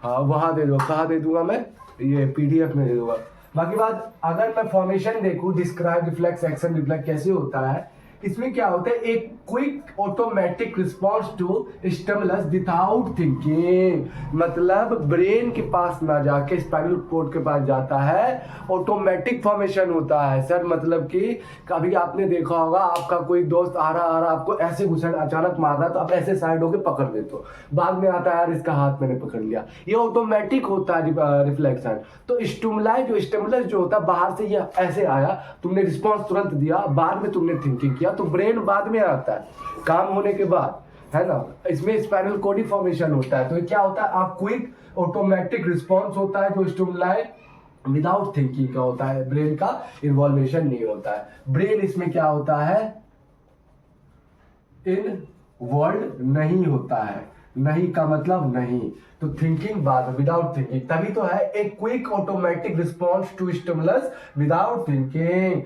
हाँ वहां दे दूंगा, कहाँ दे दूंगा मैं, ये पीडीएफ में दे दूंगा। बाकी बात, अगर मैं फॉर्मेशन देखूं, डिस्क्राइब रिफ्लेक्स एक्शन रिफ्लेक्स कैसे होता है, इसमें क्या होता है, एक quick automatic response to stimulus without thinking, मतलब ब्रेन के पास ना जाके स्पाइनल कोर्ड के पास जाता है, ऑटोमेटिक फॉर्मेशन होता है सर। मतलब कि कभी आपने देखा होगा, आपका कोई दोस्त आ रहा आपको ऐसे घुसन अचानक मार रहा है, तो आप ऐसे साइड होके पकड़ देते हो, बाद में आता है यार इसका हाथ मैंने पकड़ लिया, ये ऑटोमेटिक होता है रिफ्लेक्शन। तो स्टिमुलाई जो स्टिमुलस जो होता है बाहर से, ये ऐसे आया, तुमने रिस्पॉन्स तुरंत दिया, बाद में तुमने थिंकिंग किया, तो ब्रेन बाद में आता है काम होने के बाद, है ना। इसमें स्पाइनल कॉर्ड फॉर्मेशन होता है। तो क्या होता है, आप क्विक ऑटोमेटिक रिस्पॉन्स होता है जो स्टिमुलाई विदाउट थिंकिंग का होता है, ब्रेन का इन्वॉल्वेशन नहीं होता है। ब्रेन इसमें क्या होता है, इनवॉल्व नहीं होता है, नहीं का मतलब नहीं, तो थिंकिंग बाद, विदाउट थिंकिंग, तभी तो है एक quick automatic response to stimulus without thinking.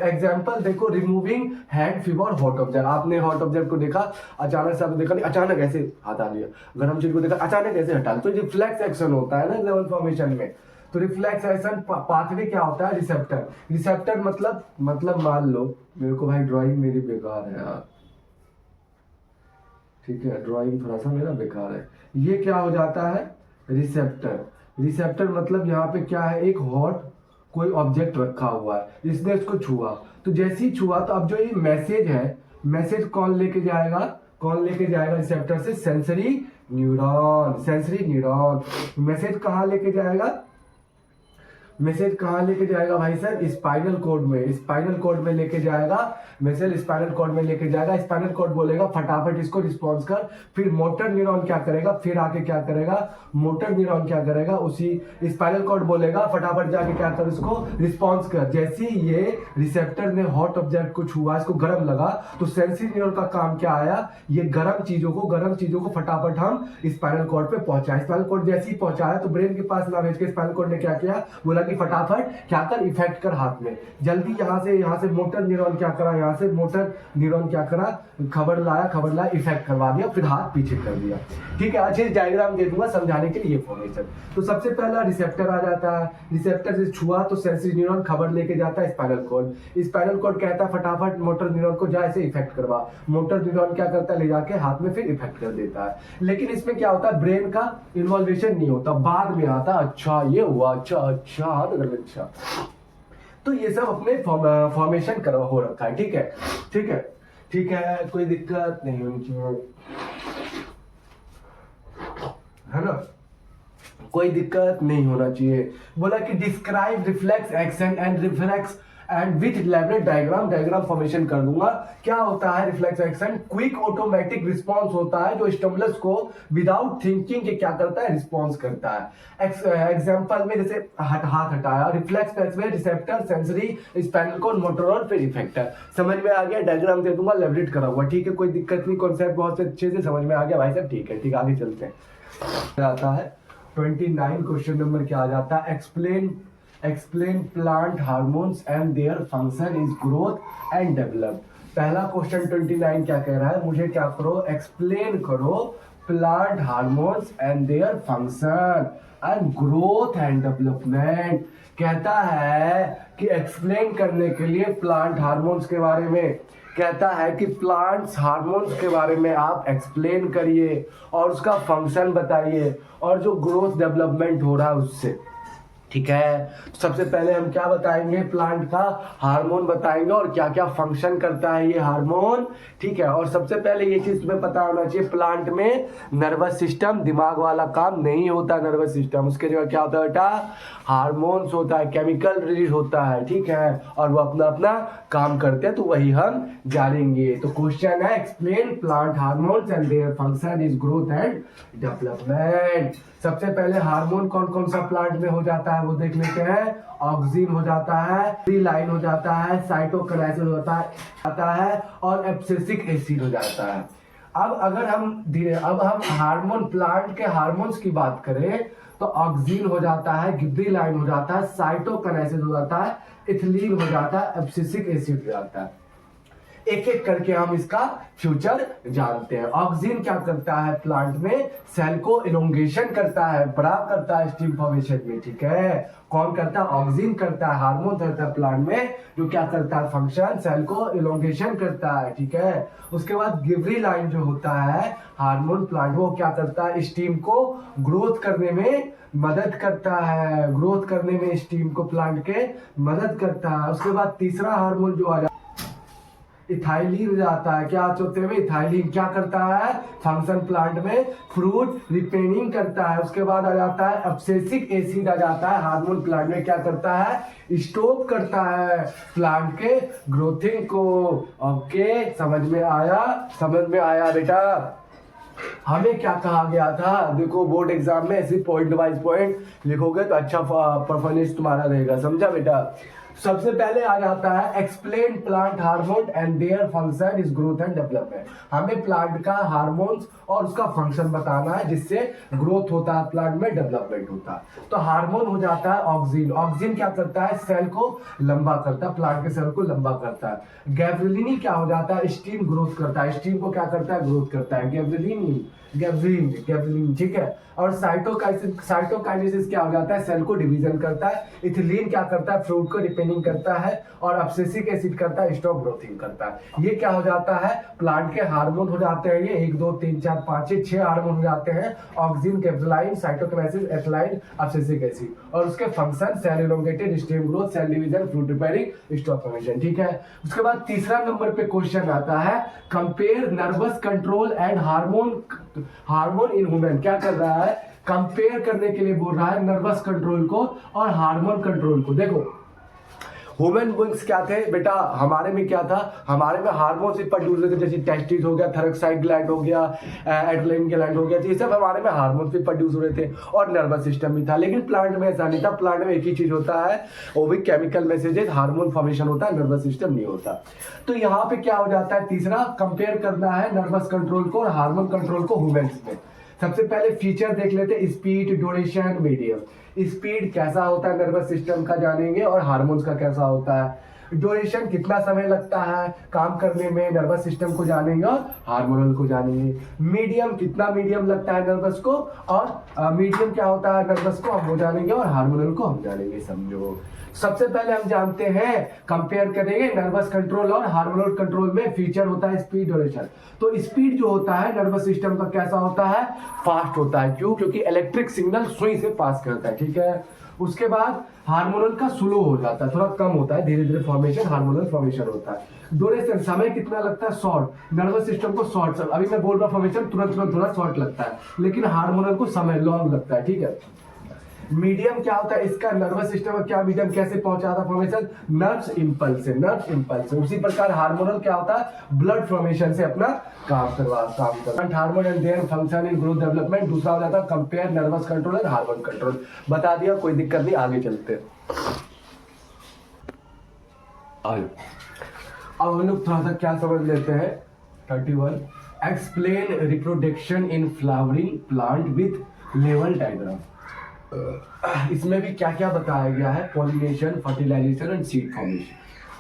Example देखो, removing hand fever hot object, आपने हॉट ऑब्जेक्ट को देखा, अचानक से आपने देखा नहीं, अचानक ऐसे हटा लिया, गर्म चीज को देखा अचानक ऐसे हटा लिया, तो रिफ्लेक्स एक्शन होता है ना लेवल फॉर्मेशन में। तो रिफ्लेक्स एक्शन पाथवे क्या होता है, रिसेप्टर। रिसेप्टर मतलब मान लो मेरे को भाई ड्राइंग मेरी बेकार है यार, ठीक है, ड्राइंग थोड़ा सा मेरा बेकार है, ये क्या हो जाता है, रिसेप्टर। रिसेप्टर मतलब यहाँ पे क्या है, एक हॉट कोई ऑब्जेक्ट रखा हुआ है, इसने इसको छुआ, तो जैसे ही छुआ तो अब जो ये मैसेज है, मैसेज कौन लेके जाएगा, कौन लेके जाएगा रिसेप्टर से, sensory neuron. Sensory neuron message कहाँ लेके जाएगा, मैसेज कहाँ लेके जाएगा भाई साहब, स्पाइनल कॉर्ड में, स्पाइनल कॉर्ड में लेके जाएगा मैसेज, स्पाइनल कॉर्ड में लेके जाएगा, स्पाइनल कॉर्ड बोलेगा फटाफट इसको रिस्पॉन्स कर, फिर मोटर न्यूरॉन क्या करेगा, फिर आके क्या करेगा, मोटर न्यूरॉन क्या करेगा, उसी स्पाइनल कॉर्ड बोलेगा फटाफट जाके क्या कर, इसको रिस्पॉन्स कर। जैसे ही ये रिसेप्टर ने हॉट ऑब्जेक्ट को छुआ, इसको गर्म लगा, तो सेंसरी न्यूरॉन का काम क्या आया, ये गर्म चीजों को फटाफट हम स्पाइनल कॉर्ड पे पहुंचाए। स्पाइनल कॉर्ड जैसे ही पहुंचाया तो ब्रेन के पास ना भेज के स्पाइनल कॉर्ड ने क्या किया, बोला कि फटाफट क्या कर, इफेक्ट कर हाथ में, जल्दी यहाँ से मोटर न्यूरॉन क्या करा, यहाँ से मोटर न्यूरॉन क्या करा, खबर लाया, इफेक्ट करवा दिया, फिर हाथ पीछे कर दिया। ठीक है, अच्छे डायग्राम दे दूंगा समझाने के लिए फॉर्मेशन। तो सबसे पहला रिसेप्टर आ जाता है, रिसेप्टर से छुआ तो सेंसरी न्यूरॉन खबर लेके जाता है स्पाइनल कॉर्ड, स्पाइनल कॉर्ड कहता है फटाफट मोटर न्यूरॉन को जा ऐसे इफेक्ट करवा, मोटर न्यूरॉन क्या करता है, ले जाके हाथ में फिर इफेक्ट कर देता है। लेकिन इसमें क्या होता है, ब्रेन का इन्वॉल्वेशन नहीं होता, बाद में आता, अच्छा ये हुआ, अच्छा, तो ये सब अपने फॉर्मेशन करा हो रखा है। ठीक है, कोई दिक्कत नहीं होनी चाहिए, है ना, कोई दिक्कत नहीं होना चाहिए। बोला कि describe reflex action and reflex and with elaborate diagram formation कर दूंगा। क्या होता है reflex action, quick automatic response होता है जो स्टिमुलस को विदाउट थिंकिंग के क्या करता है, रिस्पांस करता है। एग्जांपल में जैसे हाथ हटाया, रिफ्लेक्स में receptor, sensory, spinal cord, motor और फिर इफेक्टर। समझ में आ गया, डायग्राम दे दूंगा, इलैबोरेट करा हुआ, ठीक है, कोई दिक्कत नहीं, कॉन्सेप्ट बहुत अच्छे से समझ में आ गया भाई साहब, ठीक है, आगे चलते हैं। आता है 29 क्वेश्चन नंबर क्या आ जाता है, explain plant hormones and their function is growth and develop. पहला क्वेश्चन 29 क्या कह रहा है, मुझे क्या करो, एक्सप्लेन करो plant hormones and their function and growth and development. कहता है कि एक्सप्लेन करने के लिए प्लांट हार्मोन्स के बारे में, कहता है कि प्लांट्स हार्मोन्स के बारे में आप एक्सप्लेन करिए और उसका फंक्शन बताइए और जो ग्रोथ डेवलपमेंट हो रहा है उससे। ठीक है, सबसे पहले हम क्या बताएंगे, प्लांट का हार्मोन बताएंगे और क्या क्या फंक्शन करता है ये हार्मोन। ठीक है, और सबसे पहले ये चीज तुम्हें पता होना चाहिए, प्लांट में नर्वस सिस्टम, दिमाग वाला काम नहीं होता, नर्वस सिस्टम, उसके जगह क्या होता है बेटा, हार्मोन्स होता है, केमिकल रिलीज होता है। ठीक है, और वो अपना अपना काम करते हैं, तो वही हम जानेंगे। तो क्वेश्चन है, explain plant hormones and their function is growth and development. सबसे पहले हार्मोन कौन कौन सा प्लांट में हो जाता है वो देख लेते हैं। ऑक्सिन हो जाता है, लाइन हो जाता है, साइटोकिनेसिस होता है और एब्सिसिक एसिड हो जाता है। अब हम हार्मोन, प्लांट के हार्मोन्स की बात करें तो ऑक्सिन हो जाता है, गिब्रेलिन हो जाता है, साइटोकिनेसिस हो जाता है, इथिलीन हो जाता है, एब्सिसिक एसिड हो जाता है। एक एक करके हम इसका फ्यूचर जानते हैं। ऑक्सिन क्या करता है प्लांट में, सेल को इलोंगेशन करता है, बड़ा करता है स्टीम फॉर्मेशन में। ठीक है, कौन करता है, ऑक्सिन करता है, हार्मोन करता है प्लांट में, जो क्या करता है, फंक्शन, सेल को इलोंगेशन करता है। ठीक है, उसके बाद गिब्रेलिन जो होता है हार्मोन प्लांट, वो क्या करता है, स्टीम को ग्रोथ करने में मदद करता है, ग्रोथ करने में स्टीम को प्लांट के मदद करता है। उसके बाद तीसरा हार्मोन जो आ जाता है इथाइलिन हो जाता है। क्या होते हैं, इथाइलिन क्या करता है, फंक्शन प्लांट में फ्रूट रिपेनिंग करता है। उसके बाद आ जाता है एब्सिसिक एसिड आ जाता है, हार्मोन प्लांट में क्या करता है, स्टॉप करता है प्लांट के ग्रोथिंग को। ओके, समझ में आया बेटा, हमें क्या कहा गया था, देखो बोर्ड एग्जाम में ऐसे पॉइंट वाइज पॉइंट लिखोगे तो अच्छा परफॉर्मेंस तुम्हारा रहेगा, समझा बेटा। सबसे पहले आ जाता है explain plant hormone and their function is growth and development. हमें प्लांट का हार्मोन्स और उसका फंक्शन बताना है जिससे ग्रोथ होता है प्लांट में, डेवलपमेंट होता है। तो हार्मोन हो जाता है ऑक्सीन। ऑक्सीन क्या करता है, सेल को लंबा करता है, प्लांट के सेल को लंबा करता है। गैब्रेलिनी क्या हो जाता है, स्टीम ग्रोथ करता है, स्टीम को क्या करता है, ग्रोथ करता है। गैब्रेलिनी गैब्रेलिन ठीक है। और साइटोकाइनेसिस क्या हो जाता है, सेल को डिवीजन करता है। इथिलीन क्या करता है, फ्रूट को रिपेनिंग करता है। और अब्सिसिक एसिड करता है, स्टॉप ग्रोथिंग करता है। ये क्या हो जाता है, प्लांट के हार्मोन हो जाते हैं। ये 1 2 3 4 5 6 हार्मोन हो जाते हैं, auxin, gibberellin, cytokinesis, ethylene, abscisic acid. और उसके function cell elongated, stem growth, cell division, fruit repairing, stop formation, ठीक है। उसके बाद तीसरा नंबर पे क्वेश्चन आता है compare nervous control and hormone in human. क्या कर रहा है, कंपेयर करने के लिए बोल रहा है नर्वस कंट्रोल को और हार्मोन कंट्रोल को। देखो ह्यूमन बींग्स क्या थे बेटा, हमारे में क्या था, हमारे में हार्मोन से प्रोड्यूस होते, जैसे टेस्टिस हो गया, थायराइड ग्लैंड हो गया, एड्रेनल ग्लैंड हो गया, ये सब हमारे में हार्मोन से प्रोड्यूस हो रहे थे। और नर्वस सिस्टम भी था। लेकिन प्लांट में ऐसा नहीं था। प्लांट में एक ही चीज होता है, वो भी केमिकल मैसेजेस, हार्मोन फॉर्मेशन होता है, नर्वस सिस्टम नहीं होता। तो यहाँ पे क्या हो जाता है, तीसरा कंपेयर करना है नर्वस कंट्रोल को और हार्मोन कंट्रोल को ह्यूमन्स में। सबसे पहले फीचर देख लेते हैं, स्पीड, ड्यूरेशन, मीडियम। स्पीड कैसा होता है नर्वस सिस्टम का जानेंगे, और हार्मोन्स का कैसा होता है। ड्यूरेशन कितना समय लगता है काम करने में, नर्वस सिस्टम को जानेंगे और हार्मोनल को जानेंगे। मीडियम कितना मीडियम लगता है नर्वस को, और मीडियम क्या होता है नर्वस को हम वो जानेंगे और हार्मोनल को हम जानेंगे, समझो। सबसे पहले हम जानते हैं, कंपेयर करेंगे नर्वस कंट्रोल और हार्मोनल कंट्रोल में फीचर होता है स्पीड, ड्यूरेशन। तो स्पीड जो होता है नर्वस सिस्टम का कैसा होता है, फास्ट होता है। क्यों, क्योंकि इलेक्ट्रिक सिग्नल सुई से पास करता है, ठीक है। उसके बाद हार्मोनल का स्लो हो जाता है, थोड़ा कम होता है, धीरे धीरे फॉर्मेशन, हार्मोनल फॉर्मेशन होता है। ड्यूरेशन समय कितना लगता है, शॉर्ट। नर्वस सिस्टम को शॉर्ट, अभी मैं बोल रहा फॉर्मेशन तुरंत तुरंत थोड़ा शॉर्ट लगता है, लेकिन हार्मोनल को समय लॉन्ग लगता है, ठीक है। मीडियम क्या होता है इसका, नर्वस सिस्टम का क्या मीडियम कैसे पहुंचाता फॉर्मेशन, नर्व्स इंपल्स से, नर्व्स इंपल्स से। उसी प्रकार हार्मोनल क्या होता है, ब्लड फॉर्मेशन से अपना काम करता। Hormone and their function in growth development. दूसरा हो जाता है compare nervous control and hormone control. बता दिया, कोई दिक्कत नहीं, आगे चलते। अब हम लोग थोड़ा सा क्या समझ लेते हैं, 31 explain reproduction in flowering plant with level diagram. इसमें भी क्या क्या बताया गया है, pollination, fertilisation and seed formation.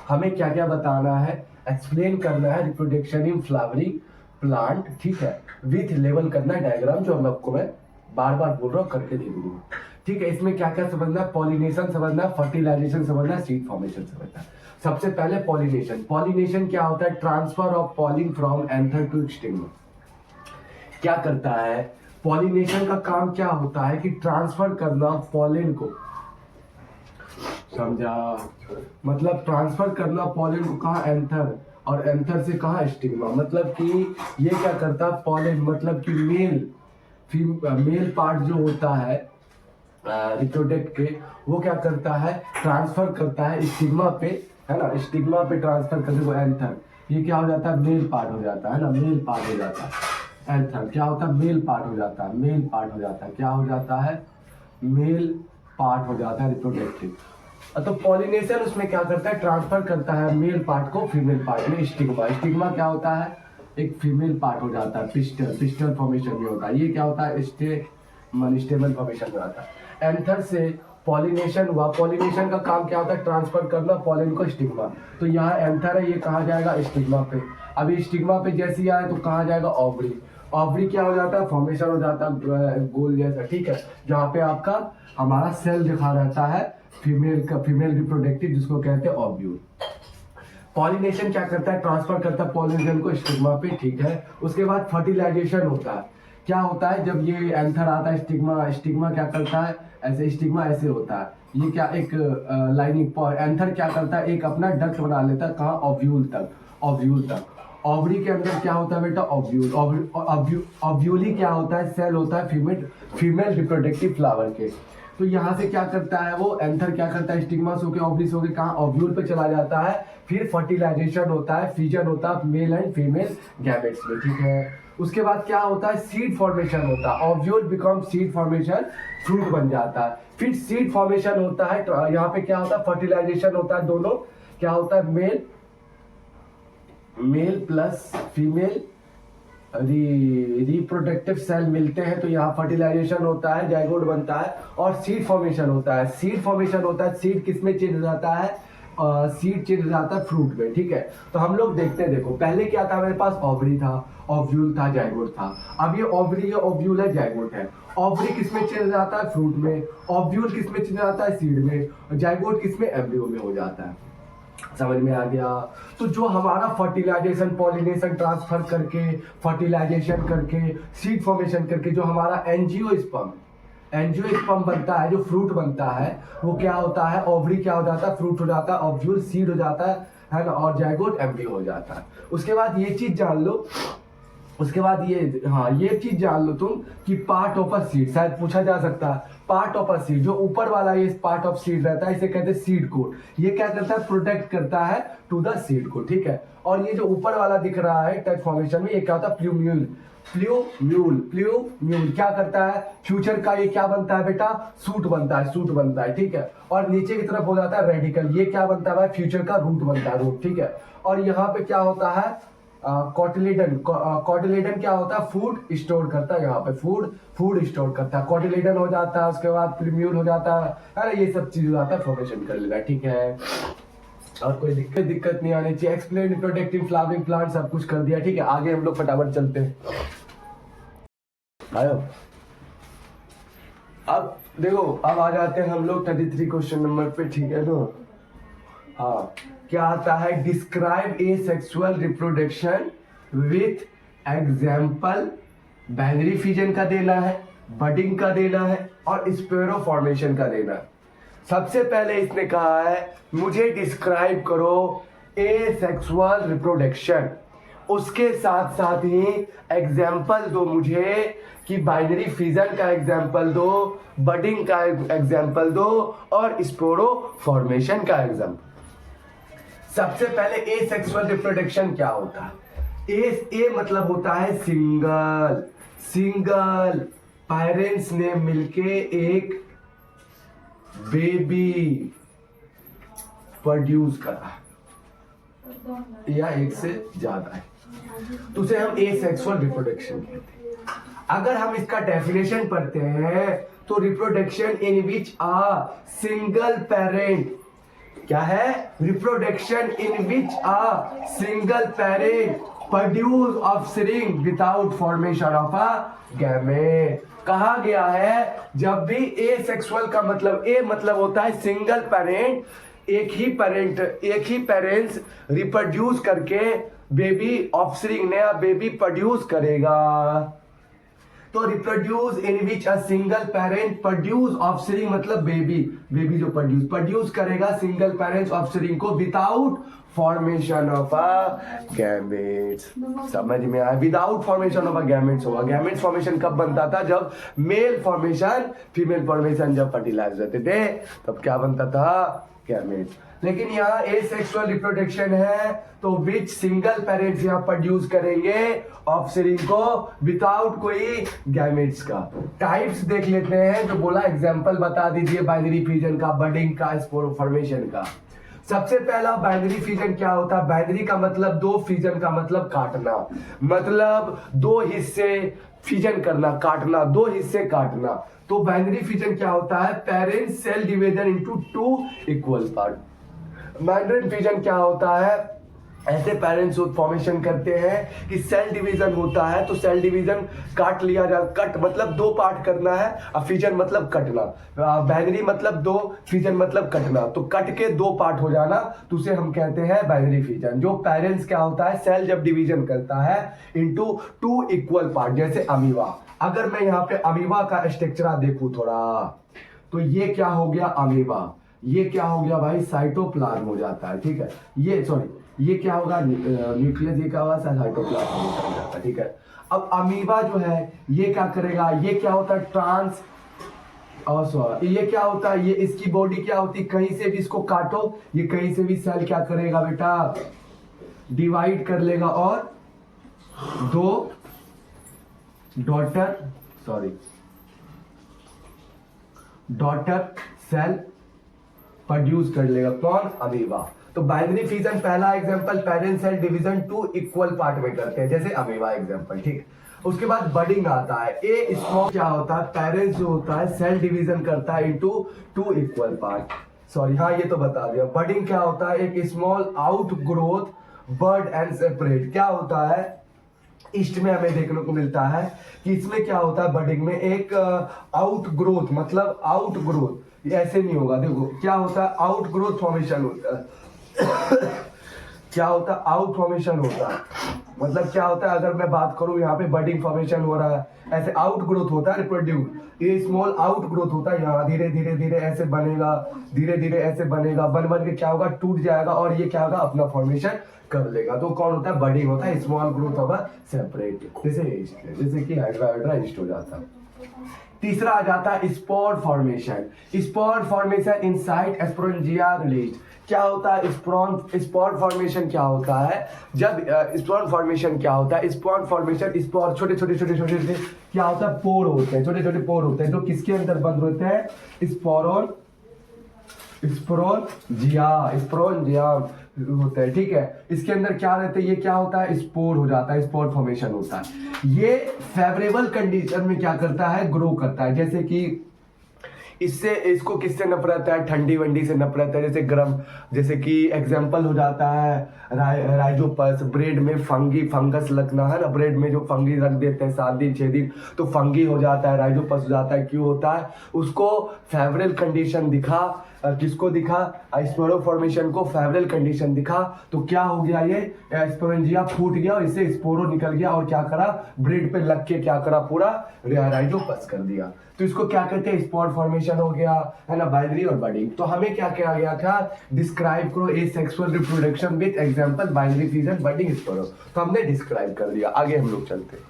हमें क्या क्या बताना है, एक्सप्लेन करना है रिप्रोडक्शन इन फ्लावरिंग प्लांट, ठीक है, विथ लेवल करना है डायग्राम, जो हम आपको मैं बार बार बोल रहा हूँ, करके दे दूंगा, ठीक है। इसमें क्या क्या समझना है, पॉलिनेशन समझना है, फर्टिलाइजेशन समझना है, सीड फॉर्मेशन समझना है। सबसे पहले पॉलिनेशन। पॉलिनेशन क्या होता है, transfer of pollen from anther to stigma. क्या करता है, पॉलिनेशन का काम क्या होता है कि ट्रांसफर करना पॉलिन को, समझा, मतलब ट्रांसफर करना पॉलिन को कहाँ, एंथर, और एंथर से कहाँ, स्टिग्मा। मतलब कि ये क्या करता है पॉलिन, मतलब कि मेल पार्ट जो होता है रिप्रोडक्ट के, वो क्या करता है, ट्रांसफर करता है स्टिग्मा पे, है ना, स्टिग्मा पे ट्रांसफर करने को एंथर। ये क्या हो जाता है, मेल पार्ट हो जाता है ना, मेल पार्ट हो जाता है। एंथर क्या होता है, मेल पार्ट हो जाता है, मेल पार्ट हो जाता है, क्या हो जाता है, मेल पार्ट हो जाता है रिप्रोडक्टिव। तो पॉलिनेशन उसमें क्या करता है, ट्रांसफर करता है मेल पार्ट को फीमेल पार्ट में। स्टिग्मा, स्टिग्मा क्या होता है, एक फीमेल पार्ट हो जाता है, पिस्टल, पिस्टल फॉर्मेशन भी होता है। ये क्या होता है, स्टेमन फॉर्मेशन हो जाता है। एंथर से पॉलिनेशन हुआ, पॉलिनेशन का काम क्या होता है, ट्रांसफर करना पॉलिन को स्टिग्मा। तो यहाँ एंथर है, ये कहाँ जाएगा, स्टिग्मा पे। अभी स्टिग्मा पे जैसे ही आए तो कहाँ जाएगा, ओवरी। ओवरी क्या हो जाता है, फॉर्मेशन हो जाता है गोल जैसा, ठीक है, जहाँ पे आपका हमारा सेल दिखा रहता है फीमेल का, फीमेल रिप्रोडक्टिव, जिसको कहते हैं ओव्यूल। पॉलिनेशन क्या करता है, ट्रांसफर करता है पॉलिनेशन को स्टिग्मा पे, ठीक है। उसके बाद फर्टिलाइजेशन होता है। क्या होता है, जब ये एंथर आता है, स्टिग्मा क्या करता है, ऐसे स्टिग्मा ऐसे होता है, ये क्या एक लाइनिंग, एंथर क्या करता है, एक अपना डक्ट बना लेता है, कहाँ, ओव्यूल तक, ओव्यूल तक। ओवरी के अंदर क्या होता है बेटा, ओव्यूल। ओव्यूली क्या होता है, सेल होता है फीमेल रिप्रोडक्टिव फ्लावर के। तो यहाँ से क्या करता है वो एंथर क्या करता है, स्टिग्मास होके ओवरीज होके कहाँ ओव्यूल पे चला जाता है, फिर फर्टिलाइजेशन होता है, फ्यूजन होता है मेल एंड फीमेल गैमेट्स में, ठीक है। उसके बाद क्या होता है, सीड फॉर्मेशन होता है, ovule become seed formation, fruit बन जाता है, फिर सीड फॉर्मेशन होता है, तो यहाँ पे क्या होता है, फर्टिलाइजेशन होता है, दोनों क्या होता है, male plus female reproductive cell मिलते हैं, तो यहाँ फर्टिलाइजेशन होता है, जाइगोट बनता है, और सीड फॉर्मेशन होता है। सीड फॉर्मेशन होता है, सीड किस में चेंज हो जाता है, सीड चेंज हो जाता है फ्रूट में, ठीक है। तो हम लोग देखते हैं, देखो पहले क्या था, मेरे पास ओवरी था, ओव्यूल था, जाइगोट था। अब ये ओवरी है, ओव्यूल है, जाइगोट है। ओवरी किस में चेंज हो जाता है, फ्रूट में। ओव्यूल किस में चेंज हो जाता है, सीड में। जाइगोट किस में, एम्ब्रियो में हो जाता है। समझ में आ गया। तो जो हमारा फर्टिलाइजेशन, पॉलिनेशन ट्रांसफर करके, फर्टिलाइजेशन करके, सीड फॉर्मेशन करके जो हमारा एंजियोस्पर्म बनता है, जो फ्रूट बनता है, वो क्या होता है, ओवरी क्या हो जाता है, फ्रूट हो जाता है, ओव्यूल सीड हो जाता है ना, और जाइगोट एम्ब्रियो हो जाता है। उसके बाद ये चीज जान लो, उसके बाद ये चीज जान लो तुम कि पार्ट ऑफ अ सीड, शायद पूछा जा सकता है, पार्ट ऑफ अ सीड, जो ऊपर वाला ये पार्ट ऑफ सीड रहता है, इसे कहते हैं सीड कोट। ये क्या करता है, प्रोटेक्ट करता है टू द सीड कोट, ठीक है। और ये जो ऊपर वाला दिख रहा है टच फॉर्मेशन में, ये क्या होता है, प्लूम्यूल क्या करता है, फ्यूचर का ये क्या बनता है बेटा, सूट बनता है, ठीक है। और नीचे की तरफ हो जाता है रेडिकल, ये क्या बनता है भाई, फ्यूचर का रूट बनता है, रूट, ठीक है। और यहाँ पे क्या होता है, कॉटिलेडन क्या होता है, फूड स्टोर करता है, यहाँ पे फूड स्टोर करता है, कॉटिलेडन हो जाता है, उसके बाद प्लूम्यूल हो जाता है, अरे ये सब चीज हो जाता है, फॉर्मेशन कर लेना, ठीक है। और कोई दिक्कत नहीं आनी चाहिए। एक्सप्लेन रिप्रोडक्टिव फ्लावरिंग प्लांट सब कुछ कर दिया, ठीक है। आगे हम लोग फटाफट चलते हैं। आयो, अब देखो, अब आ जाते हैं हम लोग 33 क्वेश्चन नंबर पे, ठीक है ना। हाँ, क्या आता है, describe A sexual reproduction with example. Binary fission का देना है, बडिंग का देना है, और स्पेरो फॉर्मेशन का देना है। सबसे पहले इसने कहा है मुझे डिस्क्राइब करो ए सेक्सुअल रिप्रोडक्शन, उसके साथ साथ ही एग्जाम्पल दो मुझे कि बाइनरी फिजन का एग्जाम्पल दो, बडिंग का एग्जाम्पल दो, और स्पोरो फॉर्मेशन का एग्जाम्पल। सबसे पहले ए सेक्सुअल रिप्रोडक्शन क्या होता है, ए मतलब होता है सिंगल पेरेंट्स ने मिलके एक बेबी प्रोड्यूस करा या एक से ज्यादा है, तो उसे हम ए सेक्सुअल रिप्रोडक्शन कहते हैं। अगर हम इसका डेफिनेशन पढ़ते हैं तो reproduction in which a single parent, क्या है, reproduction in which a single parent produce offspring without formation of a gamete. कहा गया है जब भी ए सेक्सुअल का मतलब, ए मतलब होता है सिंगल पेरेंट, एक ही पेरेंट्स रिप्रोड्यूस करके बेबी ऑफस्प्रिंग, नया बेबी प्रोड्यूस करेगा। तो reproduce in which a single parent produce offspring मतलब बेबी जो प्रोड्यूस करेगा सिंगल पेरेंट्स ऑफस्प्रिंग को without formation of a gametes. समझ में आया, without formation of a gametes होगा। गैमेट्स फॉर्मेशन कब बनता था, जब मेल फॉर्मेशन फीमेल फॉर्मेशन जब फर्टिलाइज होते थे तब क्या बनता था, गैमेट्स। लेकिन यहाँ ए सेक्सुअल रिप्रोडक्शन है तो विच सिंगल पेरेंट्स यहाँ प्रोड्यूस करेंगे ऑफस्प्रिंग को विदाउट कोई गैमेट्स का। टाइप्स देख लेते हैं, जो बोला एग्जांपल बता दीजिए बाइनरी फिजन का, बडिंग का, स्पोर फॉर्मेशन का। सबसे पहला बाइनरी फिजन क्या होता है, बाइनरी का मतलब दो, फिजन का मतलब काटना, मतलब दो हिस्से फिजन करना, काटना, दो हिस्से काटना। तो बाइनरी फिजन क्या होता है, parent cell division into two equal part. Binary fission क्या होता है, ऐसे पेरेंट्स फॉर्मेशन करते हैं कि सेल डिवीजन होता है, तो सेल डिवीजन काट लिया जा, कट मतलब दो पार्ट करना है, और फिजन मतलब कटना। बाइनरी मतलब दो, फिजन मतलब कटना, तो कट के दो पार्ट हो जाना, तो उसे हम कहते हैं बाइनरी फिजन। जो पेरेंट्स क्या होता है, सेल जब डिवीजन करता है इनटू टू इक्वल पार्ट, जैसे अमीबा। अगर मैं यहाँ पे अमीबा का स्ट्रक्चर देखूं थोड़ा, तो ये क्या हो गया अमीबा, ये क्या हो गया भाई साइटोप्लाज्म हो जाता है, ठीक है। ये क्या होगा न्यूक्लियस, ये क्या होगा साइटोप्लाज्म हो जाता है, ठीक है। अब अमीबा जो है ये क्या करेगा, ये क्या होता है और ये क्या होता है, ये इसकी बॉडी क्या होती है, कहीं से भी इसको काटो, ये कहीं से भी सेल क्या करेगा बेटा, डिवाइड कर लेगा और दो डॉटर सेल प्रोड्यूस कर लेगा। कौन? अमीबा। तो बाइनरी फिजन पहला example, parent cell division two equal part में करते हैं, जैसे अमीबा एग्जांपल, ठीक। उसके बाद बडिंग आता है। ए स्मॉल क्या होता है, पेरेंट्स जो होता है सेल डिवीजन करता है into two equal part. Sorry, हाँ ये तो बता दिया। बडिंग क्या होता है, एक small out growth bird and separate. क्या होता है, ईस्ट में हमें देखने को मिलता है कि इसमें क्या होता है, बडिंग में एक आउट ग्रोथ, मतलब आउट ग्रोथ, ऐसे नहीं होगा, देखो क्या होता है, आउट ग्रोथ फॉर्मेशन होता है। क्या होता है, आउट फॉर्मेशन होता है। मतलब क्या होता है, अगर मैं बात करूं यहाँ पे बडिंग फॉर्मेशन हो रहा है, ऐसे आउट ग्रोथ होता है, रिप्रोड्यूस, ये स्मॉल आउट ग्रोथ होता है, यहाँ धीरे धीरे धीरे ऐसे बनेगा, धीरे धीरे ऐसे बनेगा, बन बन के क्या होगा, टूट जाएगा और ये क्या होगा, अपना फॉर्मेशन कर लेगा। तो कौन होता है, बडिंग होता है, स्मॉल ग्रोथ होगा सेपरेट, जैसे कि हाइड्रा ईस्ट हो जाता है। तीसरा आ जाता है spore formation. Spore formation inside sporangia release. क्या होता है स्पोर फॉर्मेशन, क्या होता है, जब स्पोर फॉर्मेशन क्या होता है, स्पोर फॉर्मेशन, स्पोर छोटे छोटे छोटे छोटे छोटे क्या होता है, पोर होते हैं, छोटे छोटे पोर होते हैं, जो किसके अंदर बंद होते हैं, स्पोरेंजिया होता है, ठीक है। इसके अंदर क्या रहते हैं, ये क्या होता है, स्पोर हो जाता है, स्पोर फॉर्मेशन होता है। ये फेवरेबल कंडीशन में क्या करता है, ग्रो करता है। जैसे कि इसको किससे नफरत है, ठंडी वंडी से नफरत है, जैसे गर्म, जैसे कि एग्जांपल हो जाता है राइजोपस। ब्रेड में फंगस लगना है ना, ब्रेड में जो फंगी रख देते हैं 7 दिन 6 दिन, तो फंगी हो जाता है, राइजोपस हो जाता है। क्यों होता है, उसको फेवरेबल कंडीशन दिखा, किसको दिखा, स्पोरो फॉर्मेशन को फेवरेबल कंडीशन दिखा, तो क्या हो गया, ये स्पोरेंजिया फूट गया और इससे स्पोरो निकल गया और क्या करा, ब्रेड पे लग के क्या करा, पूरा राइजोपस कर दिया। तो इसको क्या कहते हैं, स्पॉट फॉर्मेशन हो गया, है ना, बाइनरी और बडिंग। तो हमें क्या किया गया था, डिस्क्राइब करो asexual reproduction with example binary fission budding spore. तो हमने डिस्क्राइब कर दिया। आगे हम लोग चलते हैं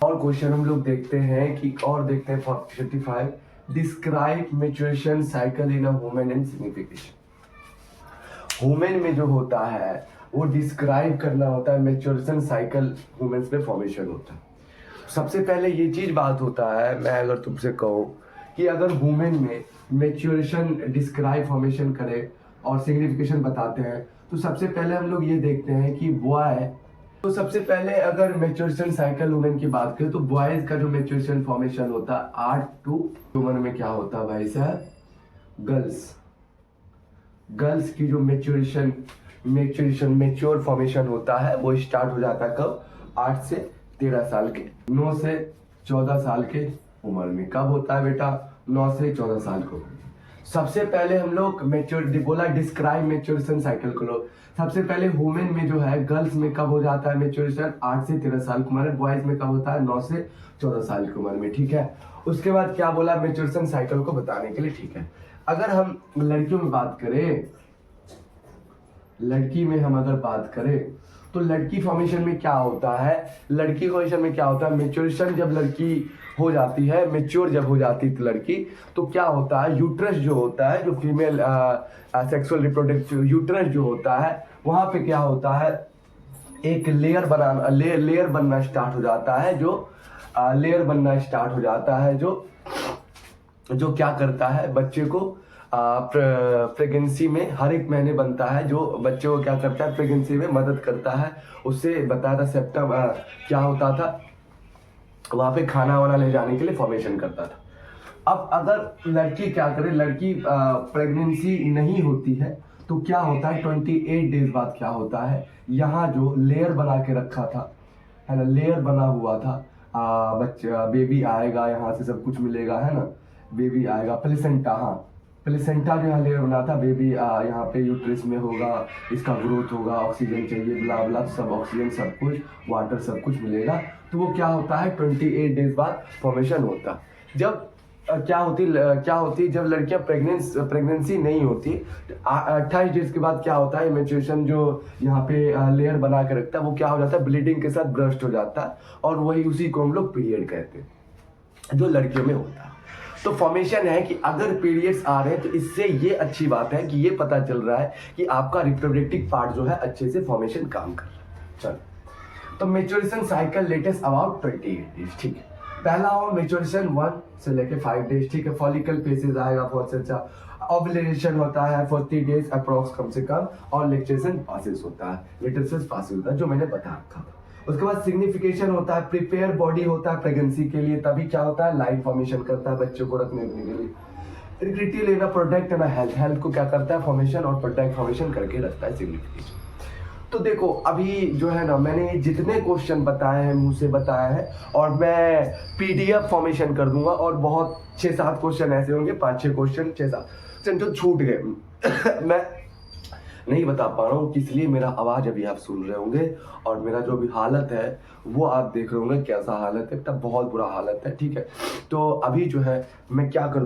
और क्वेश्चन हम लोग देखते हैं कि, और देखते हैं 45, describe maturation cycle in a human and signification. Human में जो होता है वो डिस्क्राइब करना होता है, मैच्योरेशन साइकिल ह्यूमंस में फॉर्मेशन होता है। सबसे पहले ये चीज बात होता है, मैं अगर तुमसे कहूँ कि अगर ह्यूमन में मैच्योरेशन डिस्क्राइब फॉर्मेशन करे और सिग्निफिकेशन बताते हैं, तो सबसे पहले हम लोग ये देखते हैं कि बॉय, तो सबसे पहले अगर मैच्योरेशन साइकिल ह्यूमन की बात करें तो बॉयज का जो मैच्योरेशन फॉर्मेशन होता है 8 to ह्यूमन में क्या होता है भाई साहब, गर्ल्स की जो मैच्योर फॉर्मेशन होता है वो स्टार्ट हो जाता है कब, 8 से 13 साल के, 9 से 14 साल के उम्र में। कब होता है बेटा, 9 से 14 साल को। सबसे पहले हम लोग बोला डिस्क्राइब मैच्योरेशन साइकिल को। सबसे पहले ह्यूमन में जो है, गर्ल्स में कब हो जाता है मैच्योरेशन, 8 से 13 साल की उम्र में। बॉयज में कब होता है, 9 से 14 साल की उम्र में, ठीक है। उसके बाद क्या बोला, मैच्योरेशन साइकिल को बताने के लिए, ठीक है। अगर हम लड़कियों में बात करें, लड़की में हम अगर बात करें तो लड़की फॉर्मेशन में क्या होता है, लड़की फॉर्मेशन में क्या होता है, मैच्योरेशन जब लड़की हो जाती है, मैच्योर जब हो जाती है लड़की, तो क्या होता है, यूट्रस जो होता है, जो फीमेल सेक्सुअल रिप्रोडक्टिव यूट्रस जो होता है, वहां पे क्या होता है, एक लेयर बनना स्टार्ट हो जाता है, जो लेयर बनना स्टार्ट हो जाता है, जो क्या करता है, बच्चे को प्रेगनेंसी में हर एक महीने बनता है, जो बच्चे को क्या करता है, प्रेगनेंसी में मदद करता है। उससे बताया था सेप्टम क्या होता था, वहां पे खाना वाना ले जाने के लिए फॉर्मेशन करता था। अब अगर लड़की क्या करे, लड़की प्रेगनेंसी नहीं होती है, तो क्या होता है, 28 डेज बाद क्या होता है, यहाँ जो लेयर बना के रखा था, है ना, लेयर बना हुआ था, बच्चा बेबी आएगा, यहाँ से सब कुछ मिलेगा, है ना, बेबी आएगा, प्लेसेंटा, हाँ प्लेसेंटा जो यहाँ लेयर बना था, बेबी यहाँ पे यूट्रस में होगा, इसका ग्रोथ होगा, ऑक्सीजन चाहिए, ब्ला ब्ला, सब ऑक्सीजन, सब कुछ वाटर, सब कुछ मिलेगा। तो वो क्या होता है, 28 डेज बाद फॉर्मेशन होता। जब क्या होती जब लड़कियां प्रेगनेंसी नहीं होती, 28 डेज के बाद क्या होता है, मैच्योरेशन जो यहाँ पे लेयर बना के रखता है, वो क्या हो जाता है, ब्लीडिंग के साथ ब्रस्ट हो जाता है, और वही उसी को हम लोग पीरियड कहते हैं, जो लड़कियों में होता है। तो फॉर्मेशन है कि अगर पीरियड्स आ रहे हैं तो इससे ये अच्छी बात है कि ये पता चल रहा है कि आपका रिप्रोडक्टिव पार्ट जो है अच्छे से फॉर्मेशन काम कर रहा है। चलो, तो maturation cycle latest about 28 days, ठीक है। पहला हो मेच्योरेशन 1 से लेके 5 डेज, ठीक है। फॉलिकल फेसेस आएगा बहुत से अच्छा, ओव्यूलेशन होता है 40 डेज अप्रॉक्स कम से कम, और लेक्टेशन पासेस होता है, लेटेसेस पासेस होता है जो मैंने बता रखा था। उसके बाद सिग्निफिकेशन होता है, प्रिपेयर बॉडी होता है प्रेगनेंसी के लिए, तभी क्या होता है लाइन फॉर्मेशन करता है बच्चों को रखने के लिए। इंटीग्रिटी लेना, प्रोटेक्ट ना हेल्थ, हेल्थ को क्या करता है फॉर्मेशन और प्रोटेक्ट फॉर्मेशन करके रखता है सिग्निफिकेशन। तो देखो अभी जो है ना मैंने जितने क्वेश्चन बताए हैं मुंह से बताया है, और मैं पीडीएफ फॉर्मेशन कर दूंगा, और बहुत 6-7 क्वेश्चन ऐसे होंगे, 5-6 क्वेश्चन 6-7 जो छूट गए मैं नहीं बता पा रहा हूँ, इसलिए मेरा आवाज अभी आप सुन रहे होंगे, और मेरा जो भी हालत है वो आप देख रहे होंगे कैसा हालत है, तब बहुत बुरा हालत है, ठीक है। तो अभी जो है मैं क्या कर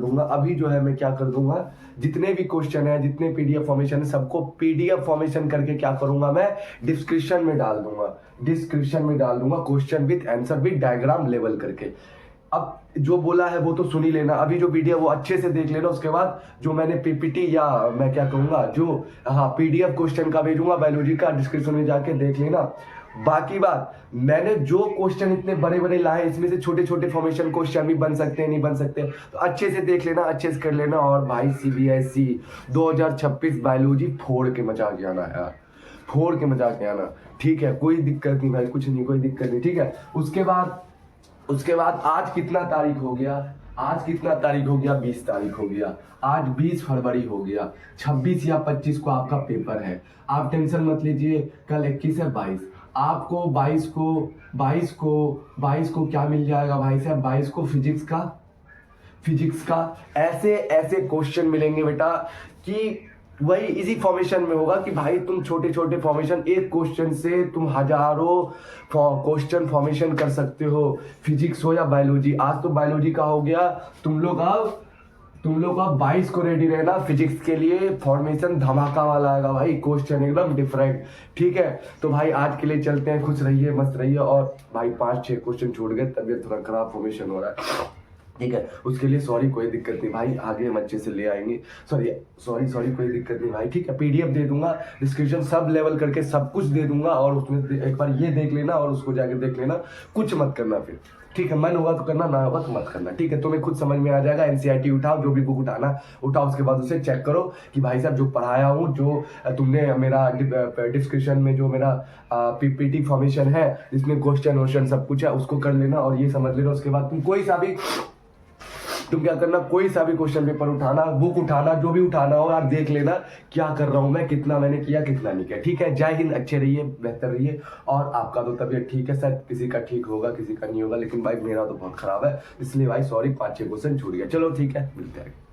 दूंगा, जितने भी क्वेश्चन है, जितने पीडीएफ फॉर्मेशन है, सबको पीडीएफ फॉर्मेशन करके क्या करूंगा मैं डिस्क्रिप्शन में डाल दूंगा question with answer with diagram level करके। अब जो बोला है वो तो सुन ही लेना, अभी जो वीडियो वो अच्छे से देख लेना, उसके बाद जो मैंने पीपीटी या मैं क्या कहूँगा जो पीडीएफ क्वेश्चन का भेजूंगा बायोलॉजी का, डिस्क्रिप्शन में जाके देख लेना। बाकी बात, मैंने जो क्वेश्चन इतने बड़े बड़े लाए, इसमें से छोटे छोटे फॉर्मेशन क्वेश्चन भी बन सकते हैं, नहीं बन सकते, तो अच्छे से देख लेना, अच्छे से कर लेना। और भाई CBSE 2026 बायोलॉजी फोड़ के मजा के आना यार, फोड़ के मजा के आना, ठीक है। कोई दिक्कत नहीं भाई, कुछ नहीं, कोई दिक्कत नहीं, ठीक है। उसके बाद आज कितना तारीख हो गया, 20 तारीख हो गया, आज 20 फरवरी हो गया, 26 या 25 को आपका पेपर है। आप टेंशन मत लीजिए, कल 21 है 22, आपको 22 को क्या मिल जाएगा भाई साहब, 22 को फिजिक्स का ऐसे क्वेश्चन मिलेंगे बेटा कि वही इसी फॉर्मेशन में होगा कि भाई तुम छोटे छोटे फॉर्मेशन, एक क्वेश्चन से तुम हजारों क्वेश्चन फॉर्मेशन कर सकते हो, फिजिक्स हो या बायोलॉजी। आज तो बायोलॉजी का हो गया, तुम लोग अब 22 को रेडी रहना, फिजिक्स के लिए फॉर्मेशन धमाका वाला आएगा भाई, क्वेश्चन एकदम डिफरेंट, ठीक है। तो भाई आज के लिए चलते हैं, खुश रहिए, मस्त रहिए। और भाई 5-6 क्वेश्चन छूट गए, तबियत थोड़ा खराब फॉर्मेशन हो रहा है, ठीक है, उसके लिए सॉरी, कोई दिक्कत नहीं भाई, आगे हम अच्छे से ले आएंगे। सॉरी कोई दिक्कत नहीं भाई, ठीक है। पीडीएफ दे दूंगा, डिस्क्रिप्शन सब लेवल करके सब कुछ दे दूंगा, और उसमें एक बार ये देख लेना और उसको जाके देख लेना, कुछ मत करना फिर, ठीक है। मन होगा तो करना, ना होगा तो मत करना, ठीक है। तुम्हें खुद समझ में आ जाएगा। एनसीईआरटी उठाओ, जो भी बुक उठाओ, उसके बाद उसे चेक करो कि भाई साहब जो पढ़ाया हूँ, जो तुमने मेरा डिस्क्रिप्शन में जो मेरा पीपीटी फॉर्मेशन है, जिसमें क्वेश्चन सब कुछ है, उसको कर लेना और ये समझ लेना। उसके बाद तुम क्या करना, कोई सा भी क्वेश्चन पेपर उठाना, बुक उठाना, जो भी उठाना हो यार, देख लेना क्या कर रहा हूं मैं, कितना मैंने किया, कितना नहीं किया, ठीक है। जय हिंद, अच्छे रहिए, बेहतर रहिए। और आपका तो तबीयत ठीक है, शायद किसी का ठीक होगा, किसी का नहीं होगा, लेकिन भाई मेरा तो बहुत खराब है, इसलिए भाई सॉरी, 5-6 क्वेश्चन छूट गया। चलो ठीक है, मिलते हैं।